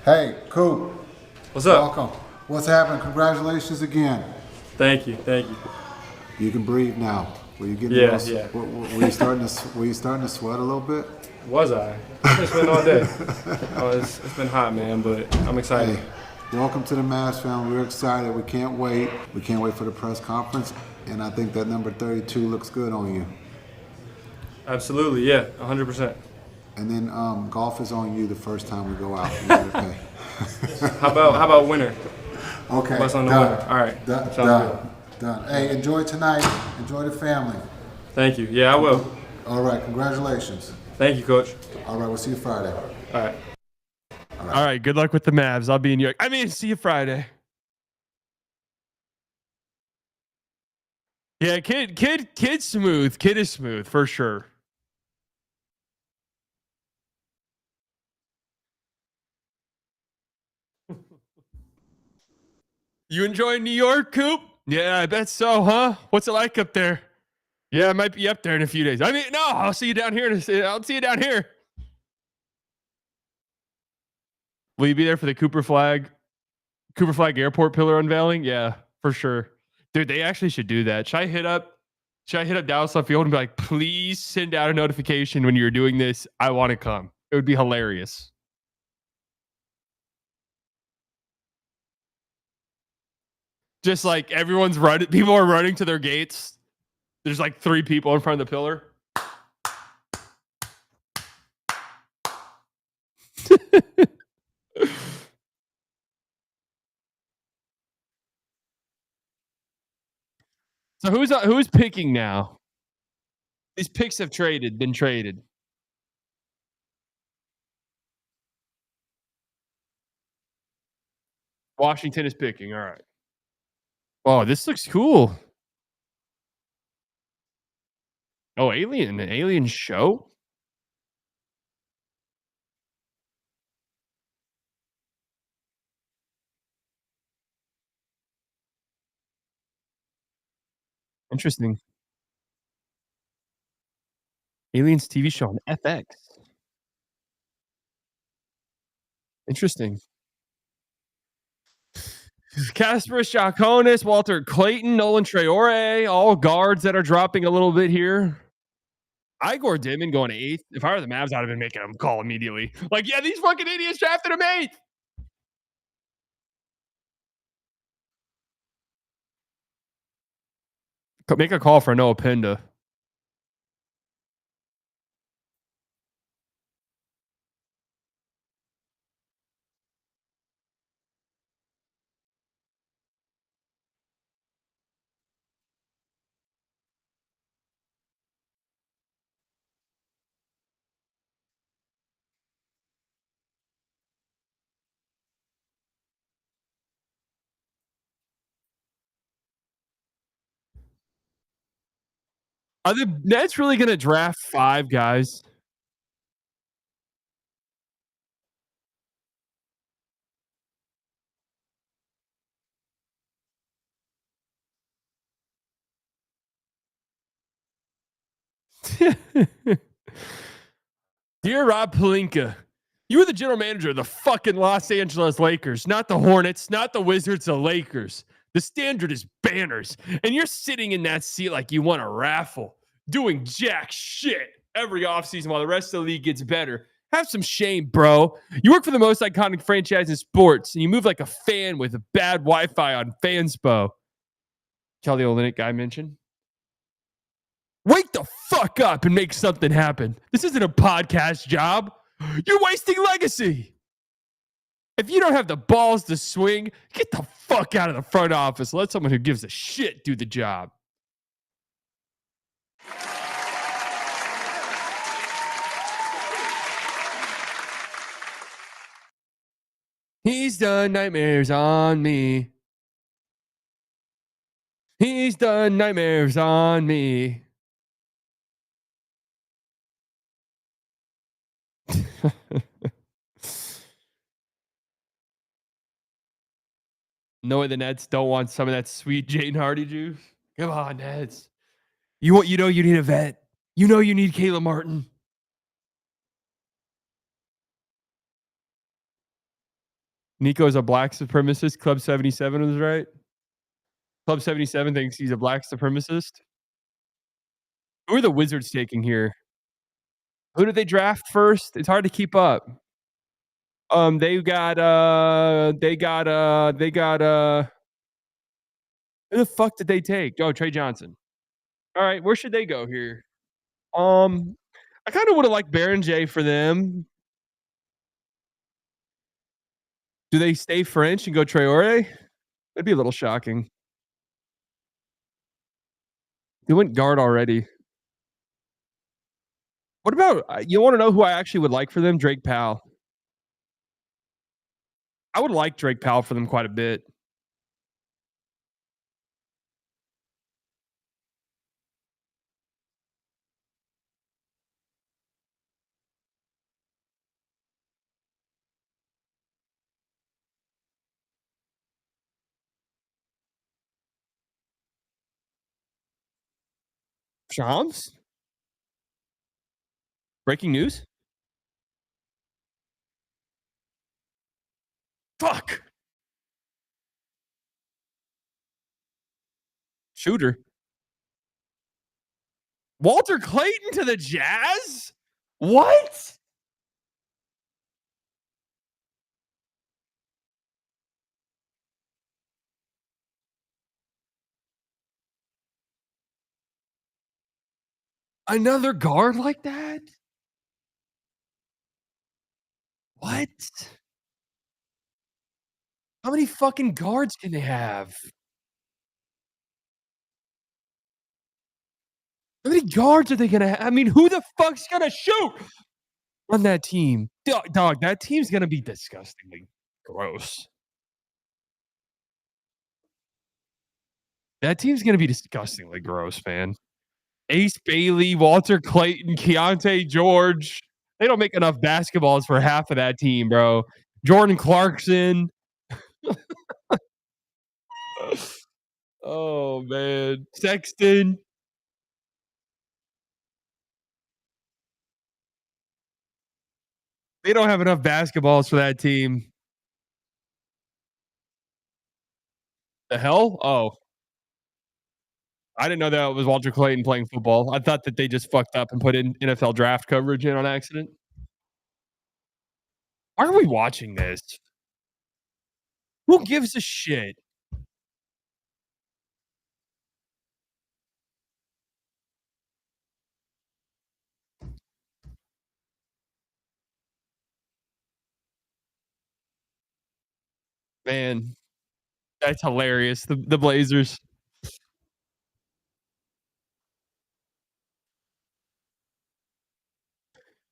Hey, Coop. What's up? Welcome. What's happening? Congratulations again. Thank you. You can breathe now. Were you getting Yeah. Were you starting to sweat a little bit? Was I? It's been all day. It's been hot, man, but I'm excited. Hey, welcome to the Mavs family. We're excited. We can't wait. We can't wait for the press conference. And I think that number 32 looks good on you. Absolutely, yeah, 100%. And then golf is on you the first time we go out. You gotta pay. How about winter? Okay. What's on the done. winter? All right. Done. Hey, enjoy tonight. Enjoy the family. Thank you. Yeah, I will. All right. Congratulations. Thank you, Coach. All right. We'll see you Friday. All right. All right. Good luck with the Mavs. I'll be in New York. See you Friday. Yeah, kid's smooth. Kid is smooth for sure. You enjoying New York, Coop? Yeah, I bet so, huh? What's it like up there? Yeah, I might be up there in a few days. I mean, no, I'll see you down here. I'll see you down here. Will you be there for the Cooper Flagg Airport pillar unveiling? Yeah, for sure. Dude, they actually should do that. Should I hit up Dallas Left Field and be like, please send out a notification when you're doing this? I want to come. It would be hilarious. Just like everyone's running, people are running to their gates. There's like 3 people in front of the pillar. So who's picking now? These picks have been traded. Washington is picking. All right. Oh, this looks cool. Oh, an alien show? Interesting. Aliens TV show on FX. Interesting. Kasparis Giaconis, Walter Clayton, Nolan Traore, all guards that are dropping a little bit here. Igor Dimon going 8th. If I were the Mavs, I'd have been making him call immediately. Like, yeah, these fucking idiots drafted him 8th. Make a call for Noah Pinda. Are the Nets really going to draft 5 guys? Dear Rob Pelinka, you were the general manager of the fucking Los Angeles Lakers, not the Hornets, not the Wizards, the Lakers. The standard is banners. And you're sitting in that seat like you won a raffle, doing jack shit every offseason while the rest of the league gets better. Have some shame, bro. You work for the most iconic franchise in sports, and you move like a fan with a bad Wi-Fi on Fanspo. Kelly Olynyk guy mentioned. Wake the fuck up and make something happen. This isn't a podcast job. You're wasting legacy. If you don't have the balls to swing, get the fuck out of the front office. Let someone who gives a shit do the job. He's done nightmares on me. He's done nightmares on me. No way the Nets don't want some of that sweet Jane Hardy juice. Come on, Nets. You know you need a vet. You know you need Kayla Martin. Nico's a black supremacist. Club 77 was right. Club 77 thinks he's a black supremacist. Who are the Wizards taking here? Who did they draft first? It's hard to keep up. They got who the fuck did they take? Oh, Trey Johnson. All right, where should they go here? I kind of would have liked Baron J for them. Do they stay French and go Traore? That'd be a little shocking. They went guard already. What about you want to know who I actually would like for them? Drake Powell. I would like Drake Powell for them quite a bit. Shams? Breaking news? Fuck. Shooter. Walter Clayton to the Jazz? What? Another guard like that? What? How many fucking guards can they have? How many guards are they gonna I mean, who the fuck's gonna shoot on that team? Dog, that team's gonna be disgustingly gross. That team's gonna be disgustingly gross, man. Ace Bailey, Walter Clayton, Keontae George. They don't make enough basketballs for half of that team, bro. Jordan Clarkson. Oh, man. Sexton. They don't have enough basketballs for that team. The hell? Oh. I didn't know that was Walter Clayton playing football. I thought that they just fucked up and put in NFL draft coverage in on accident. Why are we watching this? Who gives a shit? Man, that's hilarious. The Blazers.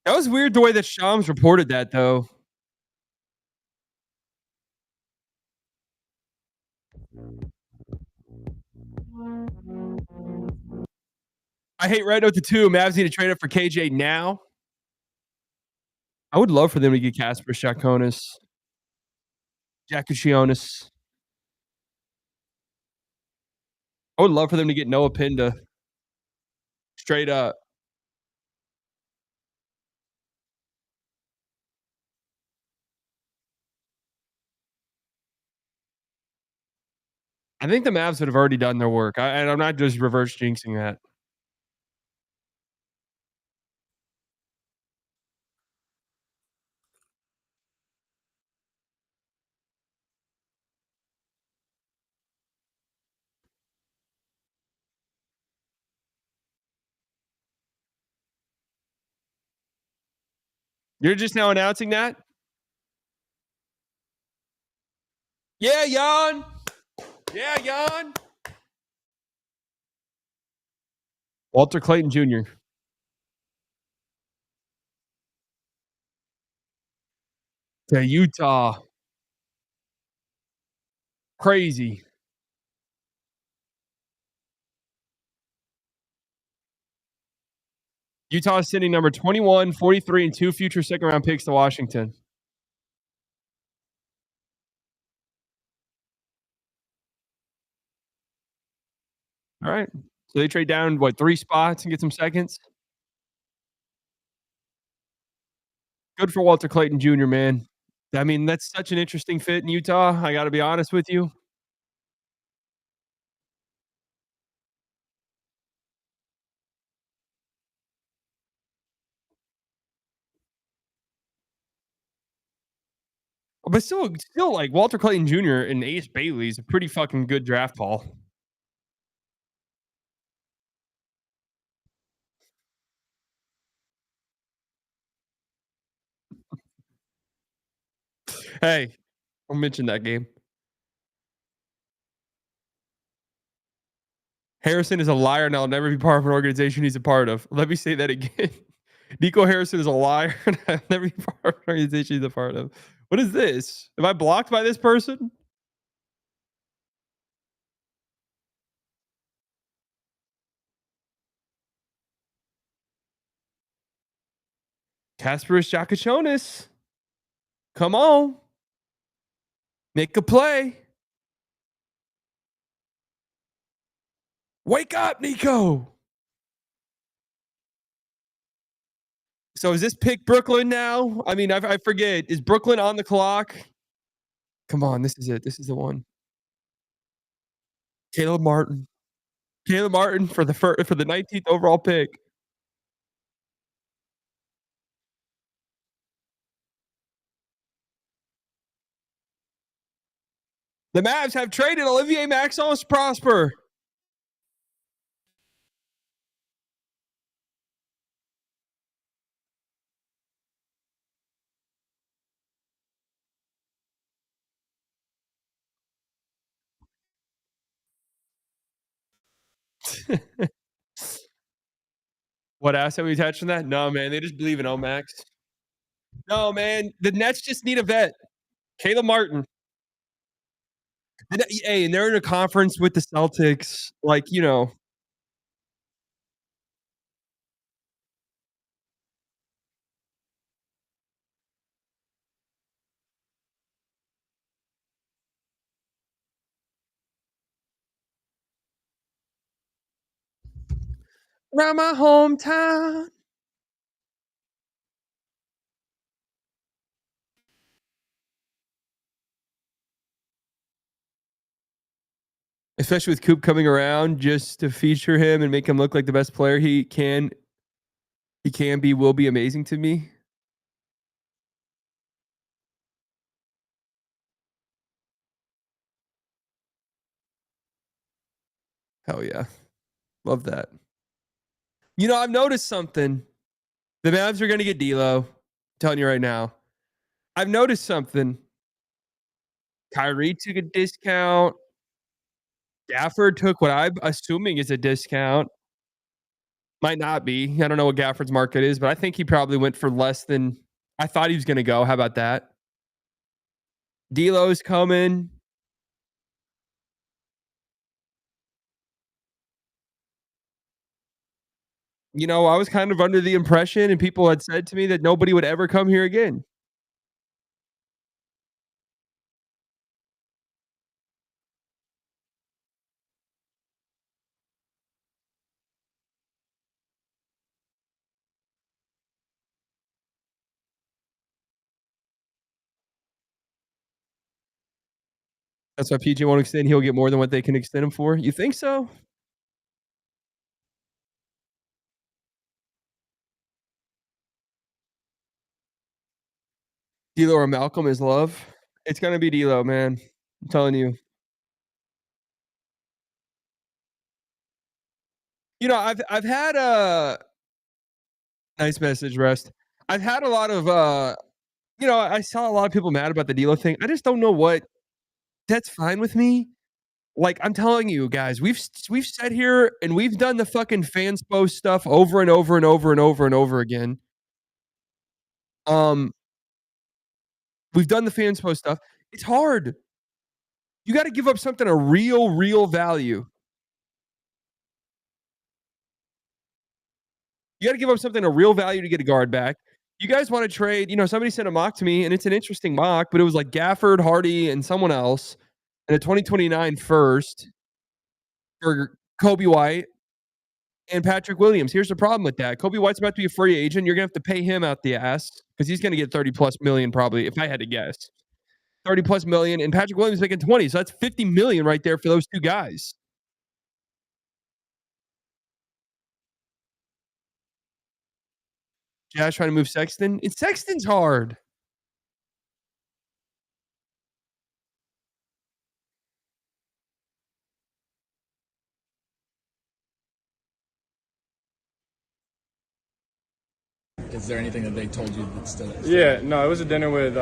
That was weird the way that Shams reported that, though. I hate Red Note the 2. Mavs need to trade up for KJ now. I would love for them to get Casper Jakucionis. I would love for them to get Noah Pinda. Straight up. I think the Mavs would have already done their work. And I'm not just reverse jinxing that. You're just now announcing that? Yeah, Jan. Yeah, Jan. Walter Clayton Jr. To Utah. Crazy. Utah is sending number 21, 43, and 2 future second-round picks to Washington. All right. So they trade down, 3 spots and get some seconds? Good for Walter Clayton Jr., man. I mean, that's such an interesting fit in Utah. I got to be honest with you. But still, like Walter Clayton Jr. and Ace Bailey is a pretty fucking good draft haul. Hey, I'll mention that game. Harrison is a liar and I'll never be part of an organization he's a part of. Let me say that again. Nico Harrison is a liar and I'll never be part of an organization he's a part of. What is this? Am I blocked by this person? Kasparis Jakucionis. Come on. Make a play. Wake up, Nico. So is this pick Brooklyn now? I mean, I forget. Is Brooklyn on the clock? Come on, this is it. This is the one. Caleb Martin. Caleb Martin for the 19th overall pick. The Mavs have traded Olivier Maxence Prosper. What asset we attached to that? No, man. They just believe in Omax. No, man. The Nets just need a vet. Caleb Martin. Hey, and they're in a conference with the Celtics. Like, you know. Around my hometown. Especially with Coop coming around just to feature him and make him look like the best player he can be, will be amazing to me. Hell yeah. Love that. You know, I've noticed something. The Mavs are going to get D'Lo. I'm telling you right now. I've noticed something. Kyrie took a discount. Gafford took what I'm assuming is a discount. Might not be. I don't know what Gafford's market is, but I think he probably went for less than I thought he was going to go. How about that? D'Lo's coming. You know, I was kind of under the impression, and people had said to me that nobody would ever come here again. That's why PG won't extend. He'll get more than what they can extend him for. You think so? D'Lo or Malcolm is love. It's gonna be D'Lo, man. I'm telling you. You know, I've had a nice message, Rest. I've had a lot of you know, I saw a lot of people mad about the D'Lo thing. I just don't know what. That's fine with me. Like I'm telling you guys, we've sat here and we've done the fucking fanspo stuff over and over and over and over and over again. We've done the fanspo stuff. It's hard. You got to give up something of real value. You got to give up something of real value to get a guard back. You guys want to trade, you know, somebody sent a mock to me and it's an interesting mock, but it was like Gafford, Hardy, and someone else, and a 2029 first for Kobe White and Patrick Williams. Here's the problem with that. Kobe White's about to be a free agent. You're going to have to pay him out the ass because he's going to get 30 plus million probably, if I had to guess. 30 plus million, and Patrick Williams making 20. So that's 50 million right there for those two guys. Jazz trying to move Sexton. Sexton's hard. Is there anything that they told you that's still? Yeah, no, it was a dinner with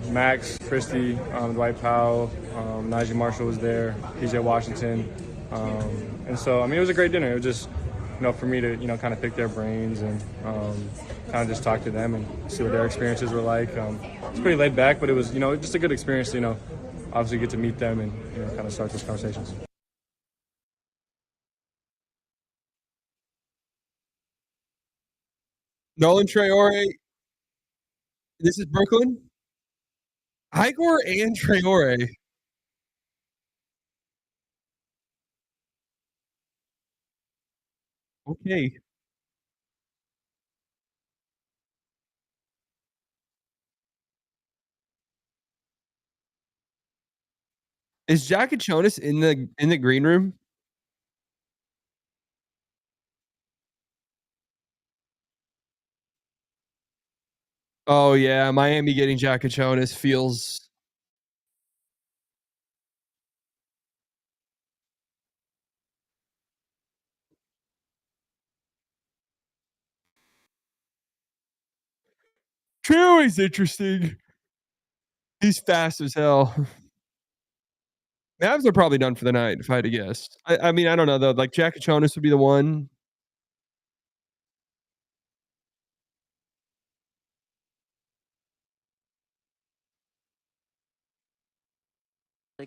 Max, Christie, Dwight Powell, Najee Marshall was there, PJ Washington, and so I mean it was a great dinner. It was just for me to kind of pick their brains and kind of just talk to them and see what their experiences were like. It's pretty laid back, but it was just a good experience. Obviously get to meet them and kind of start those conversations. Nolan Traore. This is Brooklyn. Igor and Traore. Okay. Is Jack and Jonas in the green room? Oh yeah, Miami getting Jakachonis feels. True, he's interesting. He's fast as hell. Mavs are probably done for the night, if I had to guess. I mean, I don't know though. Like Jakachonis would be the one.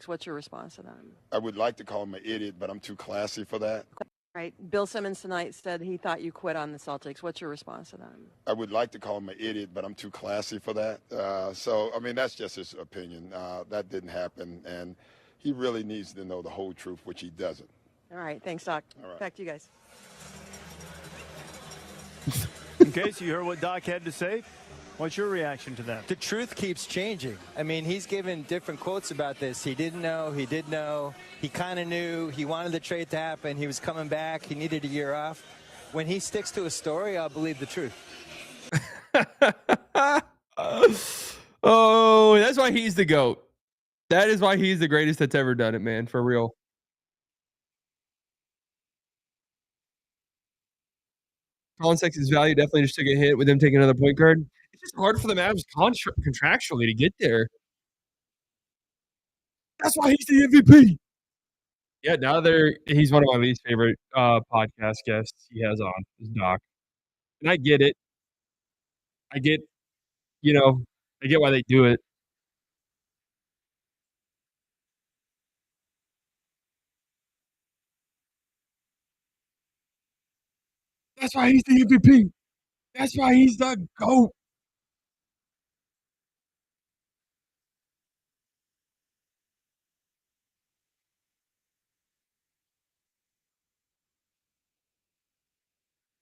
What's your response to that? I would like to call him an idiot, but I'm too classy for that. Right. Bill Simmons tonight said he thought you quit on the Celtics. What's your response to that? I would like to call him an idiot, but I'm too classy for that. So, I mean, that's just his opinion. That didn't happen, and he really needs to know the whole truth, which he doesn't. All right. Thanks, Doc. All right. Back to you guys. Okay, so you heard what Doc had to say. What's your reaction to that? The truth keeps changing. I mean, he's given different quotes about this. He didn't know. He did know. He kind of knew. He wanted the trade to happen. He was coming back. He needed a year off. When he sticks to a story, I'll believe the truth. Oh, that's why he's the GOAT. That is why he's the greatest that's ever done it, man. For real. Colin Sexton's value definitely just took a hit with him taking another point guard. It's just hard for the Mavs contractually to get there. That's why he's the MVP. Yeah, now he's one of my least favorite podcast guests he has on, is Doc. And I get it. I get why they do it. That's why he's the MVP. That's why he's the GOAT.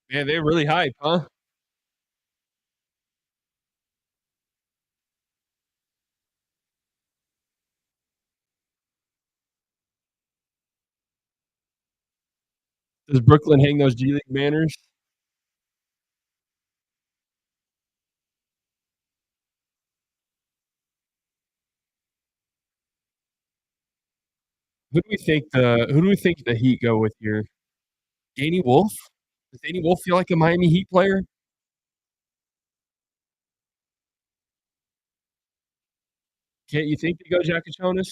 Man, they're really hype, huh? Does Brooklyn hang those G League banners? Who do we think the Heat go with here? Danny Wolf? Does Danny Wolf feel like a Miami Heat player? Can't you think they go Jakachonis?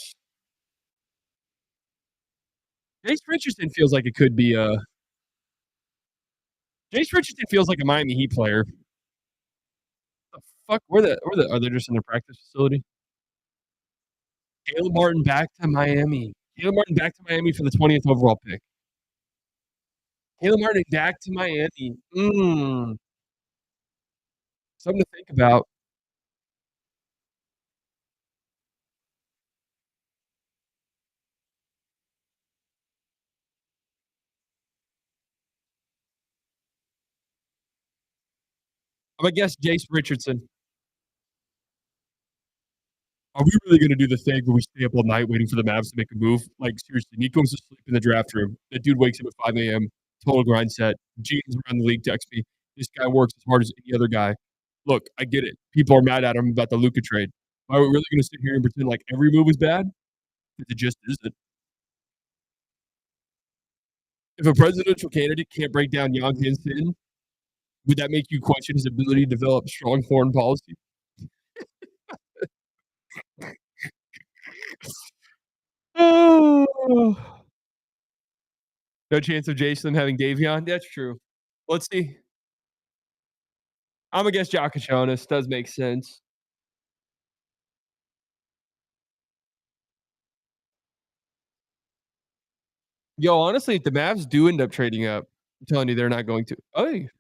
Jace Richardson feels like it could be Jace Richardson feels like a Miami Heat player. The fuck? Are they just in their practice facility? Caleb Martin back to Miami. Caleb Martin back to Miami for the 20th overall pick. Caleb Martin back to Miami. Something to think about. I'm gonna guess Jace Richardson. Are we really gonna do the thing where we stay up all night waiting for the Mavs to make a move? Like seriously, Nick goes to sleep in the draft room. That dude wakes up at 5 a.m. Total grind set. GMs around the league text me. This guy works as hard as any other guy. Look, I get it. People are mad at him about the Luka trade. Are we really gonna sit here and pretend like every move is bad? It just isn't. If a presidential candidate can't break down Yang Sin, would that make you question his ability to develop strong foreign policy? Oh. No chance of Jason having Davion? That's true. Let's see. I'm gonna guess Jakachonis. Does make sense. Yo, honestly, if the Mavs do end up trading up, I'm telling you they're not going to. Hey.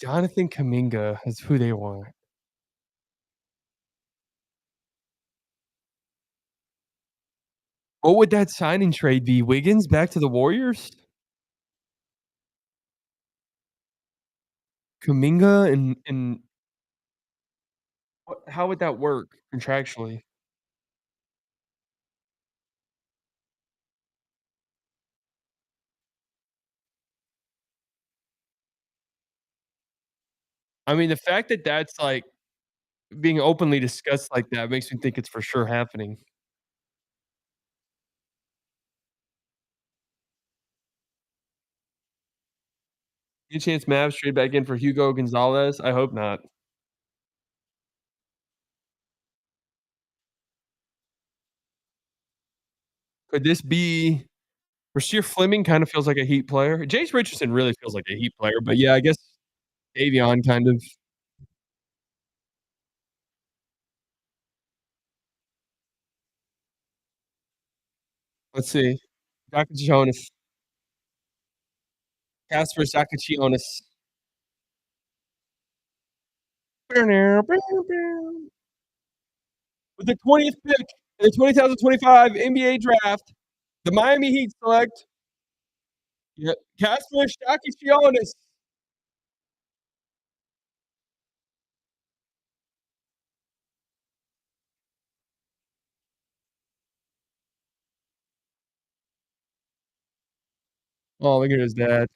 Jonathan Kuminga is who they want. What would that signing trade be? Wiggins back to the Warriors? Kuminga and how would that work contractually? I mean, the fact that that's, like, being openly discussed like that makes me think it's for sure happening. Any chance Mavs trade back in for Hugo Gonzalez? I hope not. Could this be Rasheer Fleming kinda feels like a Heat player. Jace Richardson really feels like a Heat player, but yeah, I guess Davion kind of. Let's see. Jonas. Casper Sakacionis. With the 20th pick in the 2025 NBA draft, the Miami Heat select Casper Sakacionis. Oh, look at his dad.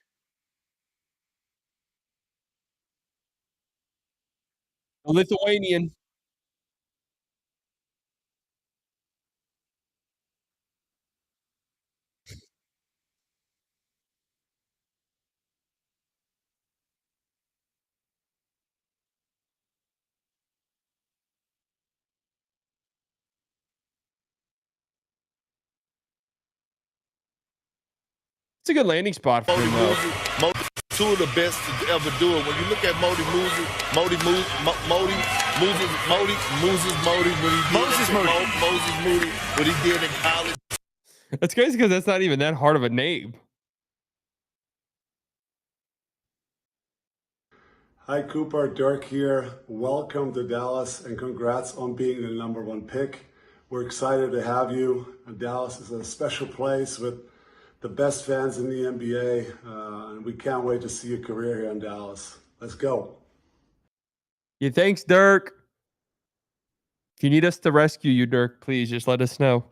A Lithuanian. It's a good landing spot for him, though. Two of the best to ever do it. When you look at Moses, when he did what he did in college. That's crazy because that's not even that hard of a name. Hi, Cooper. Dirk here. Welcome to Dallas and congrats on being the #1 pick. We're excited to have you. Dallas is a special place with the best fans in the NBA, and we can't wait to see your career here in Dallas. Let's go. Yeah, thanks, Dirk. If you need us to rescue you, Dirk, please just let us know.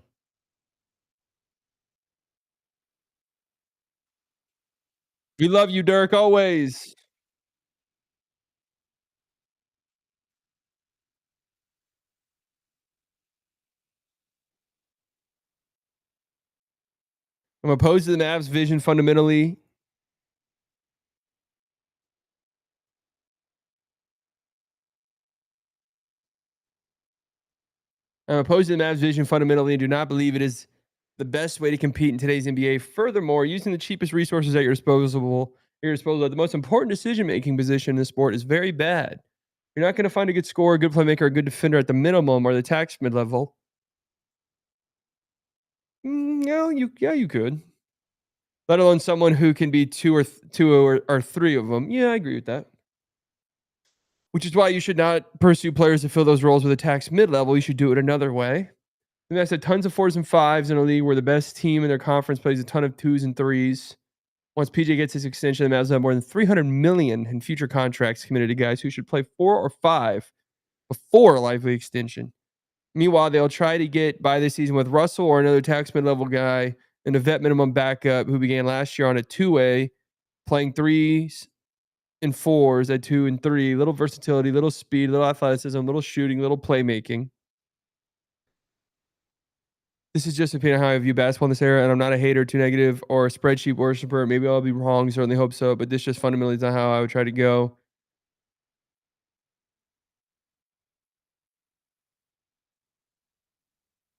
We love you, Dirk, always. I'm opposed to the Mavs' vision fundamentally. I'm opposed to the Mavs' vision fundamentally and do not believe it is the best way to compete in today's NBA. Furthermore, using the cheapest resources at your disposal at the most important decision-making position in the sport is very bad. You're not going to find a good scorer, a good playmaker, a good defender at the minimum or the tax mid-level. No, you could. Let alone someone who can be two or three of them. Yeah, I agree with that. Which is why you should not pursue players to fill those roles with a tax mid-level. You should do it another way. And I said tons of 4s and 5s in a league where the best team in their conference plays a ton of 2s and 3s. Once PJ gets his extension, the Mavs have more than $300 million in future contracts committed to guys who should play 4 or 5 before a lively extension. Meanwhile, they'll try to get by this season with Russell or another tax mid-level guy and a vet minimum backup who began last year on a 2-way, playing 3s and 4s at 2 and 3. Little versatility, little speed, little athleticism, little shooting, little playmaking. This is just opinion how I view basketball in this era, and I'm not a hater, too negative, or a spreadsheet worshiper. Maybe I'll be wrong. Certainly hope so, but this just fundamentally is not how I would try to go.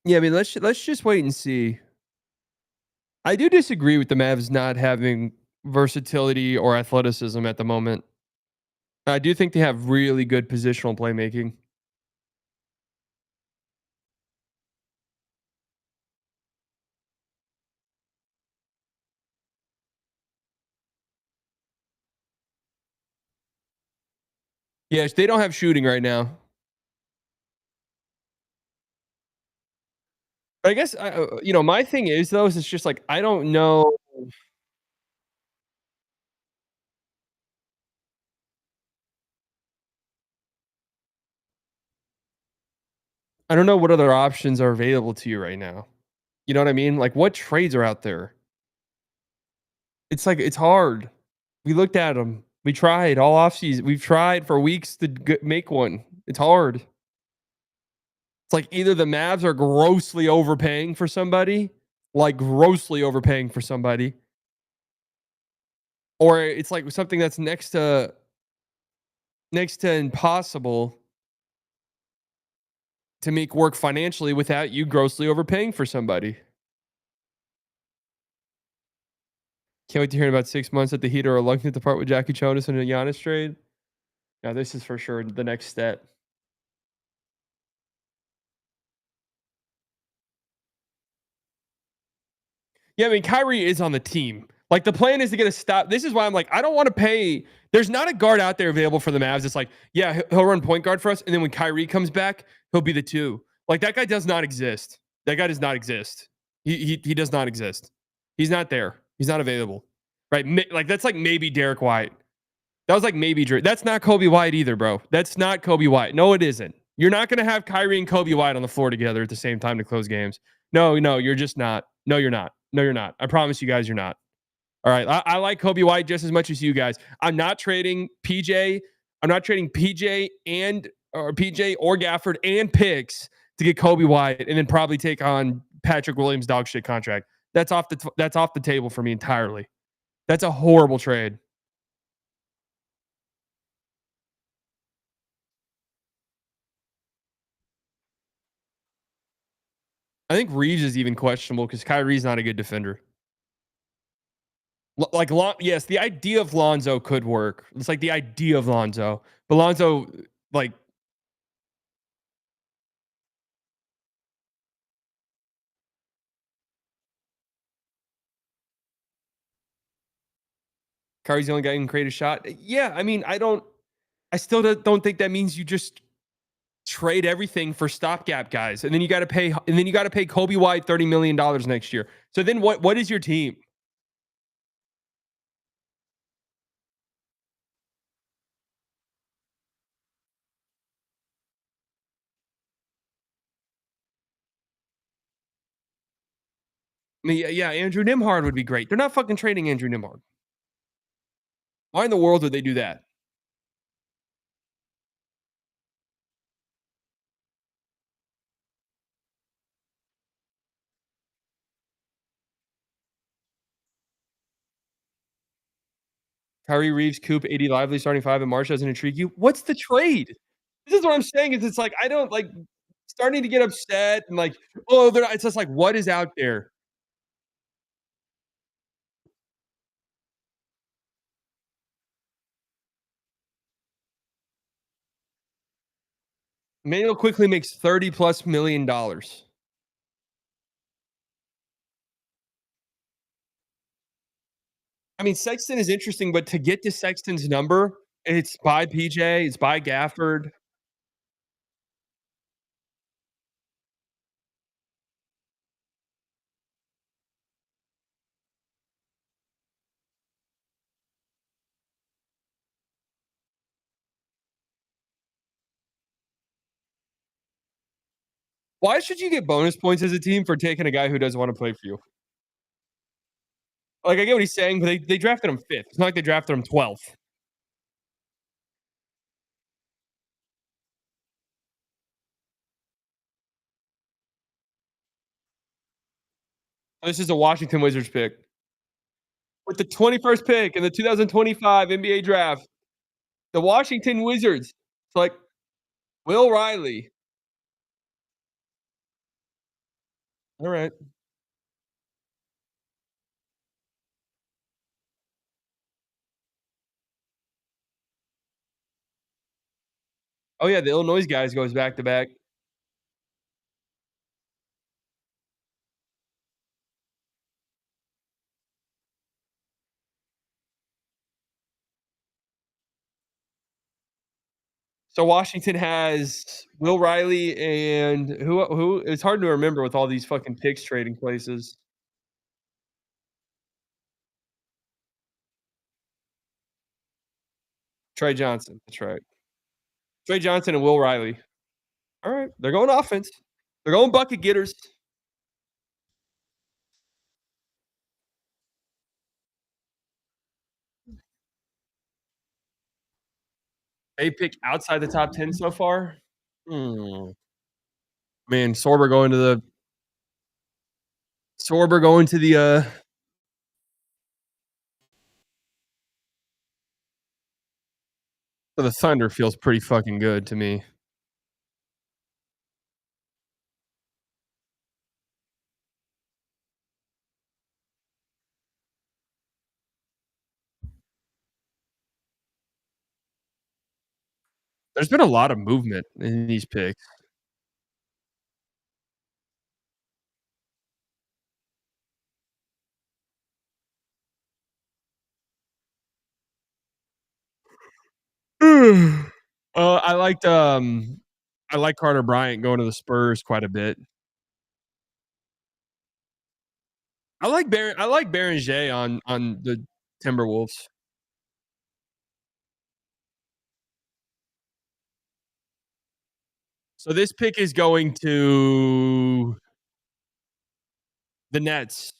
Yeah, I mean, let's just wait and see. I do disagree with the Mavs not having versatility or athleticism at the moment. I do think they have really good positional playmaking. Yes, they don't have shooting right now. I guess my thing is though, is it's just like I don't know. I don't know what other options are available to you right now. You know what I mean? Like, what trades are out there? It's like it's hard. We looked at them. We tried all offseason. We've tried for weeks to make one. It's hard. It's like either the Mavs are grossly overpaying for somebody, like grossly overpaying for somebody, or it's like something that's next to impossible to make work financially without you grossly overpaying for somebody. Can't wait to hear in about 6 months that the Heat are reluctant to part with Jackie Jonas in a Giannis trade. Now, this is for sure the next step. Yeah, I mean, Kyrie is on the team. Like, the plan is to get a stop. This is why I'm like, I don't want to pay. There's not a guard out there available for the Mavs. It's like, yeah, he'll run point guard for us. And then when Kyrie comes back, he'll be the 2. Like, that guy does not exist. That guy does not exist. He does not exist. He's not there. He's not available. Right? Like, that's like maybe Derek White. That was like maybe Drew. That's not Kobe White either, bro. That's not Kobe White. No, it isn't. You're not going to have Kyrie and Kobe White on the floor together at the same time to close games. No, you're just not. No, you're not. No, you're not. I promise you guys, you're not. All right. I like Kobe White just as much as you guys. I'm not trading PJ. I'm not trading PJ or Gafford and picks to get Kobe White and then probably take on Patrick Williams' dog shit contract. That's off the table for me entirely. That's a horrible trade. I think Reeves is even questionable because Kyrie's not a good defender. Yes, the idea of Lonzo could work. It's like the idea of Lonzo, but Lonzo, like, Kyrie's the only guy who can create a shot. Yeah, I mean, I still don't think that means you just trade everything for stopgap guys, and then you got to pay Kobe White $30 million next year. So then what is your team? I mean, yeah, Andrew Nimhard would be great. They're not fucking trading Andrew Nimhard. Why in the world would they do that? Kyrie Reeves, Coop, 80 Lively, starting 5, and Marsh doesn't intrigue you. What's the trade? This is what I'm saying. Is it's like I don't like starting to get upset and like, oh, they're not, it's just like what is out there? Manuel quickly makes $30+ million. I mean, Sexton is interesting, but to get to Sexton's number, it's by PJ, it's by Gafford. Why should you get bonus points as a team for taking a guy who doesn't want to play for you? Like, I get what he's saying, but they drafted him 5th. It's not like they drafted him 12th. This is a Washington Wizards pick. With the 21st pick in the 2025 NBA draft, the Washington Wizards. It's like Will Riley. All right. Oh yeah, the Illinois guys goes back to back. So Washington has Will Riley and who it's hard to remember with all these fucking picks trading places. Trey Johnson. That's right. Trey Johnson and Will Riley. All right, they're going offense. They're going bucket getters. They pick outside the top 10 so far. Man, Sorber going to the so the Thunder feels pretty fucking good to me. There's been a lot of movement in these picks. I like Carter Bryant going to the Spurs quite a bit. I like Berenger on the Timberwolves. So this pick is going to the Nets.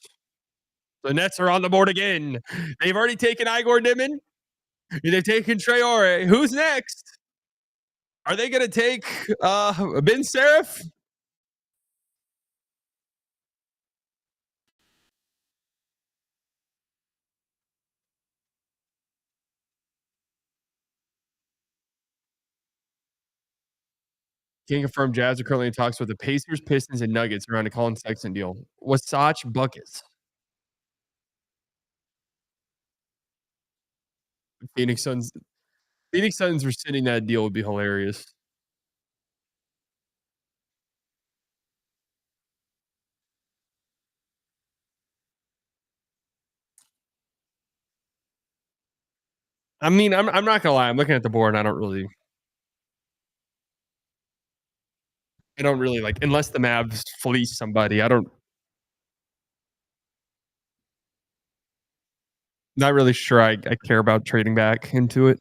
The Nets are on the board again. They've already taken Igor Niman. They've taken Traore. Who's next? Are they going to take Ben Seraph? Can't confirm Jazz are currently in talks with the Pacers, Pistons, and Nuggets around a Colin Sexton deal. Wasatch buckets. Phoenix Suns rescinding that deal would be hilarious. I mean, I'm not gonna lie. I'm looking at the board and I don't really like unless the Mavs fleece somebody. Not really sure I care about trading back into it.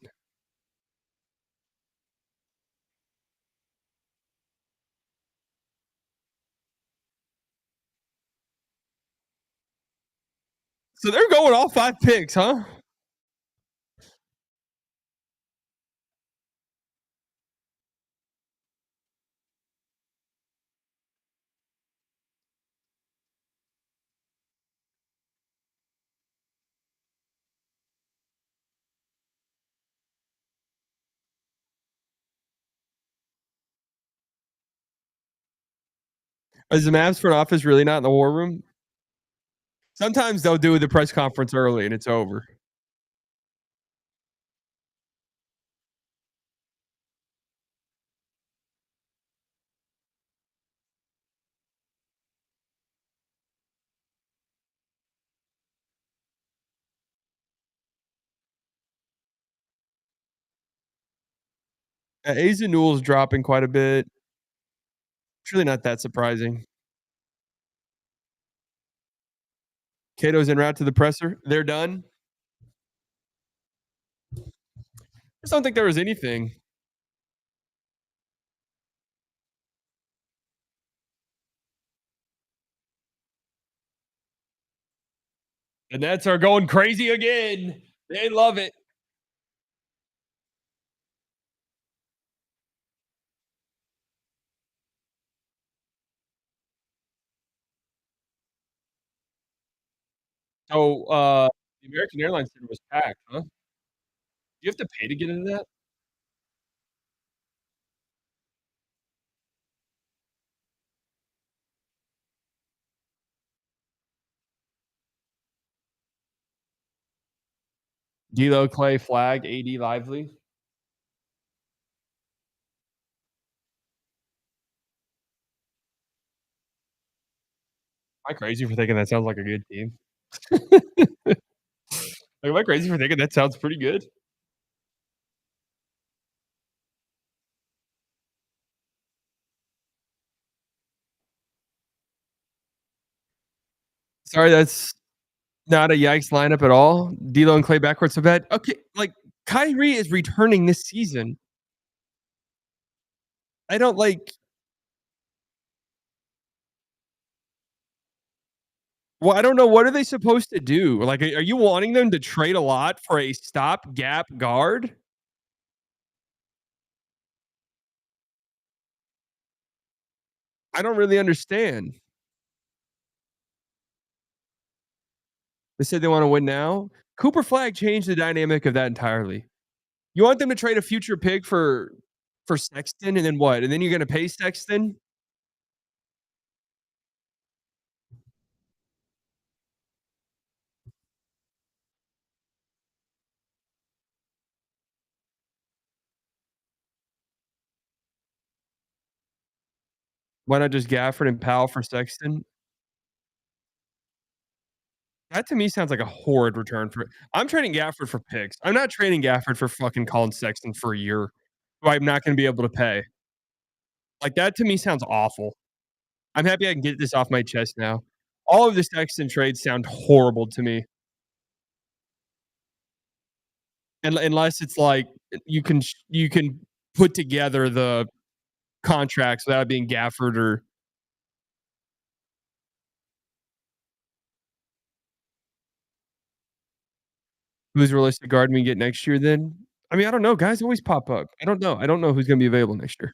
So they're going all 5 picks, huh? Is the Mavs front office really not in the war room? Sometimes they'll do the press conference early and it's over. Asa Newell's dropping quite a bit. It's really not that surprising. Cato's en route to the presser. They're done. I just don't think there was anything. The Nets are going crazy again. They love it. So the American Airlines Center was packed, huh? Do you have to pay to get into that? D'Lo, Clay, Flag, AD, Lively. Am I crazy for thinking that sounds like a good team? Like, am I crazy for thinking that sounds pretty good? Sorry, that's not a yikes lineup at all. D'Lo and Clay backcourt so bad. Okay, like Kyrie is returning this season. I don't like Well, I don't know. What are they supposed to do? Like, are you wanting them to trade a lot for a stopgap guard? I don't really understand. They said they want to win now. Cooper Flagg changed the dynamic of that entirely. You want them to trade a future pick for Sexton, and then what? And then you're going to pay Sexton? Why not just Gafford and Powell for Sexton? That to me sounds like a horrid return for. I'm trading Gafford for picks. I'm not trading Gafford for fucking Colin Sexton for a year, who I'm not going to be able to pay. Like, that to me sounds awful. I'm happy I can get this off my chest now. All of the Sexton trades sound horrible to me. And unless it's like you can put together the contracts without being Gafford or who's realistic guard we get next year then? I mean, I don't know. Guys always pop up. I don't know. I don't know who's going to be available next year.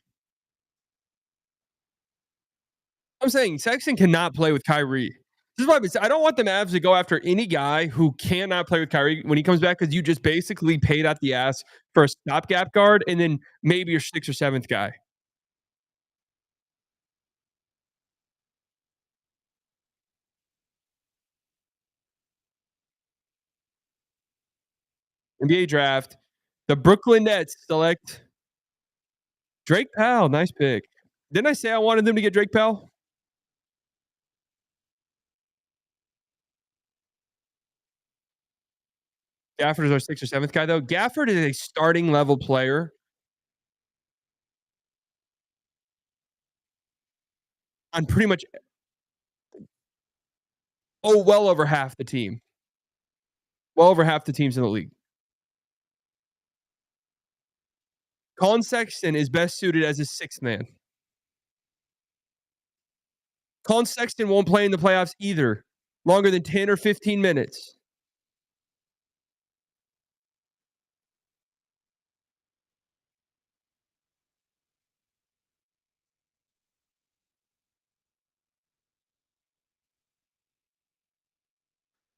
I'm saying Sexton cannot play with Kyrie. This is why I don't want the Mavs to go after any guy who cannot play with Kyrie when he comes back, because you just basically paid out the ass for a stopgap guard and then maybe your 6th or 7th guy. NBA draft. The Brooklyn Nets select Drake Powell. Nice pick. Didn't I say I wanted them to get Drake Powell? Gafford is our 6th or 7th guy, though. Gafford is a starting level player on pretty much well over half the team. Well over half the teams in the league. Colin Sexton is best suited as a 6th man. Colin Sexton won't play in the playoffs either, longer than 10 or 15 minutes.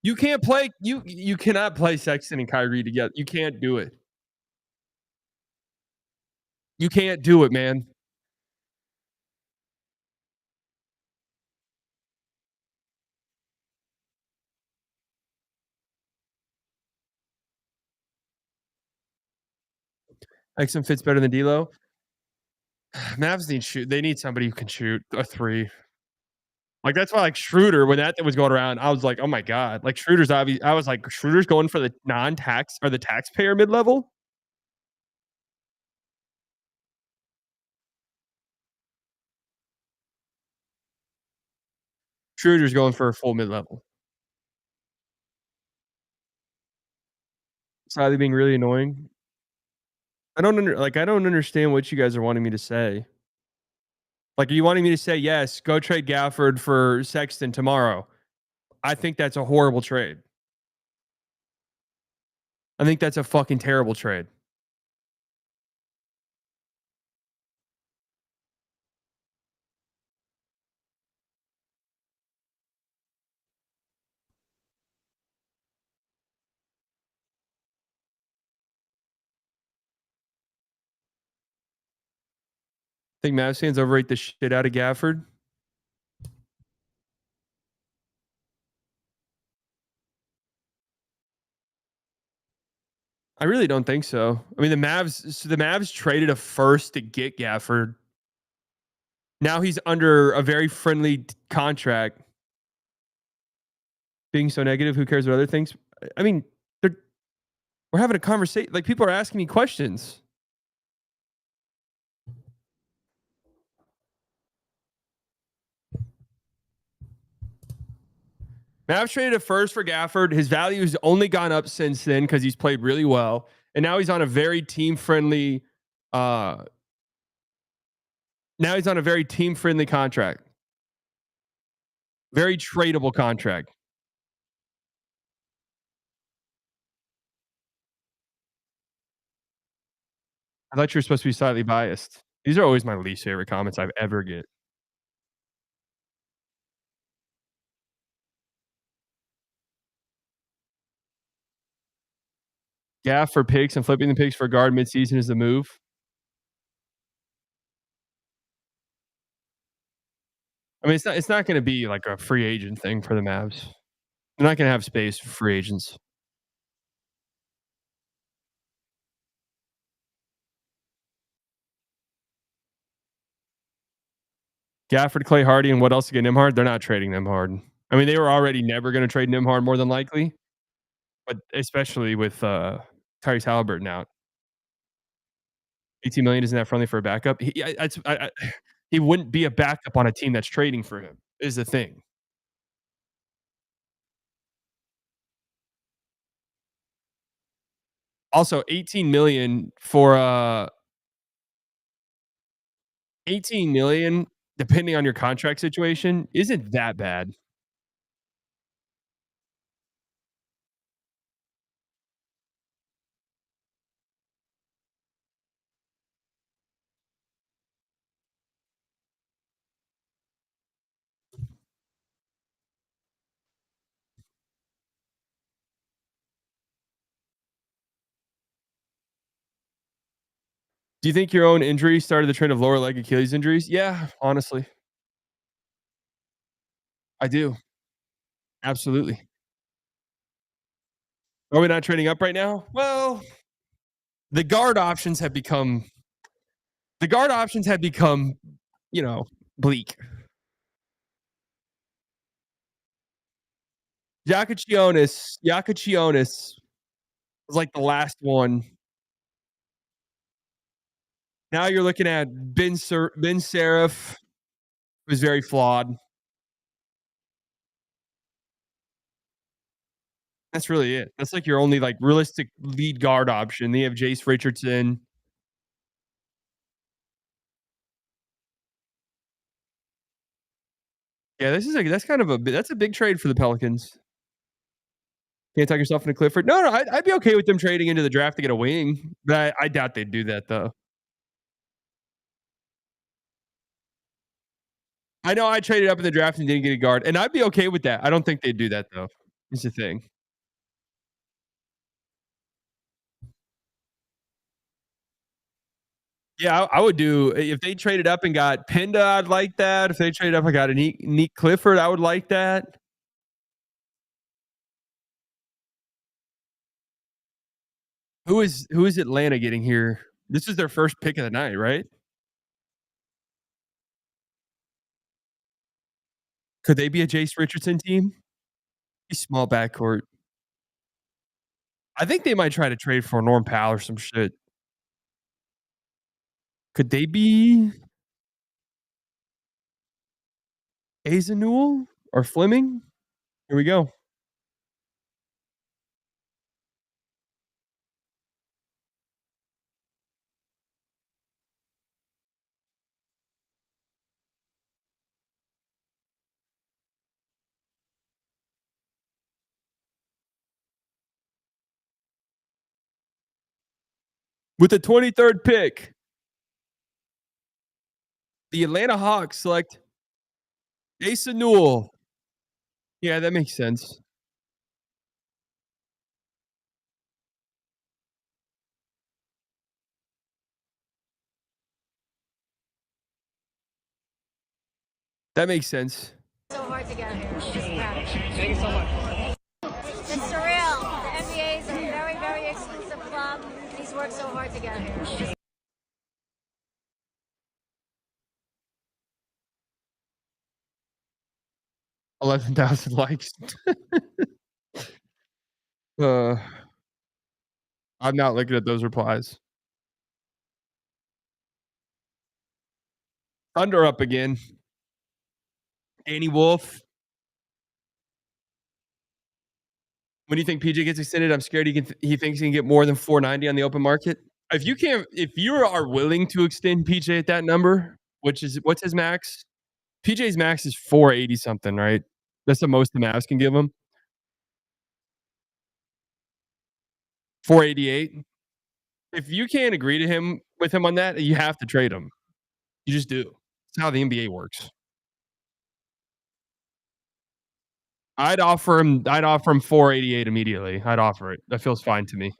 You can't play. You cannot play Sexton and Kyrie together. You can't do it. You can't do it, man. Exum fits better than D'Lo. Mavs need shoot. They need somebody who can shoot a 3. Like, that's why, like, Schroeder, when that thing was going around, I was like, oh my God. Like, Schroeder's obvious. I was like, Schroeder's going for the non-tax or the taxpayer mid-level. Schroeder's going for a full mid-level. Slightly being really annoying. I don't understand what you guys are wanting me to say. Like, are you wanting me to say, yes, go trade Gafford for Sexton tomorrow? I think that's a horrible trade. I think that's a fucking terrible trade. Think Mavs fans overrate the shit out of Gafford? I really don't think so. I mean, the Mavs traded a first to get Gafford. Now he's under a very friendly contract. Being so negative, who cares what other things? I mean, we're having a conversation. Like, people are asking me questions. Mavs traded a first for Gafford. His value has only gone up since then because he's played really well. And now he's on a very team-friendly contract. Very tradable contract. I thought you were supposed to be slightly biased. These are always my least favorite comments I've ever get. Gaff for picks and flipping the picks for guard midseason is the move. I mean, it's not going to be like a free agent thing for the Mavs. They're not going to have space for free agents. Gafford, Clay Hardy, and what else to get Nimhard? They're not trading Nimhard. I mean, they were already never going to trade Nimhard more than likely, but especially with Tyrese Halliburton out. 18 million isn't that friendly for a backup? He wouldn't be a backup on a team that's trading for him, is the thing. Also, 18 million for 18 million, depending on your contract situation, isn't that bad. Do you think your own injury started the trend of lower leg Achilles injuries? Yeah, honestly. I do. Absolutely. Are we not trading up right now? Well, the guard options have become, you know, bleak. Yakachionis was like the last one. Now you're looking at Ben Serif, who's very flawed. That's really it. That's like your only like realistic lead guard option. Then you have Jace Richardson. Yeah, that's a big trade for the Pelicans. Can't talk yourself into Clifford. No, I'd be okay with them trading into the draft to get a wing, but I doubt they'd do that though. I know I traded up in the draft and didn't get a guard, and I'd be okay with that. I don't think they'd do that though. It's the thing. Yeah, I would do if they traded up and got Pinda. I'd like that. If they traded up and got a Neat Clifford, I would like that. Who is Atlanta getting here? This is their first pick of the night, right? Could they be a Jace Richardson team? He's small backcourt. I think they might try to trade for Norm Powell or some shit. Could they be Azanul or Fleming? Here we go. With the 23rd pick, the Atlanta Hawks select Asa Newell. Yeah, that makes sense. That makes sense. So hard to get here. Thank you so much. It's surreal. The NBA is a very, very exclusive club. He's worked so hard to get here. 11,000 likes. I'm not looking at those replies. Thunder up again. Danny Wolf. When do you think PJ gets extended? I'm scared he thinks he can get more than 490 on the open market. If you are willing to extend PJ at that number, what's his max? PJ's max is 480 something, right? That's the most the Mavs can give him. 488. If you can't agree to him with him on that, you have to trade him. You just do. It's how the NBA works. I'd offer him 488 immediately. I'd offer it. That feels fine to me.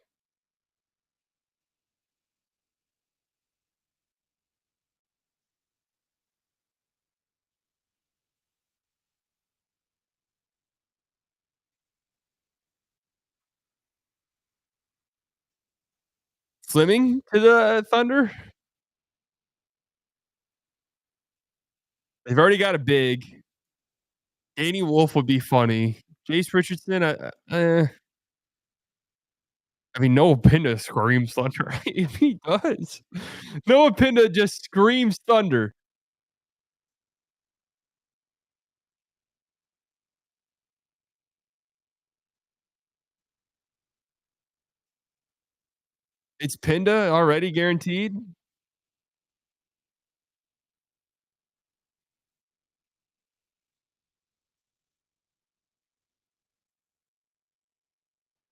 Fleming to the Thunder? They've already got a big. Danny Wolf would be funny. Jace Richardson, I mean, Noah Pinda screams Thunder. He does. Noah Pinda just screams Thunder. It's Pinda already guaranteed?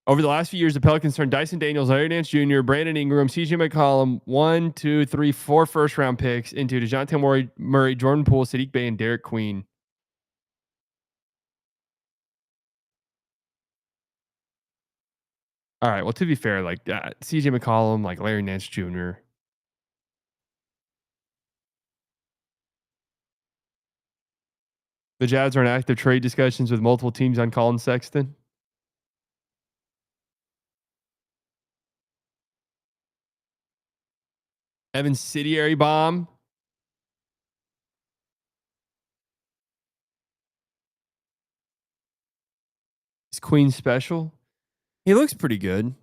Over the last few years, the Pelicans turned Dyson Daniels, Larry Nance Jr., Brandon Ingram, CJ McCollum, 1, 2, 3, 4 first-round picks into DeJounte Murray, Jordan Poole, Sadiq Bey, and Derek Queen. All right. Well, to be fair, like CJ McCollum, like Larry Nance Jr. The Jazz are in active trade discussions with multiple teams on Colin Sexton. Evan Sidiary bomb. Is Queen special? He looks pretty good.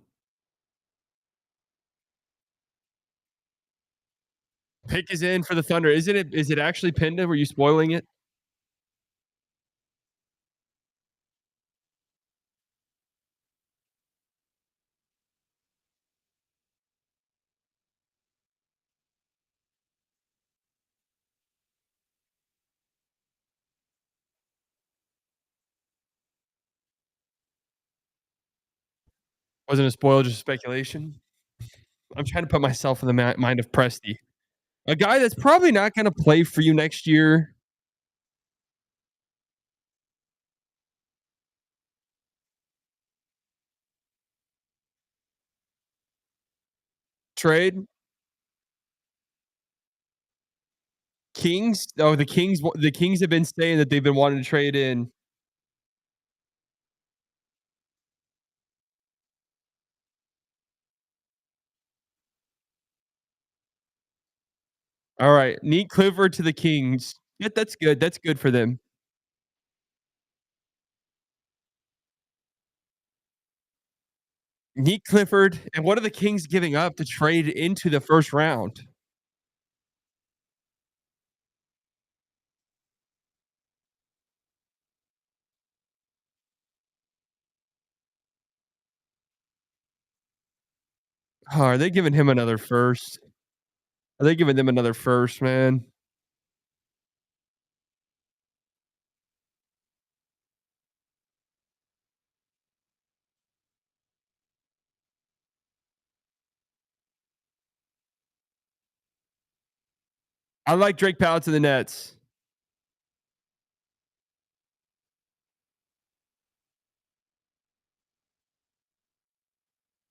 Pick is in for the Thunder. Isn't it? Is it actually Pinda? Were you spoiling it? Wasn't a spoil, just speculation. I'm trying to put myself in the mind of Presti, a guy that's probably not going to play for you next year. Trade Kings. Oh, the Kings. The Kings have been saying that they've been wanting to trade in. All right, Neat Clifford to the Kings. Yeah, that's good. That's good for them. Neat Clifford, and what are the Kings giving up to trade into the first round? Oh, are they giving him another first? Are they giving them another first, man? I like Drake Powell to the Nets.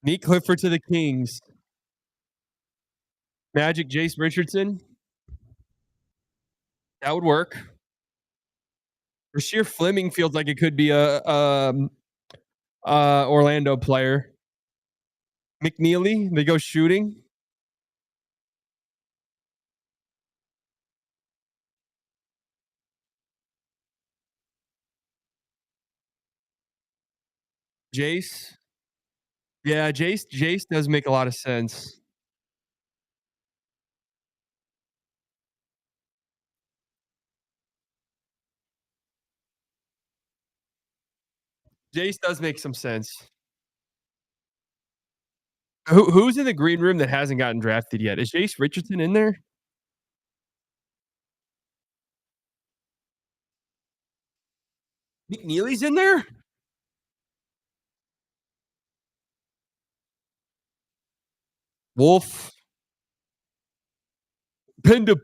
Neat Clifford to the Kings. Magic Jace Richardson. That would work. Rasheer Fleming feels like it could be a Orlando player. McNeely, they go shooting. Jace. Yeah, Jace does make a lot of sense. Jace does make some sense. Who's in the green room that hasn't gotten drafted yet? Is Jace Richardson in there? McNeely's in there? Wolf. Pinda.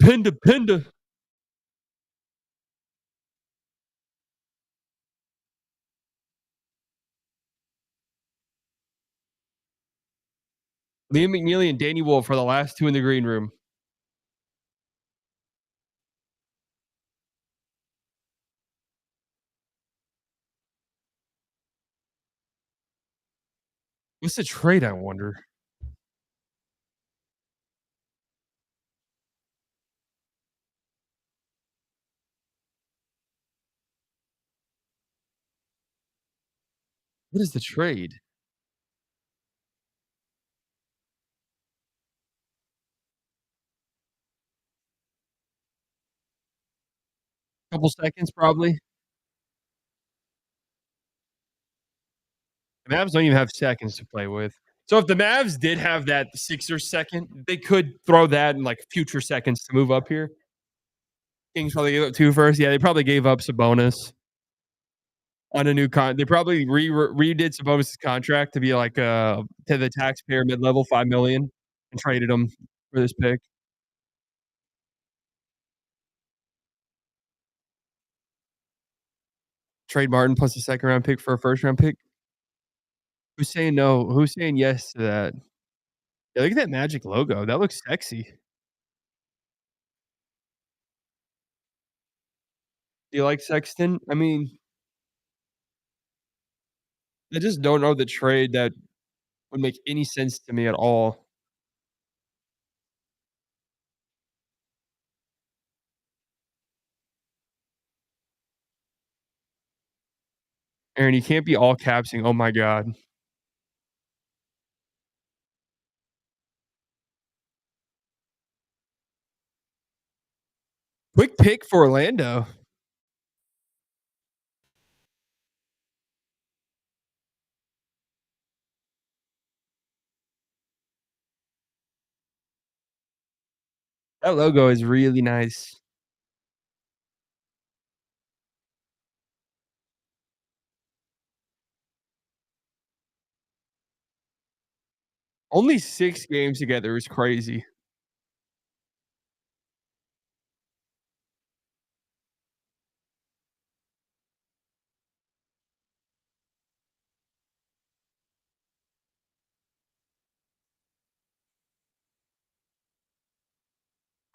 Liam McNeely and Danny Wolf are the last two in the green room. What's the trade, I wonder? What is the trade? Couple seconds, probably. The Mavs don't even have seconds to play with. So if the Mavs did have that Sixers second, they could throw that in like future seconds to move up here. Kings probably gave up 2 first. Yeah, they probably gave up Sabonis on a new They probably redid Sabonis' contract to be like to the taxpayer mid-level $5 million and traded him for this pick. Trade Martin plus a second round pick for a first round pick. Who's saying no? Who's saying yes to that? Yeah, look at that Magic logo. That looks sexy. Do you like Sexton? I mean, I just don't know the trade that would make any sense to me at all. Aaron, you can't be all capsing. Oh my god. Quick pick for Orlando. That logo is really nice. Only 6 games together is crazy.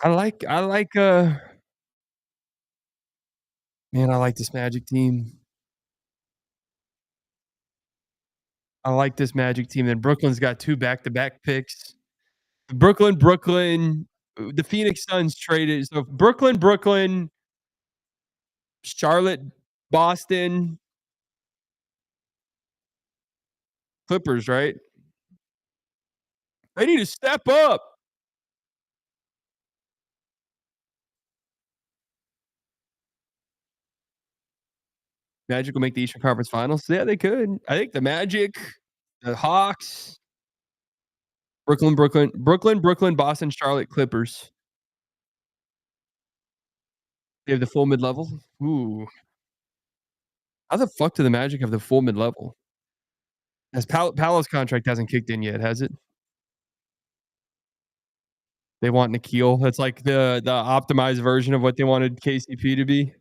I like man, I like this Magic team. I like this Magic team. And Brooklyn's got 2 back-to-back picks. Brooklyn, the Phoenix Suns traded. So Brooklyn, Charlotte, Boston, Clippers, right? They need to step up. Magic will make the Eastern Conference Finals. Yeah, they could. I think the Magic, the Hawks, Brooklyn, Boston, Charlotte, Clippers. They have the full mid-level. Ooh. How the fuck do the Magic have the full mid-level? As Paolo's contract hasn't kicked in yet, has it? They want Nikhil. That's like the optimized version of what they wanted KCP to be.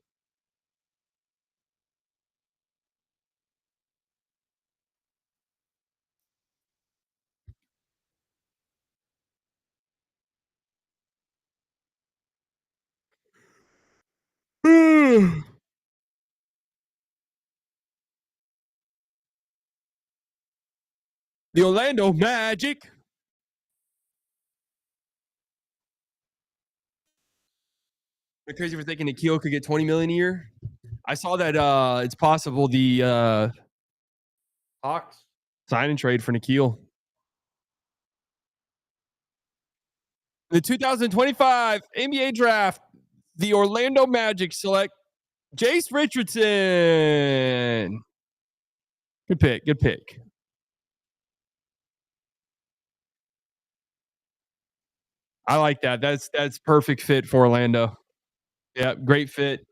The Orlando Magic. They're crazy for thinking Nikhil could get $20 million a year. I saw that it's possible the Hawks sign and trade for Nikhil. The 2025 NBA Draft, the Orlando Magic select Jace Richardson. Good pick. I like that. That's perfect fit for Orlando. Yeah, great fit.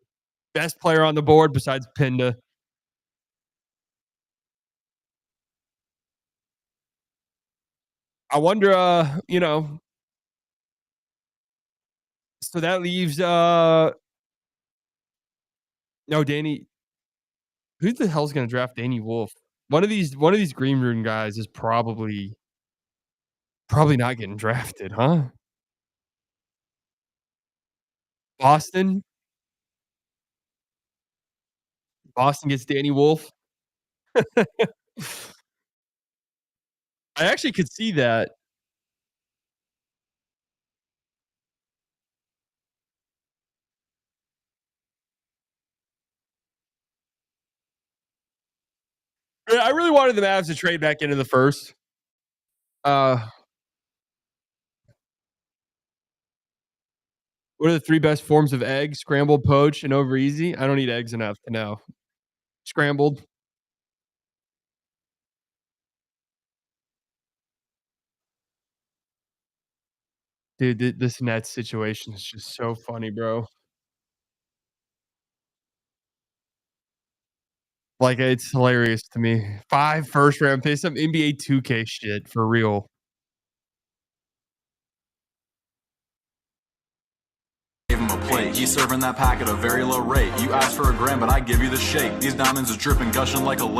Best player on the board besides Pinda. I wonder, so that leaves, no, Danny. Who the hell's gonna draft Danny Wolf? One of these green room guys is probably not getting drafted, huh? Boston? Boston gets Danny Wolf? I actually could see that. Yeah, I really wanted the Mavs to trade back into the first. Uh, what are the 3 best forms of eggs? Scrambled, poached, and over easy? I don't eat eggs enough to know. Scrambled. Dude, this Nets situation is just so funny, bro. Like, it's hilarious to me. 5 first round picks, some NBA 2K shit for real. Gave him a plate. He's serving that pack at a very low rate. You asked for a gram, but I give you the shake. These diamonds are dripping, gushing like a lake.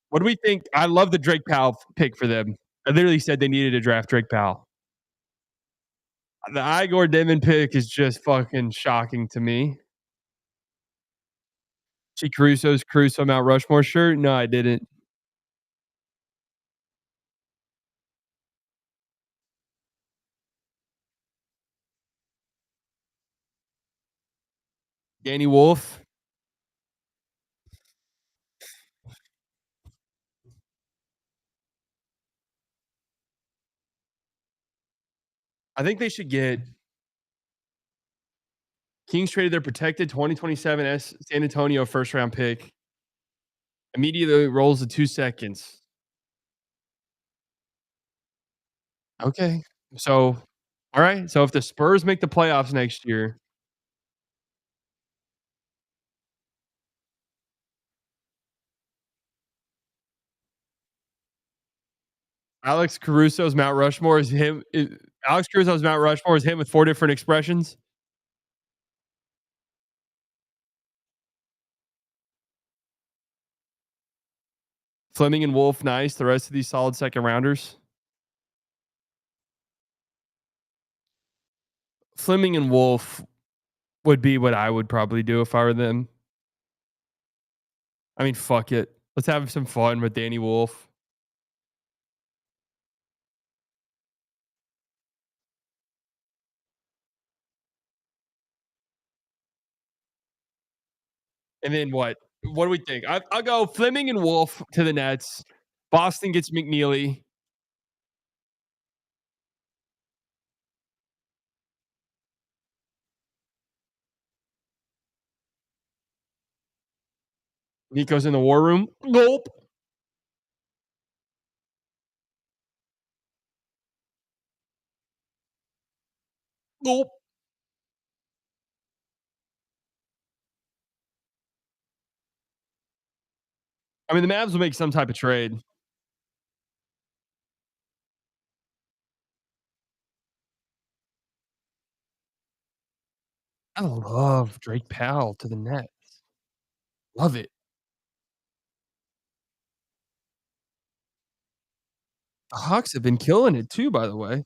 What do we think? I love the Drake Powell pick for them. I literally said they needed to draft Drake Powell. The Igor Demon pick is just fucking shocking to me. See Caruso's Caruso Mount Rushmore shirt? No, I didn't. Danny Wolf. I think they should get Kings traded their protected 2027 San Antonio first round pick. Immediately rolls to 2 seconds. Okay. So, all right. So if the Spurs make the playoffs next year, Alex Caruso's Mount Rushmore is him. Alex Caruso's Mount Rushmore is him with 4 different expressions. Fleming and Wolf, nice. The rest of these solid second rounders. Fleming and Wolf would be what I would probably do if I were them. I mean, fuck it. Let's have some fun with Danny Wolf. And then what? What do we think? I'll go Fleming and Wolf to the Nets. Boston gets McNeely. Nico's in the war room. Gulp. Gulp. I mean, the Mavs will make some type of trade. I love Drake Powell to the Nets. Love it. The Hawks have been killing it too, by the way.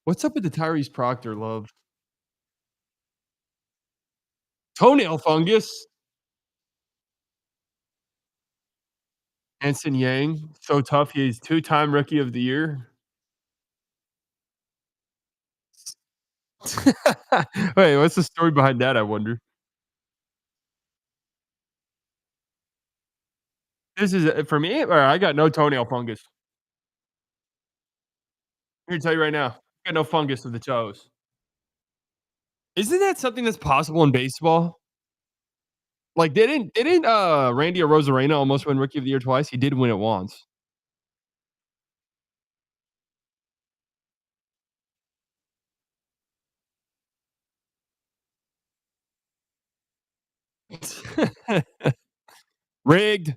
What's up with the Tyrese Proctor love? Toenail fungus. Anson Yang, so tough. He's 2-time rookie of the year. Wait, what's the story behind that? I wonder. This is for me. Or I got no toenail fungus. I'm gonna tell you right now. I got no fungus of the toes. Isn't that something that's possible in baseball? Like, didn't Randy Arozarena almost win Rookie of the Year twice? He did win it once. Rigged.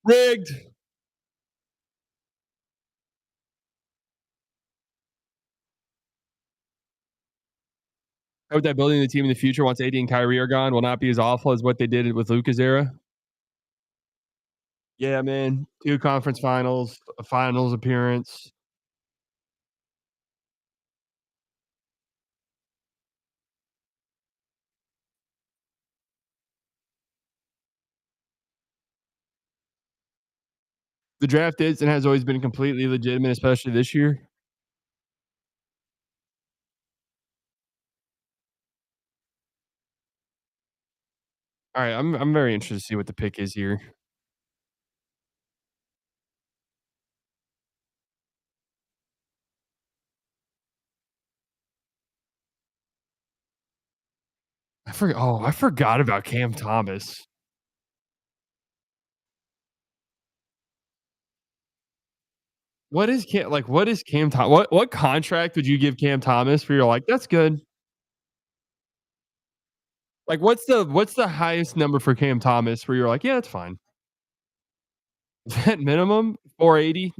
Rigged. Hope that building the team in the future, once AD and Kyrie are gone, will not be as awful as what they did with Luka's era. Yeah, man. 2 conference finals, a finals appearance. The draft is and has always been completely legitimate, especially this year. All right, I'm very interested to see what the pick is here. I forgot about Cam Thomas. What is Cam Thomas? What contract would you give Cam Thomas where you're like, that's good? Like, what's the highest number for Cam Thomas where you're like, yeah, that's fine? Is that minimum 480?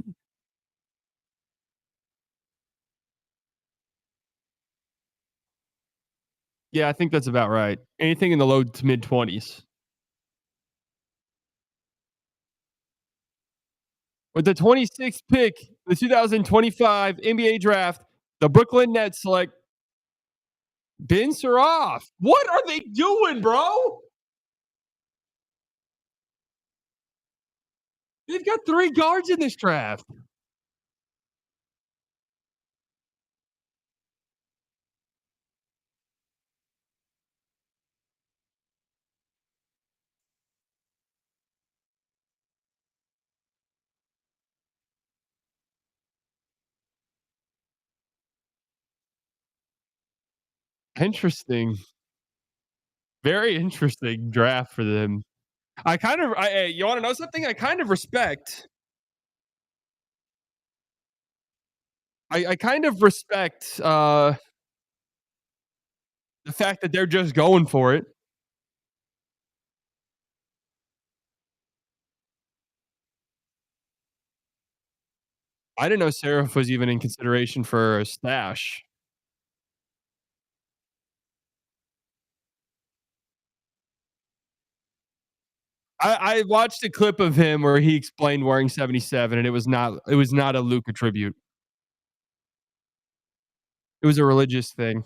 Yeah, I think that's about right. Anything in the low to mid 20s. With the 26th pick, the 2025 NBA draft, the Brooklyn Nets select Ben Suraf. What are they doing, bro? They've got 3 guards in this draft. Interesting. Very interesting draft for them. You want to know something? I kind of respect. I kind of respect the fact that they're just going for it. I didn't know Seraph was even in consideration for a stash. I watched a clip of him where he explained wearing 77, and it was not a Luka tribute. It was a religious thing.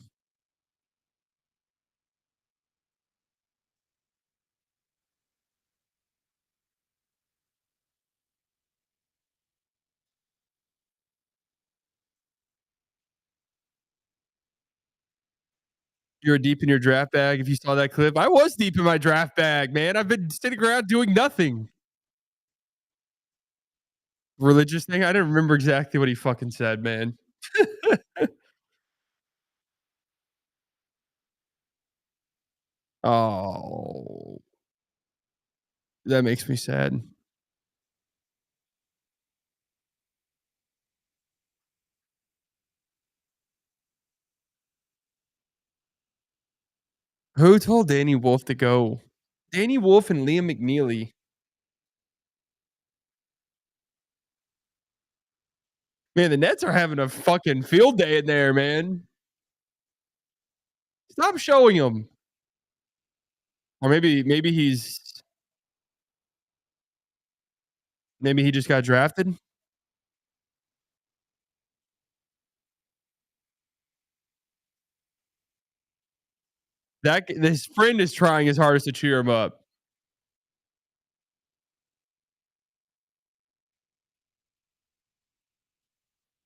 You're deep in your draft bag if you saw that clip. I was deep in my draft bag, man. I've been sitting around doing nothing. Religious thing? I didn't remember exactly what he fucking said, man. Oh, that makes me sad. Who told Danny Wolf to go? Danny Wolf and Liam McNeely. Man, the Nets are having a fucking field day in there, man. Stop showing him. Or maybe he just got drafted. His friend is trying his hardest to cheer him up.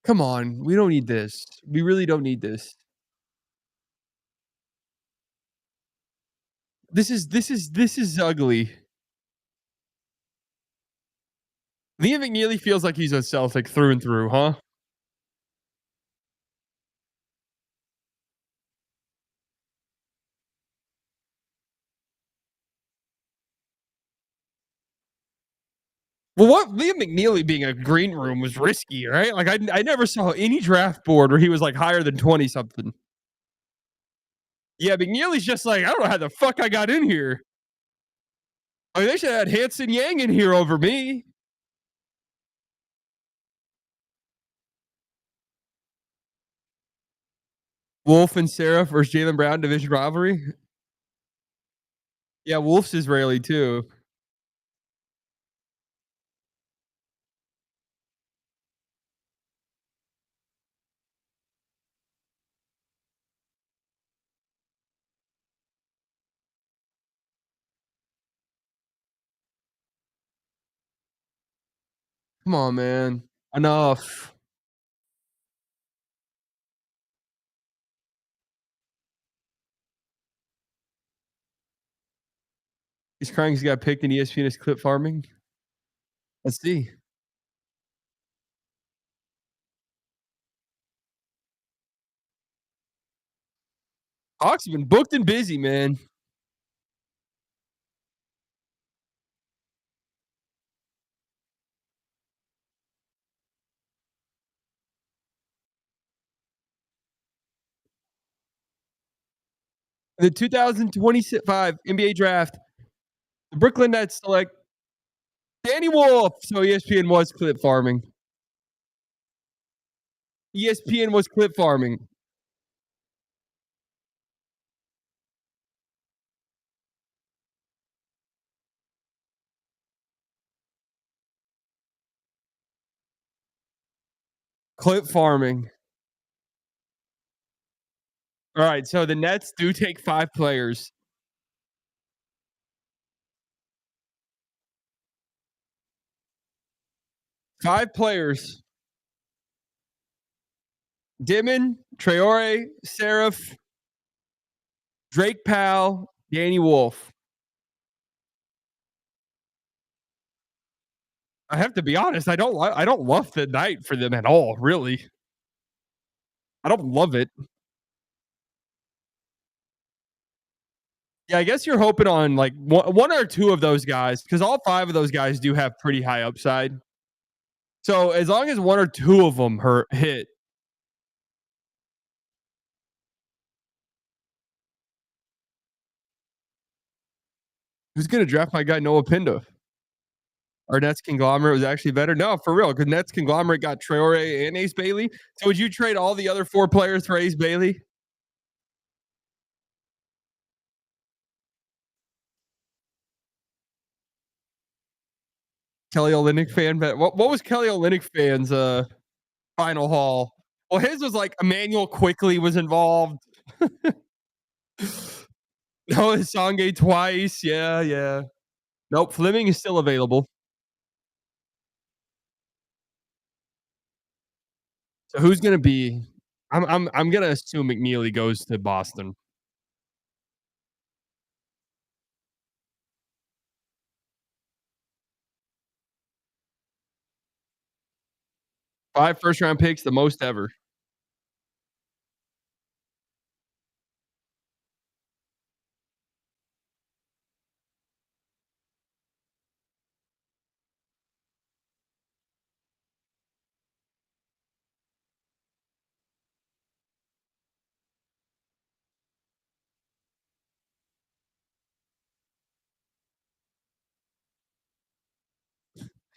Come on, we don't need this. We really don't need this. This is ugly. Liam McNeely feels like he's a Celtic through and through, huh? Well, what Liam McNeely being a green room was risky, right? Like I never saw any draft board where he was like higher than 20 something. Yeah, McNeely's just like, I don't know how the fuck I got in here. I mean, they should have had Hanson Yang in here over me. Wolf and Sarah versus Jalen Brown division rivalry. Yeah, Wolf's Israeli too. Come on, man. Enough. He's crying he's got picked in ESPN as clip farming. Let's see. Hawks have been booked and busy, man. The 2025 NBA draft, the Brooklyn Nets select Danny Wolf. So ESPN was clip farming. ESPN was clip farming. Clip farming. All right, so the Nets do take 5 players. Five players. Dimon, Traore, Seraph, Drake Powell, Danny Wolf. I have to be honest, I don't love the night for them at all, really. I don't love it. Yeah, I guess you're hoping on like one or two of those guys because all 5 of those guys do have pretty high upside. So as long as one or two of them hit, who's going to draft my guy Noah Pinda? Our Nets conglomerate was actually better. No, for real, because Nets conglomerate got Traore and Ace Bailey. So would you trade all the other 4 players for Ace Bailey? Kelly Olynyk fan, but what was Kelly Olynyk fans' final haul? Well, his was like Emmanuel Quickly was involved. No, Songay twice. Yeah. Nope, Fleming is still available. So who's gonna be? I'm gonna assume McNeely goes to Boston. Five first-round picks, the most ever.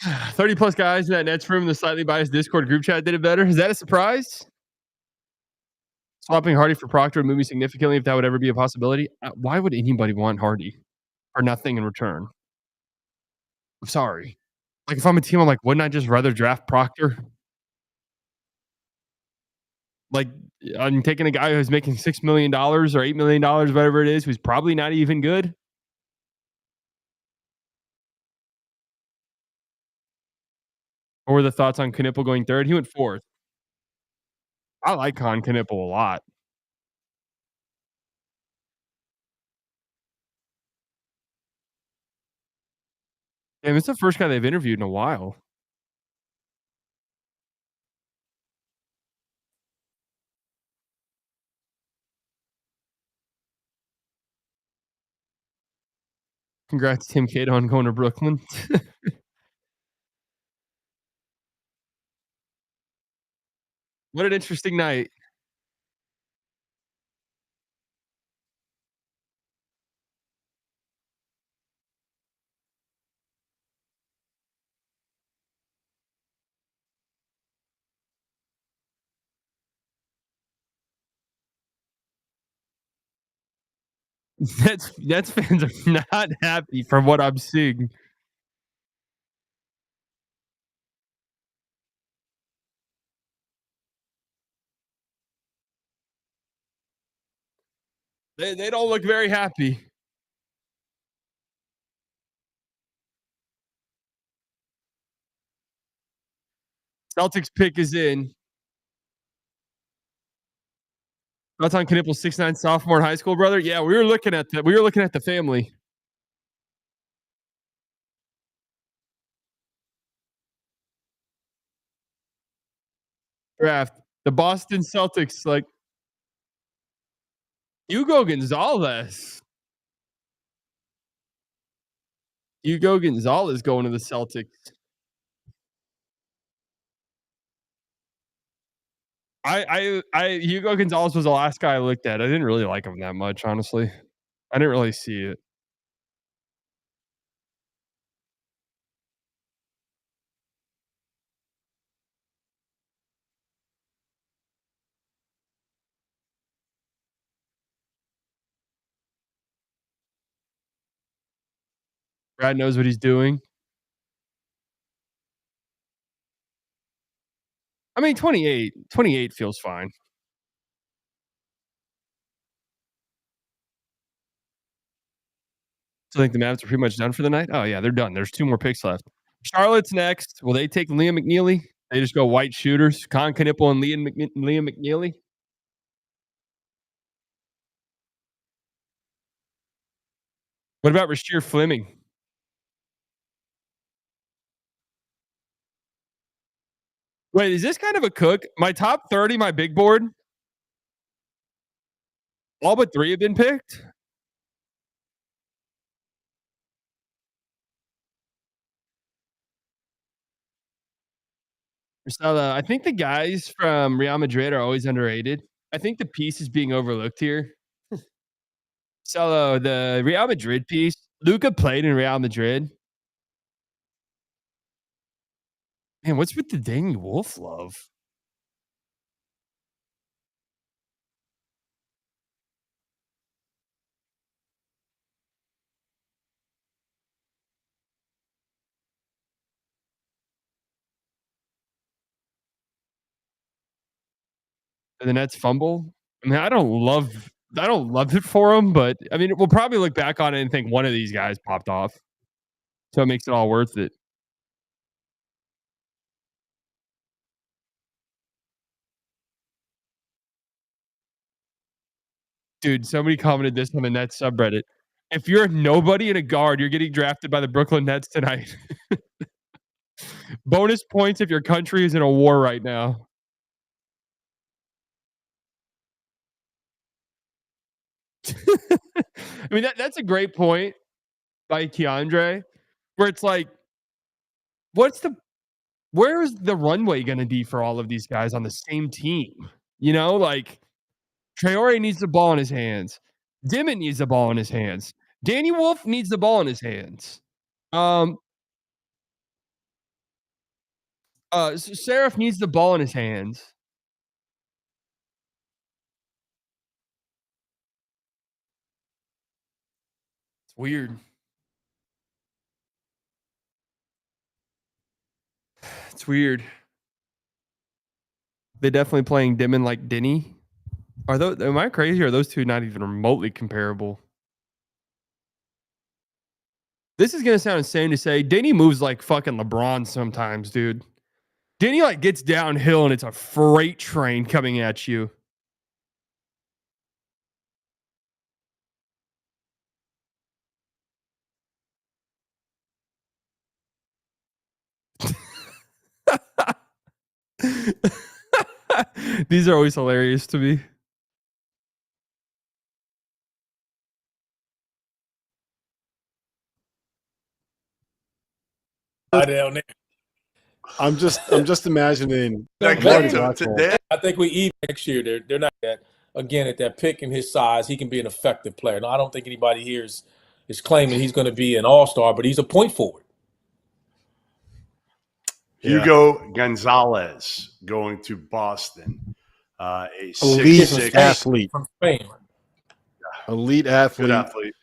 +30 guys in that Nets room in the slightly biased Discord group chat did it better. Is that a surprise? Swapping Hardy for Proctor would move me significantly if that would ever be a possibility. Why would anybody want Hardy for nothing in return? I'm sorry. Like if I'm a team, I'm like, wouldn't I just rather draft Proctor? Like I'm taking a guy who's making $6 million or $8 million, whatever it is, who's probably not even good. What were the thoughts on Knipple going third? He went fourth. I like Con Knipple a lot. Damn, it's the first guy they've interviewed in a while. Congrats, Tim Cato, on going to Brooklyn. What an interesting night. Nets fans are not happy from what I'm seeing. They don't look very happy. Celtics pick is in. That's on Knipple, 6'9" sophomore in high school, brother. Yeah, we were looking at the family draft. The Boston Celtics, like Hugo Gonzalez. Hugo Gonzalez going to the Celtics. Hugo Gonzalez was the last guy I looked at. I didn't really like him that much, honestly. I didn't really see it. Brad knows what he's doing. I mean, 28 feels fine. So I think the Mavs are pretty much done for the night. Oh yeah, they're done. There's 2 more picks left. Charlotte's next. Will they take Liam McNeely? They just go white shooters. Con Knipple and Liam McNeely. What about Rasheer Fleming? Wait, is this kind of a cook? My top 30, my big board, all but 3 have been picked. So I think the guys from Real Madrid are always underrated. I think the piece is being overlooked here. So the Real Madrid piece, Luca played in Real Madrid. Man, what's with the Danny Wolf love? The Nets fumble. I mean, I don't love it for him, but I mean, we'll probably look back on it and think one of these guys popped off. So it makes it all worth it. Dude, somebody commented this on the Nets subreddit. If you're a nobody and a guard, you're getting drafted by the Brooklyn Nets tonight. Bonus points if your country is in a war right now. I mean, that's a great point by Keandre, where it's like, where is the runway going to be for all of these guys on the same team? You know, like Traore needs the ball in his hands. Dimmitt needs the ball in his hands. Danny Wolf needs the ball in his hands. Seraph needs the ball in his hands. It's weird. It's weird. They're definitely playing Dimon like Denny. Am I crazy, or are those two not even remotely comparable? This is gonna sound insane to say. Denny moves like fucking LeBron sometimes, dude. Denny like gets downhill and it's a freight train coming at you. These are always hilarious to me. down there. I'm just imagining. That I'm game already to watching. today. I think we even next year. They're not that again at that pick and his size. He can be an effective player. No, I don't think anybody here is claiming he's going to be an all-star, but he's a point forward. Hugo Gonzalez going to Boston. A Elite 6'6" athlete from Spain. Elite athlete. Good athlete.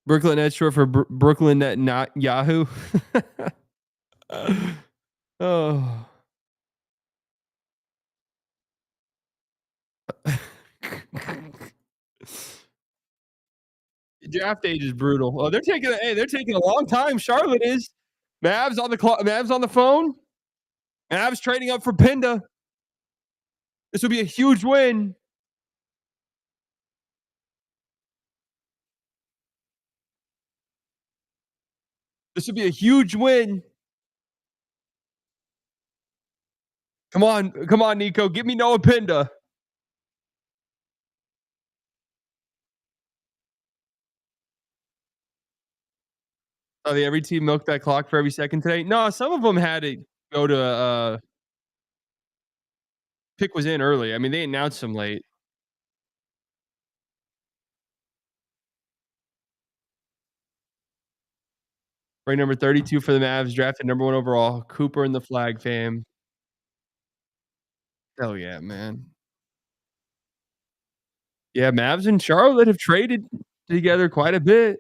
Brooklyn Net short for Brooklyn Net, not Yahoo. Oh. Draft age is brutal. Oh, they're taking a long time. Charlotte is. Mavs on the clock. Mavs on the phone. Mavs trading up for Pinda. This would be a huge win. This would be a huge win. Come on, Nico. Give me Noah Pinda. Oh, every team milked that clock for every second today. No, some of them had to go to pick was in early. I mean, they announced them late. Right, number 32 for the Mavs, drafted number 1 overall. Cooper and the Flagg fam. Hell yeah, man. Yeah, Mavs and Charlotte have traded together quite a bit.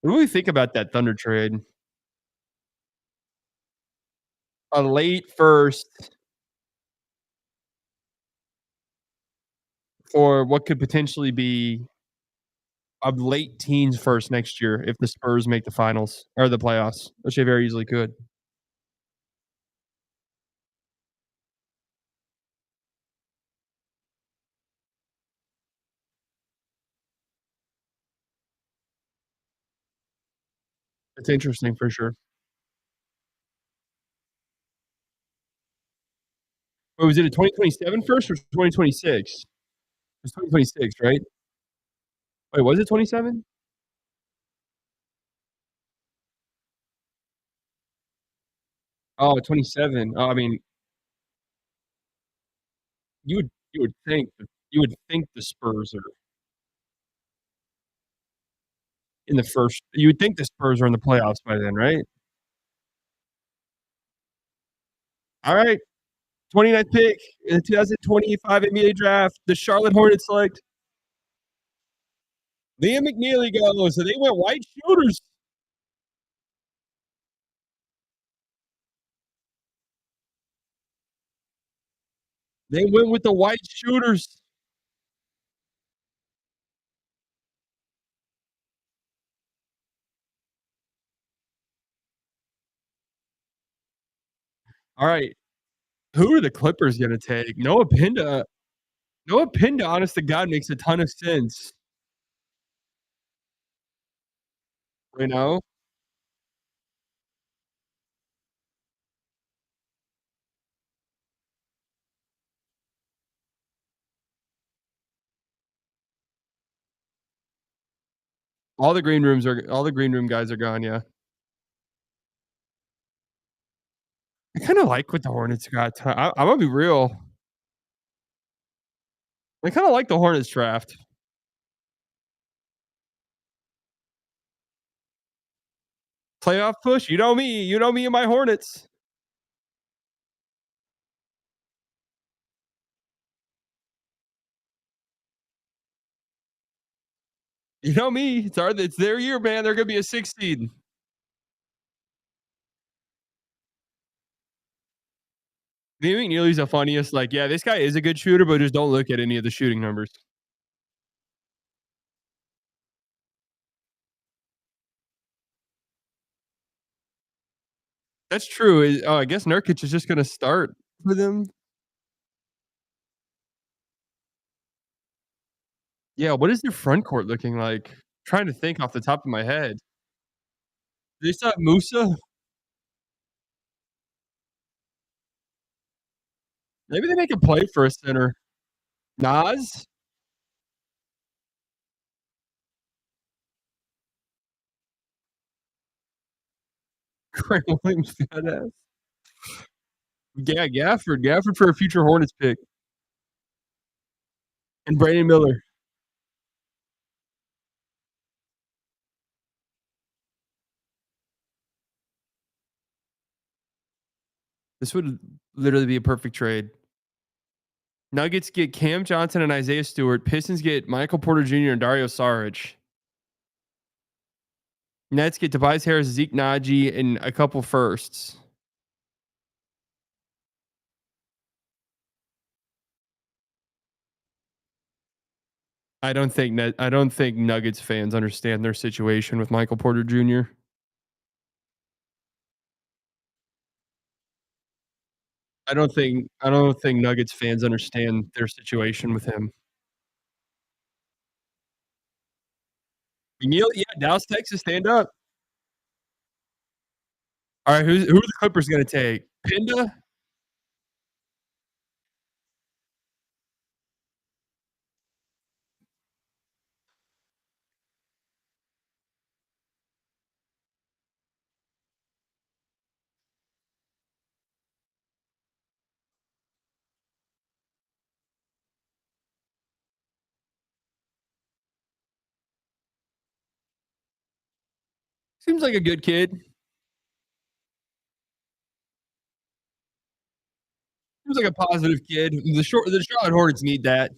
What do we think about that Thunder trade? A late first for what could potentially be a late teens first next year if the Spurs make the finals or the playoffs, which they very easily could. It's interesting for sure. Wait, was it a 2027 first or 2026? It was 2026, right? Wait, was it 27? Oh, 27. Oh, I mean, you would think the Spurs are in the first. You would think the Spurs are in the playoffs by then, right? All right. 29th pick in the 2025 NBA draft. The Charlotte Hornets select Liam McNeely goes. So they went white shooters. They went with the white shooters. All right. Who are the Clippers going to take? Noah Pinda. Noah Pinda, honest to God, makes a ton of sense. You know? All the green room guys are gone, yeah. I kind of like what the Hornets got. I'm gonna be real. I kind of like the Hornets draft. Playoff push. You know me. You know me and my Hornets. You know me. It's their year, man. They're gonna be a 6 seed. Liam McNeely's the funniest. Like, yeah, this guy is a good shooter, but just don't look at any of the shooting numbers. That's true. I guess Nurkic is just gonna start for them. Yeah, what is their front court looking like? Trying to think off the top of my head. They still have Musa? Maybe they make a play for a center. Nas? Grant Williams, fat ass. Yeah, Gafford for a future Hornets pick. And Brandon Miller. This would literally be a perfect trade. Nuggets get Cam Johnson and Isaiah Stewart. Pistons get Michael Porter Jr. and Dario Saric. Nets get Tobias Harris, Zeke Naji, and a couple firsts. I don't think Nuggets fans understand their situation with Michael Porter Jr. I don't think Nuggets fans understand their situation with him. Neil, yeah, Dallas, Texas, stand up. All right, who are the Clippers going to take? Pinda? Seems like a good kid. Seems like a positive kid. The Charlotte Hornets need that.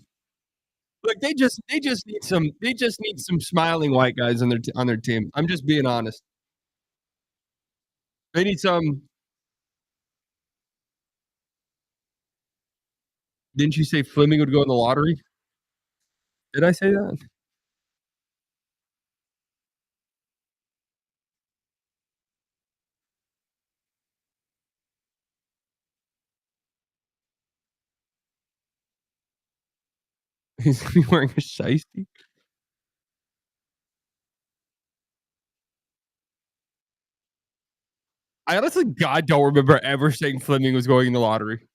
Look, they just need some smiling white guys on their team. I'm just being honest. They need some. Didn't you say Fleming would go in the lottery? Did I say that? He's wearing a shiesty. I honestly, God, don't remember ever saying Fleming was going in the lottery.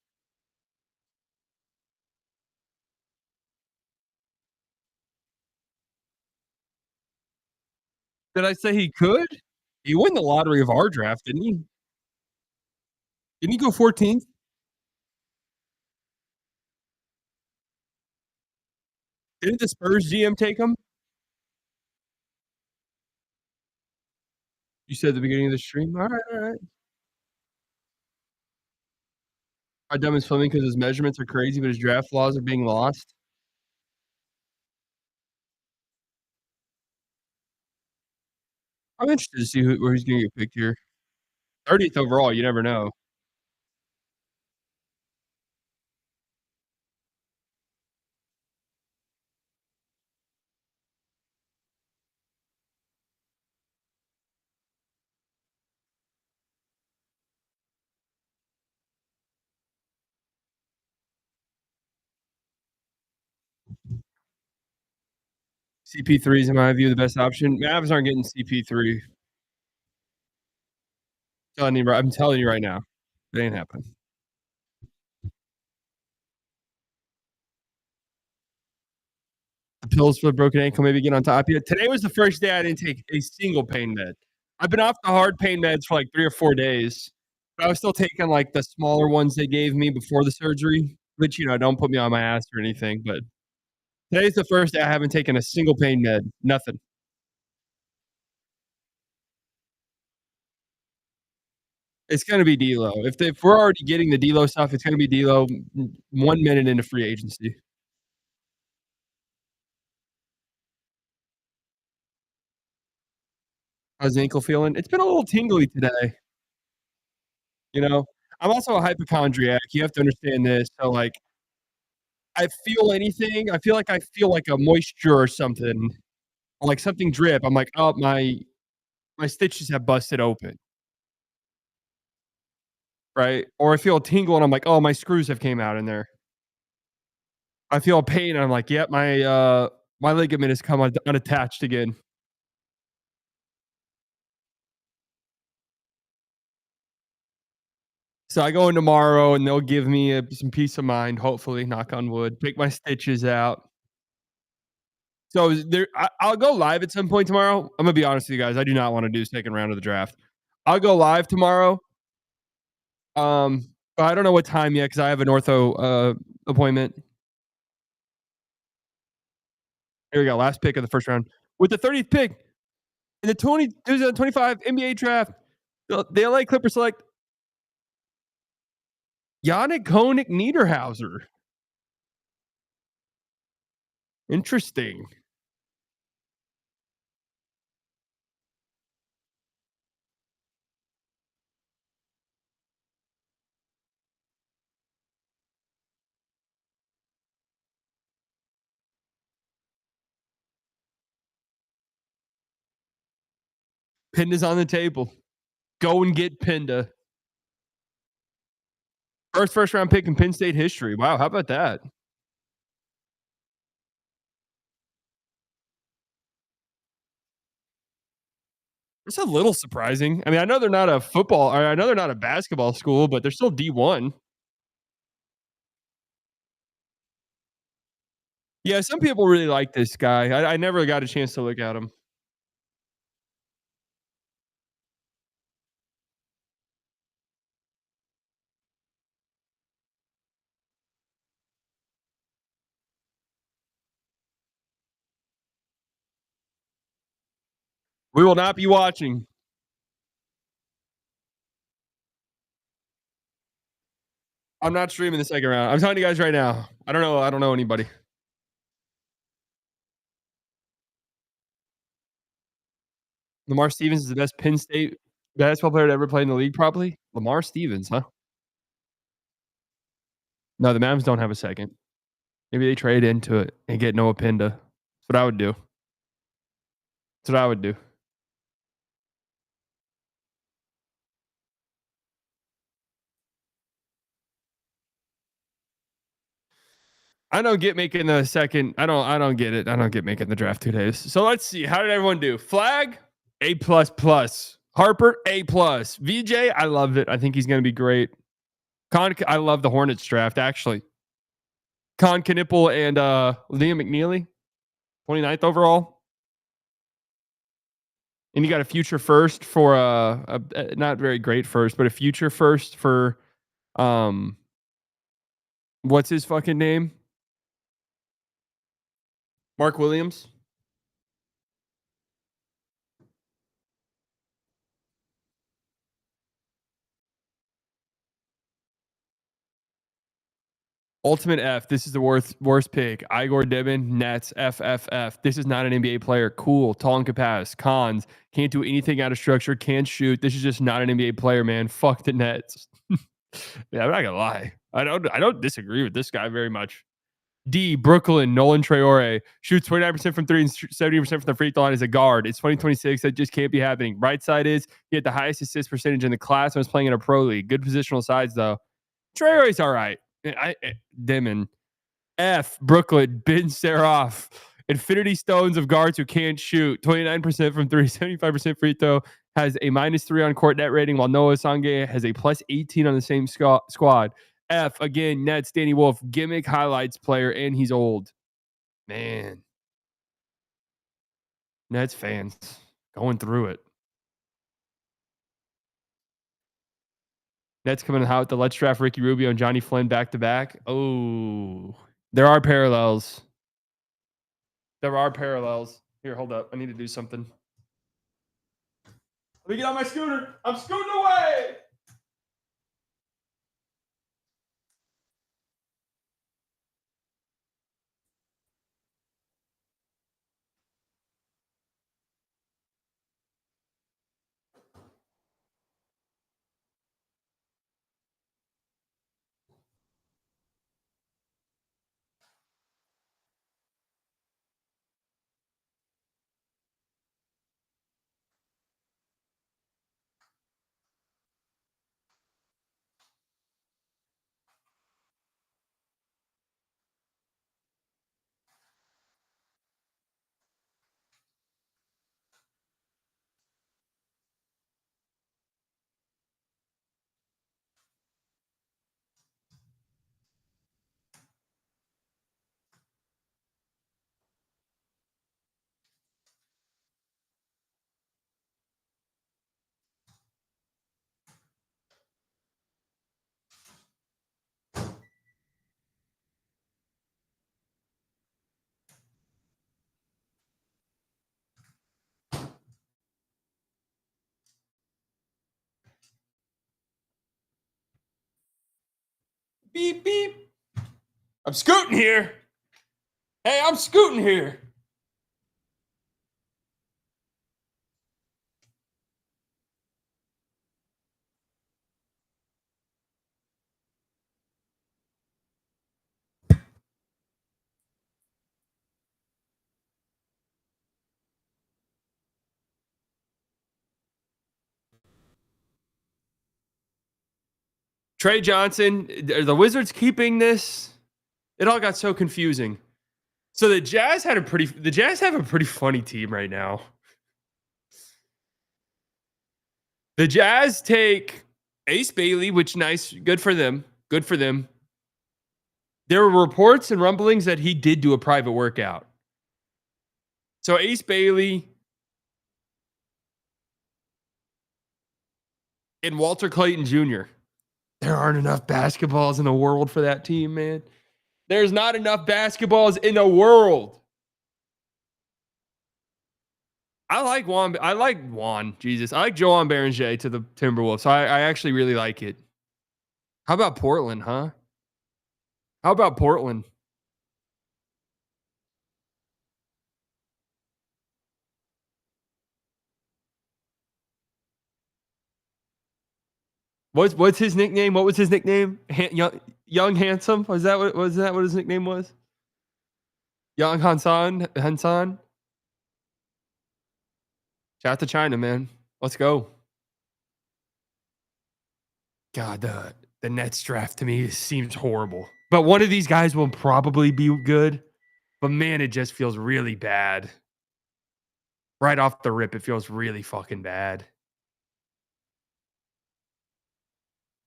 Did I say he could? He won the lottery of our draft, didn't he? Didn't he go 14th? Didn't the Spurs GM take him? You said at the beginning of the stream. All right. How dumb is Fleming because his measurements are crazy, but his draft laws are being lost? I'm interested to see where he's going to get picked here. 30th overall, you never know. CP3 is, in my view, the best option. Mavs aren't getting CP3. I'm telling you right now. It ain't happening. The pills for the broken ankle maybe get on top of you. Today was the first day I didn't take a single pain med. I've been off the hard pain meds for like 3 or 4 days. But I was still taking like the smaller ones they gave me before the surgery, which, don't put me on my ass or anything. But today's the first day I haven't taken a single pain med. Nothing. It's going to be D'Lo. If we're already getting the D'Lo stuff, it's going to be D'Lo 1 minute into free agency. How's the ankle feeling? It's been a little tingly today. I'm also a hypochondriac. You have to understand this. So, like, I feel anything. I feel like a moisture or something, or like something drip. I'm like, oh, my stitches have busted open. Right? Or I feel a tingle and I'm like, oh, my screws have came out in there. I feel a pain and I'm like, yep, my ligament has come unattached again. So I go in tomorrow and they'll give me some peace of mind, hopefully, knock on wood, take my stitches out. So I'll go live at some point tomorrow. I'm going to be honest with you guys. I do not want to do second round of the draft. I'll go live tomorrow. But I don't know what time yet because I have an ortho appointment. Here we go. Last pick of the first round. With the 30th pick in the 2025 NBA draft, the LA Clippers select Yannick Koenig Niederhauser. Interesting. Pinda's on the table. Go and get Pinda. First round pick in Penn State history. Wow, how about that? It's a little surprising. I mean, I know they're not a football, or I know they're not a basketball school, but they're still D1. Yeah, some people really like this guy. I never got a chance to look at him. We will not be watching. I'm not streaming the second round. I'm telling you guys right now. I don't know anybody. Lamar Stevens is the best Penn State basketball player to ever play in the league, probably. Lamar Stevens, huh? No, the Mavs don't have a second. Maybe they trade into it and get Noah Pinda. That's what I would do. That's what I would do. I don't get making the second. I don't get it. I don't get making the draft 2 days. So let's see. How did everyone do? Flagg, A++. Harper, A+. VJ, I love it. I think he's going to be great. I love the Hornets draft, actually. Con Knipple and Liam McNeely, 29th overall. And you got a future first for a not very great first, but a future first for what's his fucking name? Mark Williams. Ultimate F. This is the worst pick. Igor Debin, Nets, FFF. This is not an NBA player. Cool. Tall and capacity. Cons. Can't do anything out of structure. Can't shoot. This is just not an NBA player, man. Fuck the Nets. Yeah, I'm not gonna lie. I don't disagree with this guy very much. D. Brooklyn, Nolan Traore. Shoots 29% from 3 and 70% from the free throw line as a guard. It's 2026. That just can't be happening. Right side is he had the highest assist percentage in the class and was playing in a pro league. Good positional sides, though. Traore's all right. Demon. F. Brooklyn. Ben Seroff. Infinity Stones of guards who can't shoot. 29% from 3, 75% free throw. Has a -3 on court net rating, while Noah Sange has a +18 on the same squad. F. Again, Nets. Danny Wolf. Gimmick highlights player, and he's old. Man. Nets fans going through it. Nets coming out with the let's draft Ricky Rubio and Johnny Flynn back to back. Oh, there are parallels. There are parallels. Here, hold up. I need to do something. Let me get on my scooter. I'm scooting away. Beep, beep. I'm scooting here. Hey, I'm scooting here. Trey Johnson, are the Wizards keeping this? It all got so confusing. So the Jazz have a pretty funny team right now. The Jazz take Ace Bailey, which nice, good for them. Good for them. There were reports and rumblings that he did do a private workout. So Ace Bailey and Walter Clayton Jr. There aren't enough basketballs in the world for that team, man. There's not enough basketballs in the world. I like Juan. Jesus. I like Joan Beranger to the Timberwolves. I actually really like it. How about Portland, huh? How about Portland? What's his nickname? What was his nickname? Young Handsome? Was that what his nickname was? Young Hansan? Shout out to China, man. Let's go. God, the Nets draft to me seems horrible. But one of these guys will probably be good. But man, it just feels really bad. Right off the rip, it feels really fucking bad.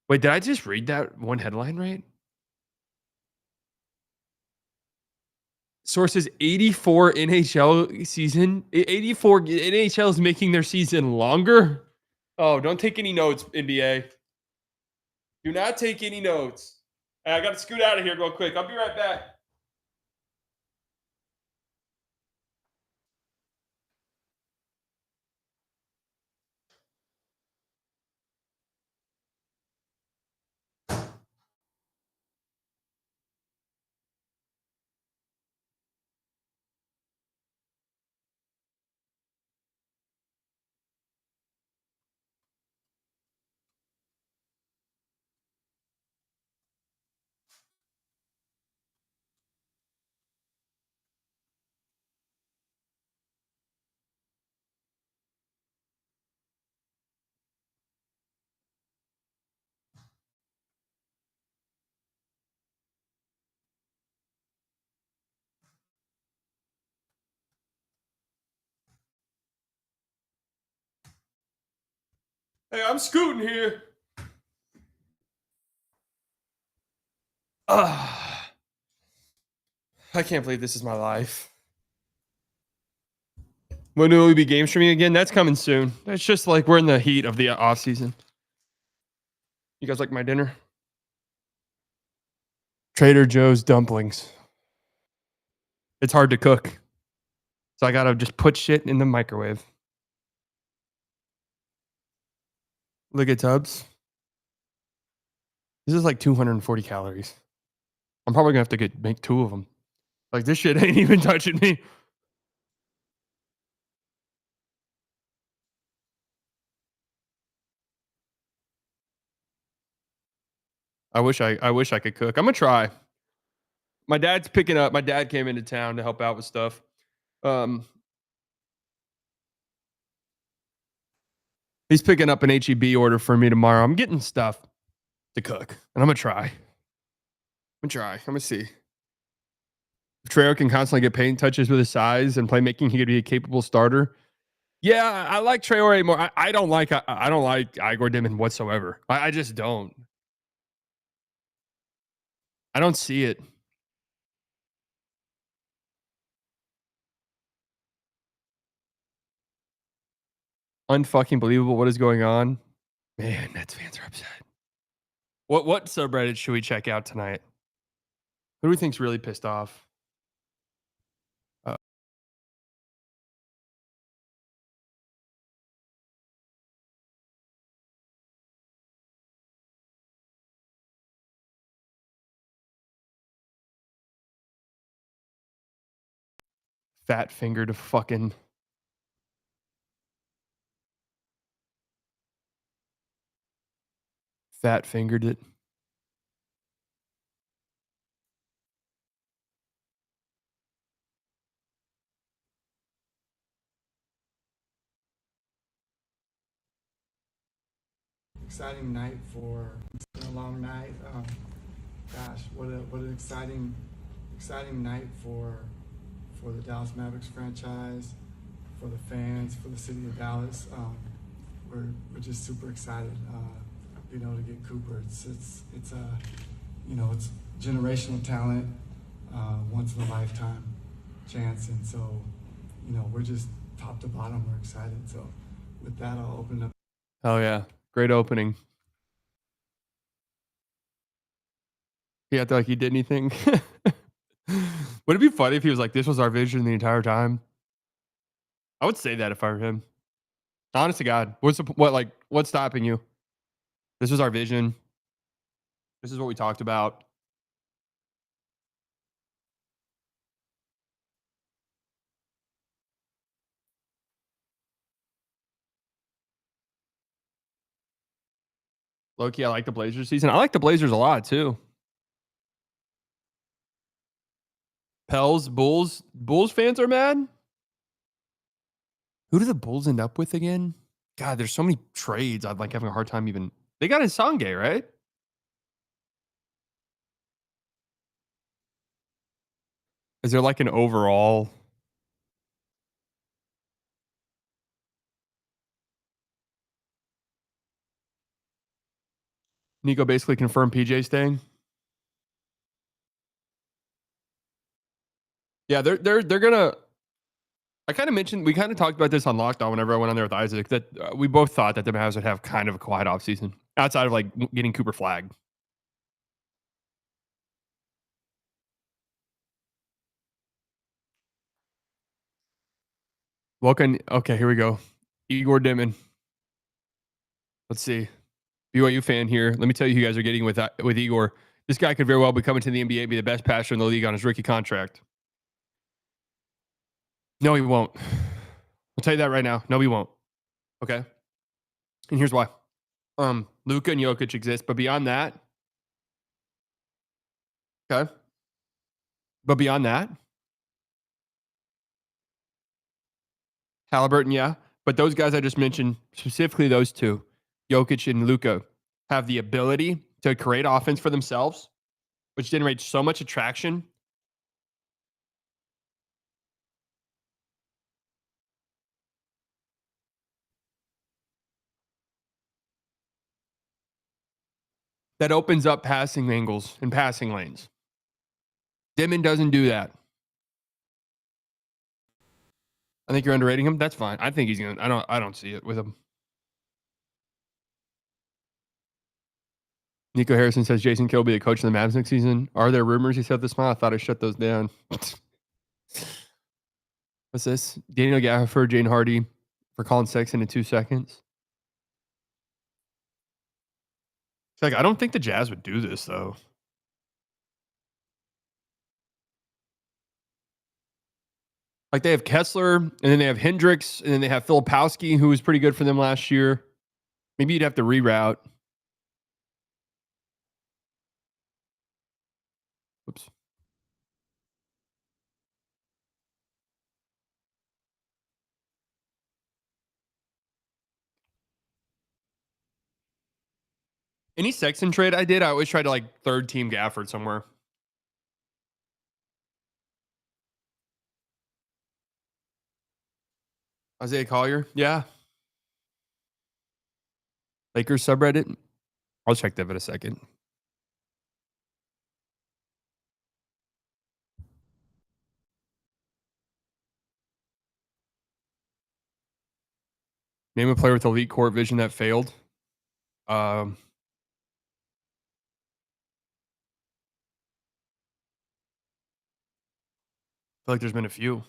Wait, did I just read that one headline right? Sources 84 NHL season. 84 NHL is making their season longer. Oh, don't take any notes, NBA. Do not take any notes. Hey, I got to scoot out of here real quick. I'll be right back. Hey, I'm scooting here. I can't believe this is my life. When will we be game streaming again? That's coming soon. It's just like we're in the heat of the off season. You guys like my dinner? Trader Joe's dumplings. It's hard to cook. So I got to just put shit in the microwave. Look at Tubbs. This is like 240 calories. I'm probably going to have to make 2 of them. Like this shit ain't even touching me. I wish I could cook. I'm going to try. My dad's picking up. My dad came into town to help out with stuff. He's picking up an HEB order for me tomorrow. I'm getting stuff to cook, and I'm going to try. I'm going to see. If Treo can constantly get paint touches with his size and playmaking, he could be a capable starter. Yeah, I like Traore more. I don't like Igor Dimon whatsoever. I just don't. I don't see it. Unfucking believable. What is going on? Man, Nets fans are upset. What subreddit should we check out tonight? Who do we think's really pissed off? Fat fingered fucking. Fat fingered it. Exciting night for it's been a long night. Gosh, what an exciting night for the Dallas Mavericks franchise, for the fans, for the city of Dallas. We're just super excited, to get Cooper. It's generational talent, once in a lifetime chance, and so we're just top to bottom. We're excited. So with that, I'll open it up. Oh yeah, great opening. He acted like he did anything. Would it be funny if he was like, "This was our vision the entire time"? I would say that if I were him. Honest to God, what's stopping you? This was our vision. This is what we talked about. Low-key, I like the Blazers season. I like the Blazers a lot too. Pels, Bulls fans are mad. Who do the Bulls end up with again? God, there's so many trades. I'm like having a hard time even. They got Nsonge, right? Is there like an overall? Nico basically confirmed PJ staying. Yeah, they're gonna. I kind of mentioned, we kind of talked about this on Lockdown whenever I went on there with Isaac, that we both thought that the Mavs would have kind of a quiet offseason outside of like getting Cooper Flagg. Welcome. Okay, here we go. Igor Dimon. Let's see. BYU fan here. Let me tell you who you guys are getting with Igor. This guy could very well be coming to the NBA and be the best passer in the league on his rookie contract. No, he won't. I'll tell you that right now. No, he won't. Okay. And here's why. Luka and Jokic exist, but beyond that. Okay. But beyond that. Halliburton, yeah. But those guys I just mentioned, specifically those two, Jokic and Luka, have the ability to create offense for themselves, which generates so much attraction. That opens up passing angles and passing lanes. Dimon doesn't do that. I think you're underrating him. That's fine. I think he's gonna. I don't see it with him. Nico Harrison says Jason Kidd will be the coach of the Mavs next season. Are there rumors? He said this smile. I thought I shut those down. What's this? Daniel Gafford, Jane Hardy for Colin Sexton in 2 seconds. It's like, I don't think the Jazz would do this though. Like they have Kessler, and then they have Hendricks, and then they have Filipowski, who was pretty good for them last year. Maybe you'd have to reroute. Oops. Any Sexton trade I did, I always try to like third team Gafford somewhere. Isaiah Collier, yeah. Lakers subreddit. I'll check that in a second. Name a player with elite court vision that failed. I feel like there's been a few.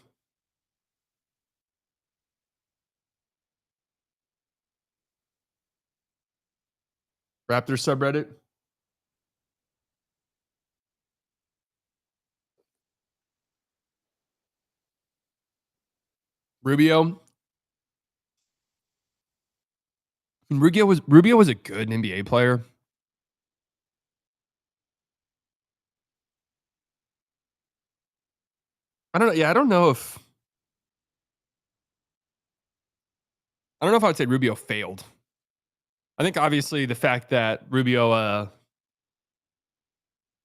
Raptors subreddit. Rubio. Rubio was a good NBA player. I don't know. Yeah, I don't know if I'd say Rubio failed. I think obviously the fact that Rubio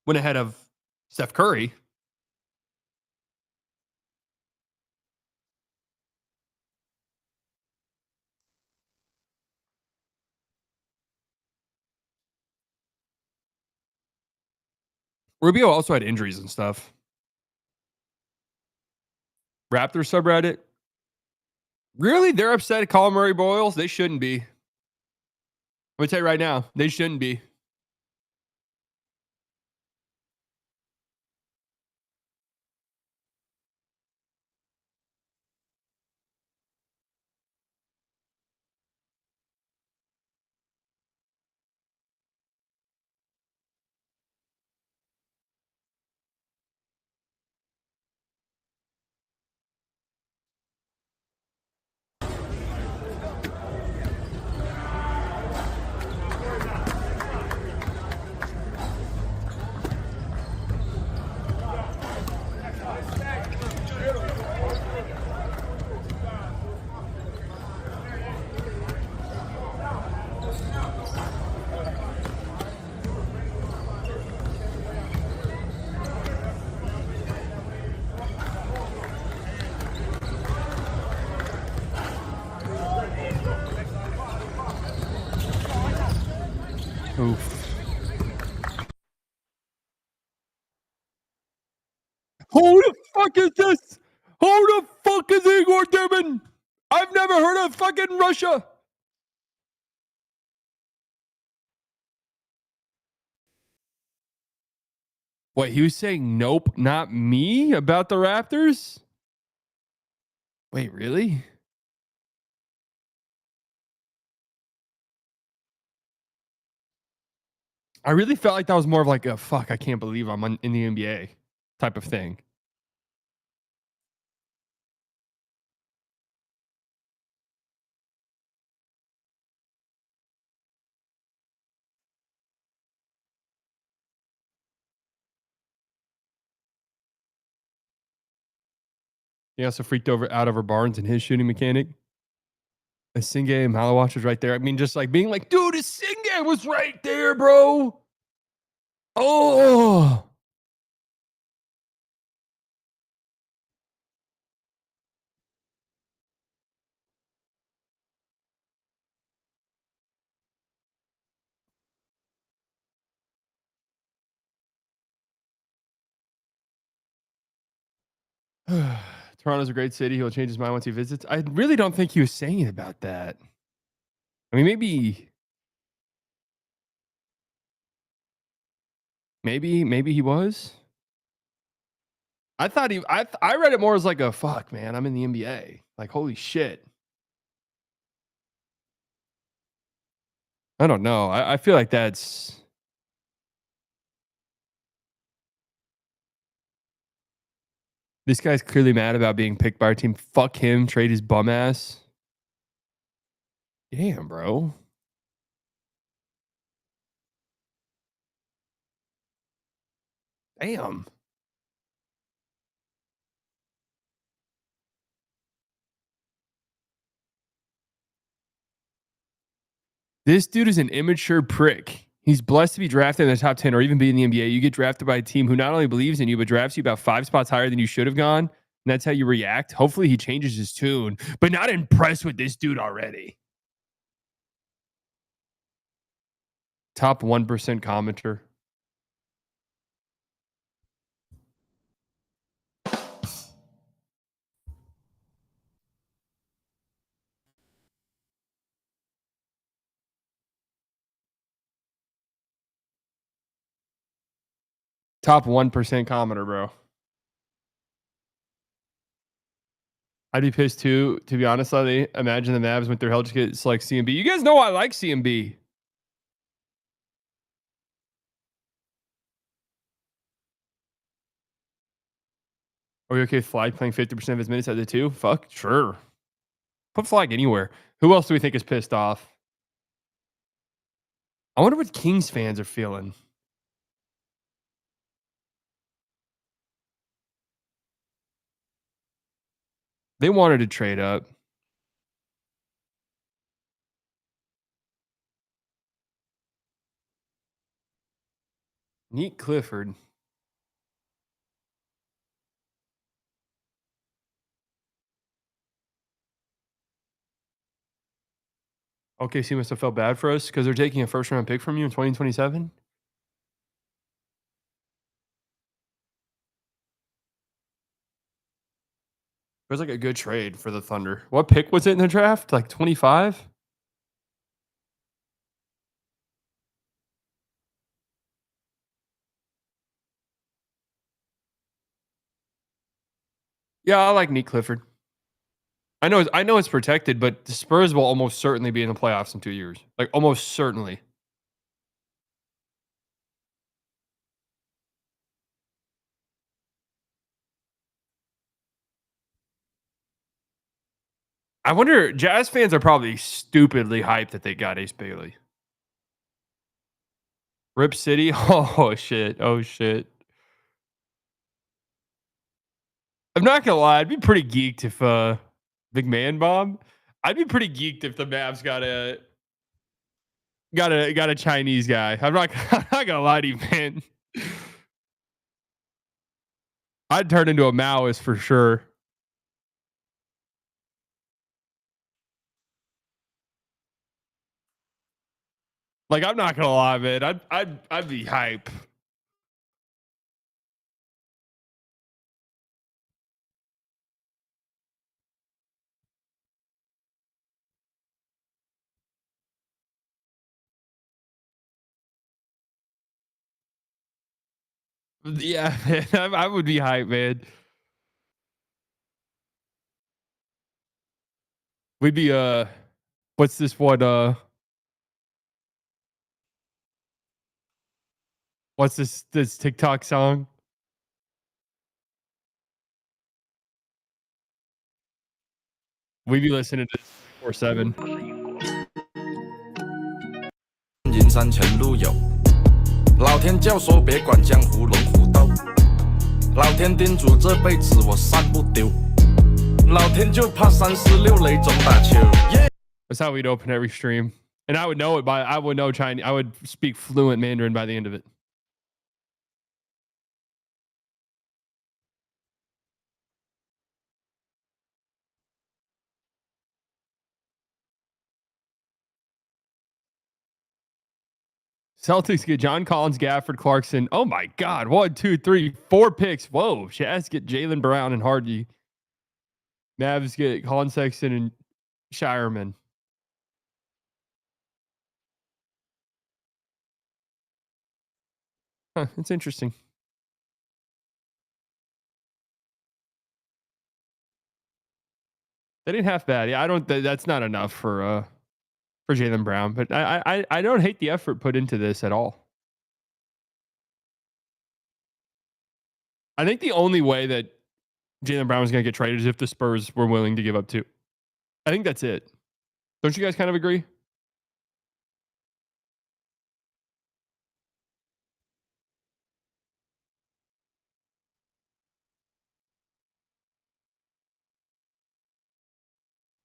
went ahead of Steph Curry. Rubio also had injuries and stuff. Raptors subreddit. Really? They're upset at Colin Murray Boyles? They shouldn't be. I'm going to tell you right now, they shouldn't be. Oof. Who the fuck is this? Who the fuck is Igor Dubin? I've never heard of fucking Russia. Wait, he was saying nope, not me about the Raptors? Wait, really? I really felt like that was more of like a fuck, I can't believe I'm in the NBA type of thing. He also freaked out over Barnes and his shooting mechanic. A Singe and Malawatch was right there. I mean, just like being like, dude, a Singe was right there, bro. Oh. Toronto's a great city. He'll change his mind once he visits. I really don't think he was saying about that. I mean, maybe he was. I thought I read it more as like a fuck, man. I'm in the NBA. Like, holy shit. I don't know. I feel like that's. This guy's clearly mad about being picked by our team. Fuck him. Trade his bum ass. Damn, bro. Damn. This dude is an immature prick. He's blessed to be drafted in the top 10 or even be in the NBA. You get drafted by a team who not only believes in you, but drafts you about 5 spots higher than you should have gone. And that's how you react. Hopefully he changes his tune, but not impressed with this dude already. Top 1% commenter. Top 1% commenter, bro. I'd be pissed too, to be honest, Lately. Imagine the Mavs went through hell just get select CMB. You guys know I like CMB. Are you okay with Flagg playing 50% of his minutes at the 2? Fuck, sure. Put Flagg anywhere. Who else do we think is pissed off? I wonder what Kings fans are feeling. They wanted to trade up. Neat Clifford. OKC must have felt bad for us because they're taking a first-round pick from you in 2027. It was like a good trade for the Thunder. What pick was it in the draft? Like 25? Yeah, I like Neat Clifford. I know it's protected, but the Spurs will almost certainly be in the playoffs in 2 years. Like almost certainly. I wonder, Jazz fans are probably stupidly hyped that they got Ace Bailey. Rip City? Oh shit. Oh shit. I'm not gonna lie, I'd be pretty geeked if Big Man Bomb. I'd be pretty geeked if the Mavs got a Chinese guy. I'm not gonna lie to you, man. I'd turn into a Maoist for sure. Like, I'm not gonna lie, man. I'd be hype. Yeah, man, I would be hype, man. We'd be what's this one? What's this TikTok song? We'd be listening to this 4/7. 人山前路有，老天教唆别管江湖龙虎斗，老天叮嘱这辈子我散不丢，老天就怕346雷总打球。That's how we'd open every stream, and I would know it I would know Chinese. I would speak fluent Mandarin by the end of it. Celtics get John Collins, Gafford, Clarkson. Oh my God. 1, 2, 3, 4 picks. Whoa. Jazz get Jaylen Brown and Hardy. Mavs get Colin Sexton and Shireman. Huh, it's interesting. They didn't half bad. Yeah, I don't. That's not enough for Jaylen Brown, but I don't hate the effort put into this at all. I think the only way that Jaylen Brown was going to get traded is if the Spurs were willing to give up 2. I think that's it. Don't you guys kind of agree?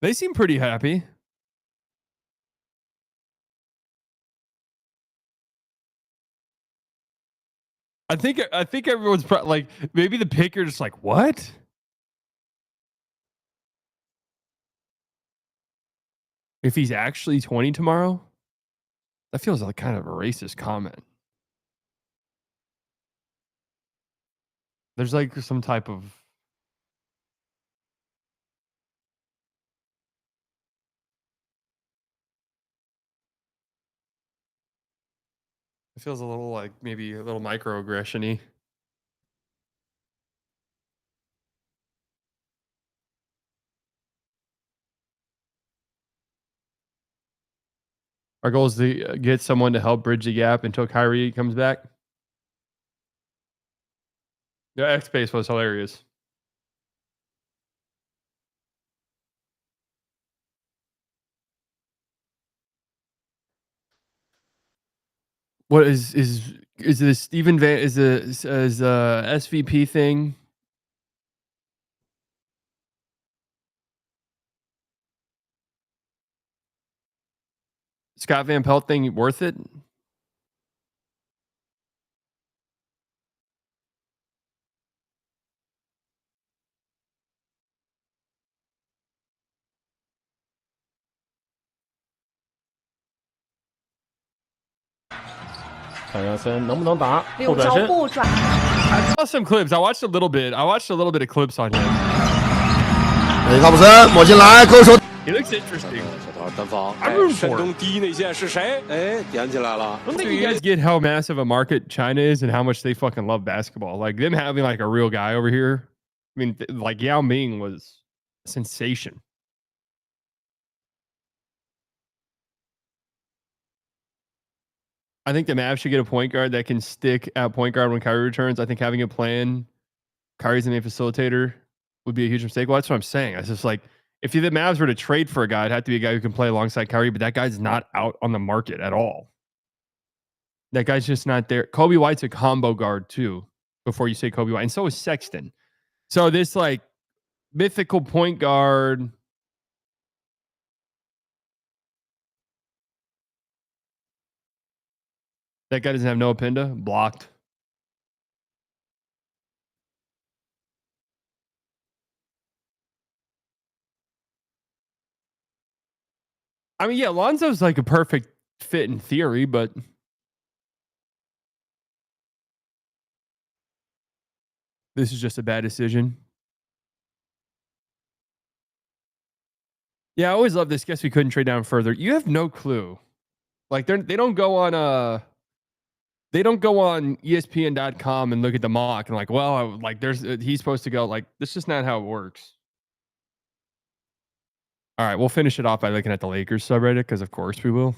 They seem pretty happy. I think everyone's like, maybe the pickers like, what? If he's actually 20 tomorrow? That feels like kind of a racist comment. There's like some type of it feels a little like maybe a little microaggression-y. Our goal is to get someone to help bridge the gap until Kyrie comes back. Yeah, X-Base was hilarious. What is this Stephen Van is SVP thing? Scott Van Pelt thing worth it? I saw some clips. I watched a little bit. I watched a little bit of clips on him. He looks interesting. I'm rooting for him. Don't think you guys get how massive a market China is and how much they fucking love basketball. Like them having like a real guy over here. I mean, like Yao Ming was a sensation. I think the Mavs should get a point guard that can stick at point guard when Kyrie returns. I think having a plan, Kyrie's the main facilitator, would be a huge mistake. Well, that's what I'm saying. It's just like, if the Mavs were to trade for a guy, it'd have to be a guy who can play alongside Kyrie, but that guy's not out on the market at all. That guy's just not there. Kobe White's a combo guard too, before you say Kobe White. And so is Sexton. So this like mythical point guard. That guy doesn't have Noah Pinda. Blocked. I mean, yeah, Lonzo's like a perfect fit in theory, but this is just a bad decision. Yeah, I always love this. Guess we couldn't trade down further. You have no clue. Like they don't go on ESPN.com and look at the mock and like, well, like he's supposed to go. Like, that's just not how it works. All right, we'll finish it off by looking at the Lakers subreddit because of course we will.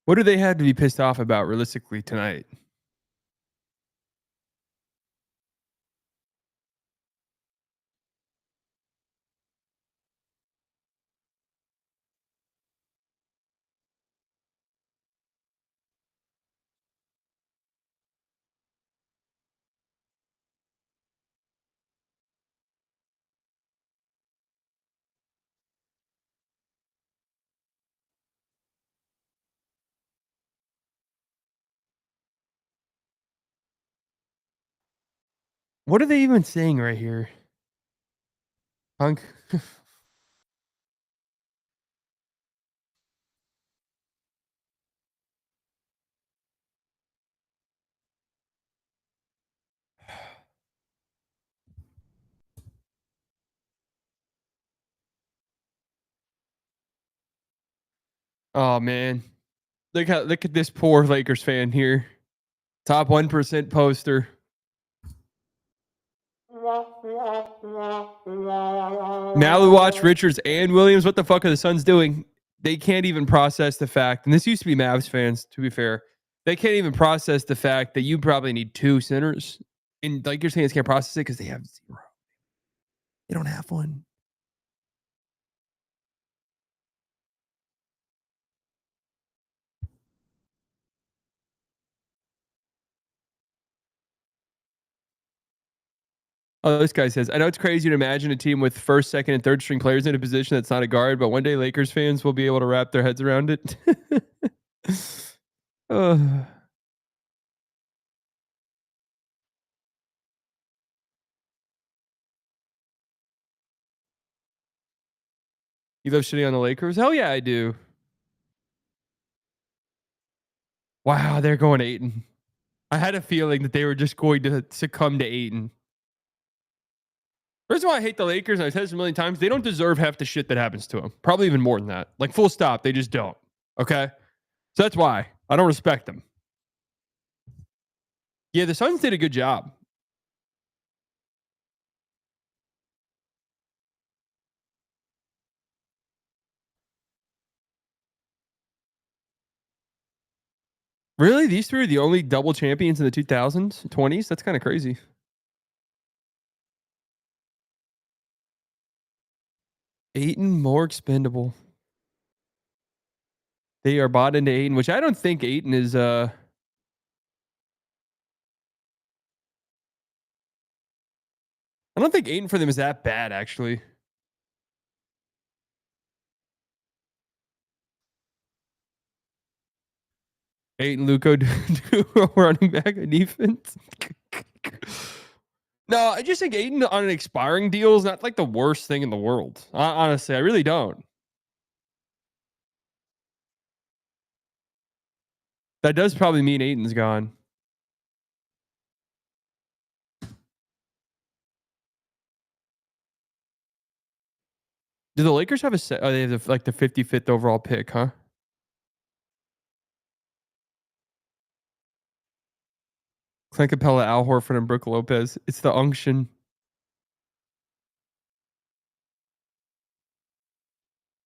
What do they have to be pissed off about realistically tonight? What are they even saying right here? Punk. Oh man. Look at this poor Lakers fan here. Top 1% poster. Maluwatch, Richards, and Williams. What the fuck are the Suns doing? They can't even process the fact, and this used to be Mavs fans, to be fair. They can't even process the fact that you probably need two centers. And like you're saying, they can't process it because they have zero. They don't have one. Oh, this guy says, I know it's crazy to imagine a team with first, second, and third string players in a position that's not a guard, but one day Lakers fans will be able to wrap their heads around it. You love shitting on the Lakers? Hell yeah, I do. Wow, they're going to Ayton. I had a feeling that they were just going to succumb to Ayton. First of all, I hate the Lakers. I've said this a million times. They don't deserve half the shit that happens to them. Probably even more than that. Like, full stop. They just don't. Okay? So that's why. I don't respect them. Yeah, the Suns did a good job. Really? These three are the only double champions in the 2000s, 20s? That's kind of crazy. Ayton more expendable. They are bought into Ayton, which I don't think Ayton is I don't think Ayton for them is that bad, actually. Ayton, Luko, duo running back and defense. No, I just think Ayton on an expiring deal is not like the worst thing in the world. Honestly, I really don't. That does probably mean Ayton's gone. Do the Lakers have a set? Oh, they have like the 55th overall pick, huh? Clint Capella, Al Horford, and Brook Lopez. It's the unction.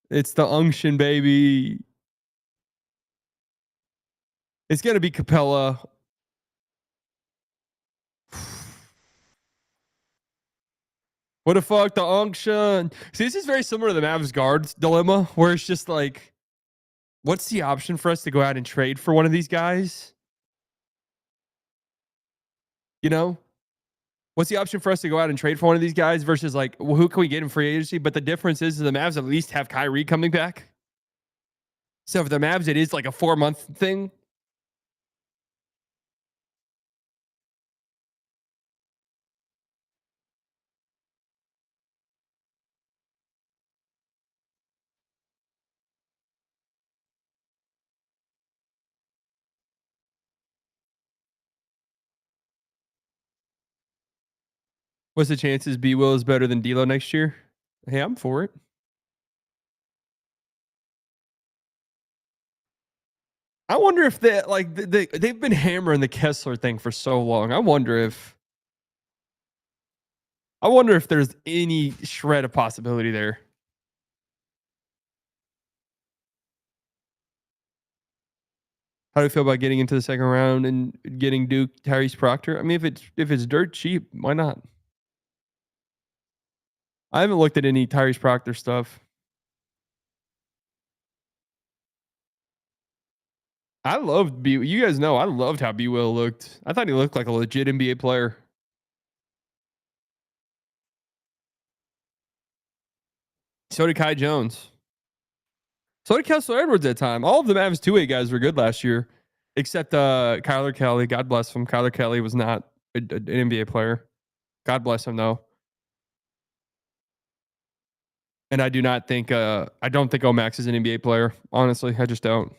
It's the unction, baby. It's gonna be Capella. What the fuck, the unction? See, this is very similar to the Mavs guards dilemma, where it's just like, what's the option for us to go out and trade for one of these guys? You know? What's the option for us to go out and trade for one of these guys versus like, well, who can we get in free agency? But the difference is the Mavs at least have Kyrie coming back. So for the Mavs, it is like a 4-month thing. What's the chances B Will is better than D'Lo next year? Hey, I'm for it. I wonder if they've been hammering the Kessler thing for so long. I wonder if there's any shred of possibility there. How do you feel about getting into the second round and getting Duke, Tyrese Proctor? I mean, if it's dirt cheap, why not? I haven't looked at any Tyrese Proctor stuff. I loved B. You guys know I loved how B. Will looked. I thought he looked like a legit NBA player. So did Kai Jones. So did Kessler Edwards at time. All of the Mavs 2-way guys were good last year, except Kyler Kelly. God bless him. Kyler Kelly was not an NBA player. God bless him, though. And I do not think I don't think Omax is an NBA player. Honestly, I just don't.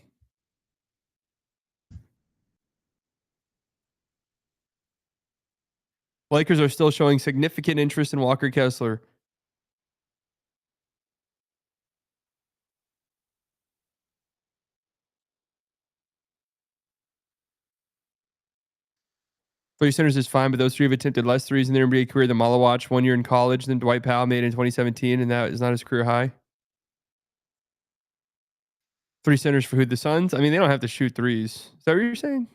Lakers are still showing significant interest in Walker Kessler. Three centers is fine, but those three have attempted less threes in their NBA career than Malawach 1 year in college than Dwight Powell made in 2017, and that is not his career high. Three centers for who? The Suns? I mean, they don't have to shoot threes. Is that what you're saying?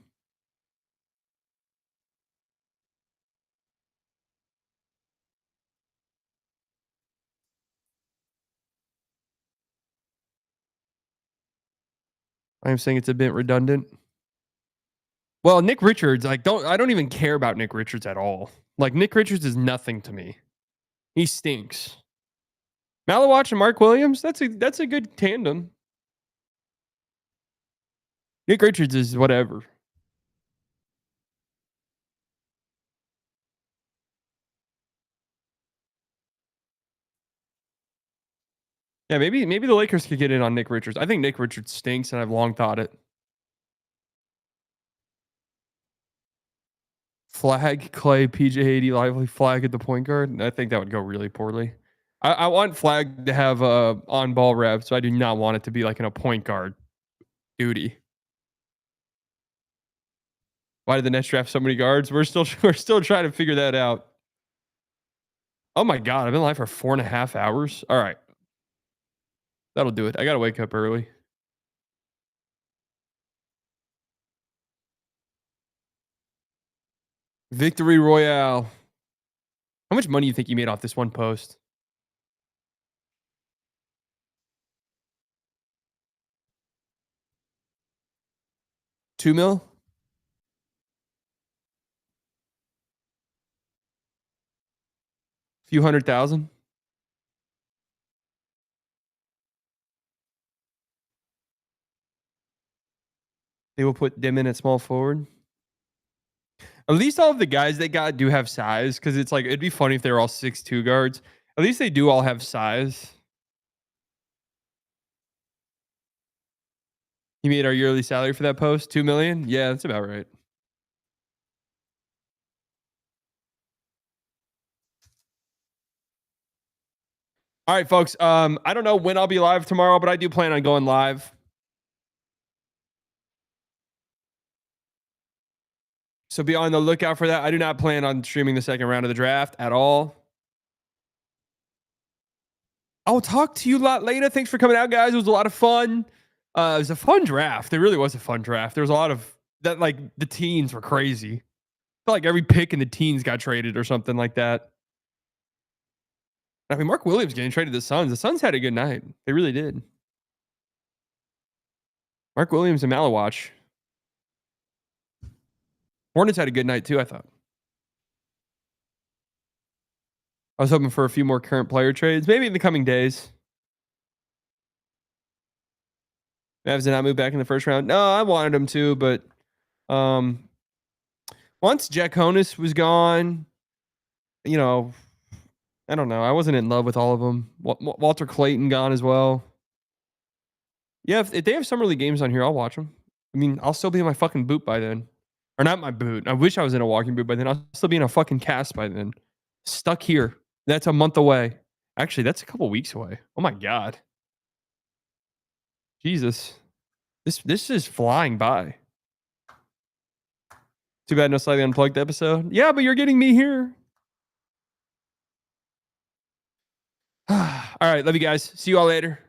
I am saying it's a bit redundant. Well, Nick Richards, I don't even care about Nick Richards at all. Like, Nick Richards is nothing to me. He stinks. Malawach and Mark Williams, that's a good tandem. Nick Richards is whatever. Yeah, maybe the Lakers could get in on Nick Richards. I think Nick Richards stinks, and I've long thought it. Flagg, Clay, PJ, Lively, Flagg at the point guard. I think that would go really poorly. I want Flagg to have on-ball reps, so I do not want it to be like in a point guard duty. Why did the Nets draft so many guards? We're still trying to figure that out. Oh my God, I've been live for 4.5 hours. All right. That'll do it. I got to wake up early. Victory Royale. How much money do you think you made off this one post? $2 million? Few $100,000? They will put Dimon at small forward. At least all of the guys they got do have size, because it's like it'd be funny if they were all 6'2" guards. At least they do all have size. You made our yearly salary for that post? $2 million? Yeah, that's about right. All right, folks. I don't know when I'll be live tomorrow, but I do plan on going live. So be on the lookout for that. I do not plan on streaming the second round of the draft at all. I'll talk to you a lot later. Thanks for coming out, guys. It was a lot of fun. It was a fun draft. It really was a fun draft. There was a lot of that, like the teens were crazy. I felt like every pick in the teens got traded or something like that. I mean, Mark Williams getting traded to the Suns. The Suns had a good night. They really did. Mark Williams and Malawatch. Hornets had a good night too, I thought. I was hoping for a few more current player trades, maybe in the coming days. Mavs did not move back in the first round. No, I wanted them to, but once Jack Honus was gone, you know, I don't know. I wasn't in love with all of them. Walter Clayton gone as well. Yeah, if they have summer league games on here, I'll watch them. I mean, I'll still be in my fucking boot by then. Or not my boot. I wish I was in a walking boot by then. I'll still be in a fucking cast by then. Stuck here. That's a month away. Actually, that's a couple weeks away. Oh my God. Jesus. This is flying by. Too bad no Slightly Unplugged episode. Yeah, but you're getting me here. All right, love you guys. See you all later.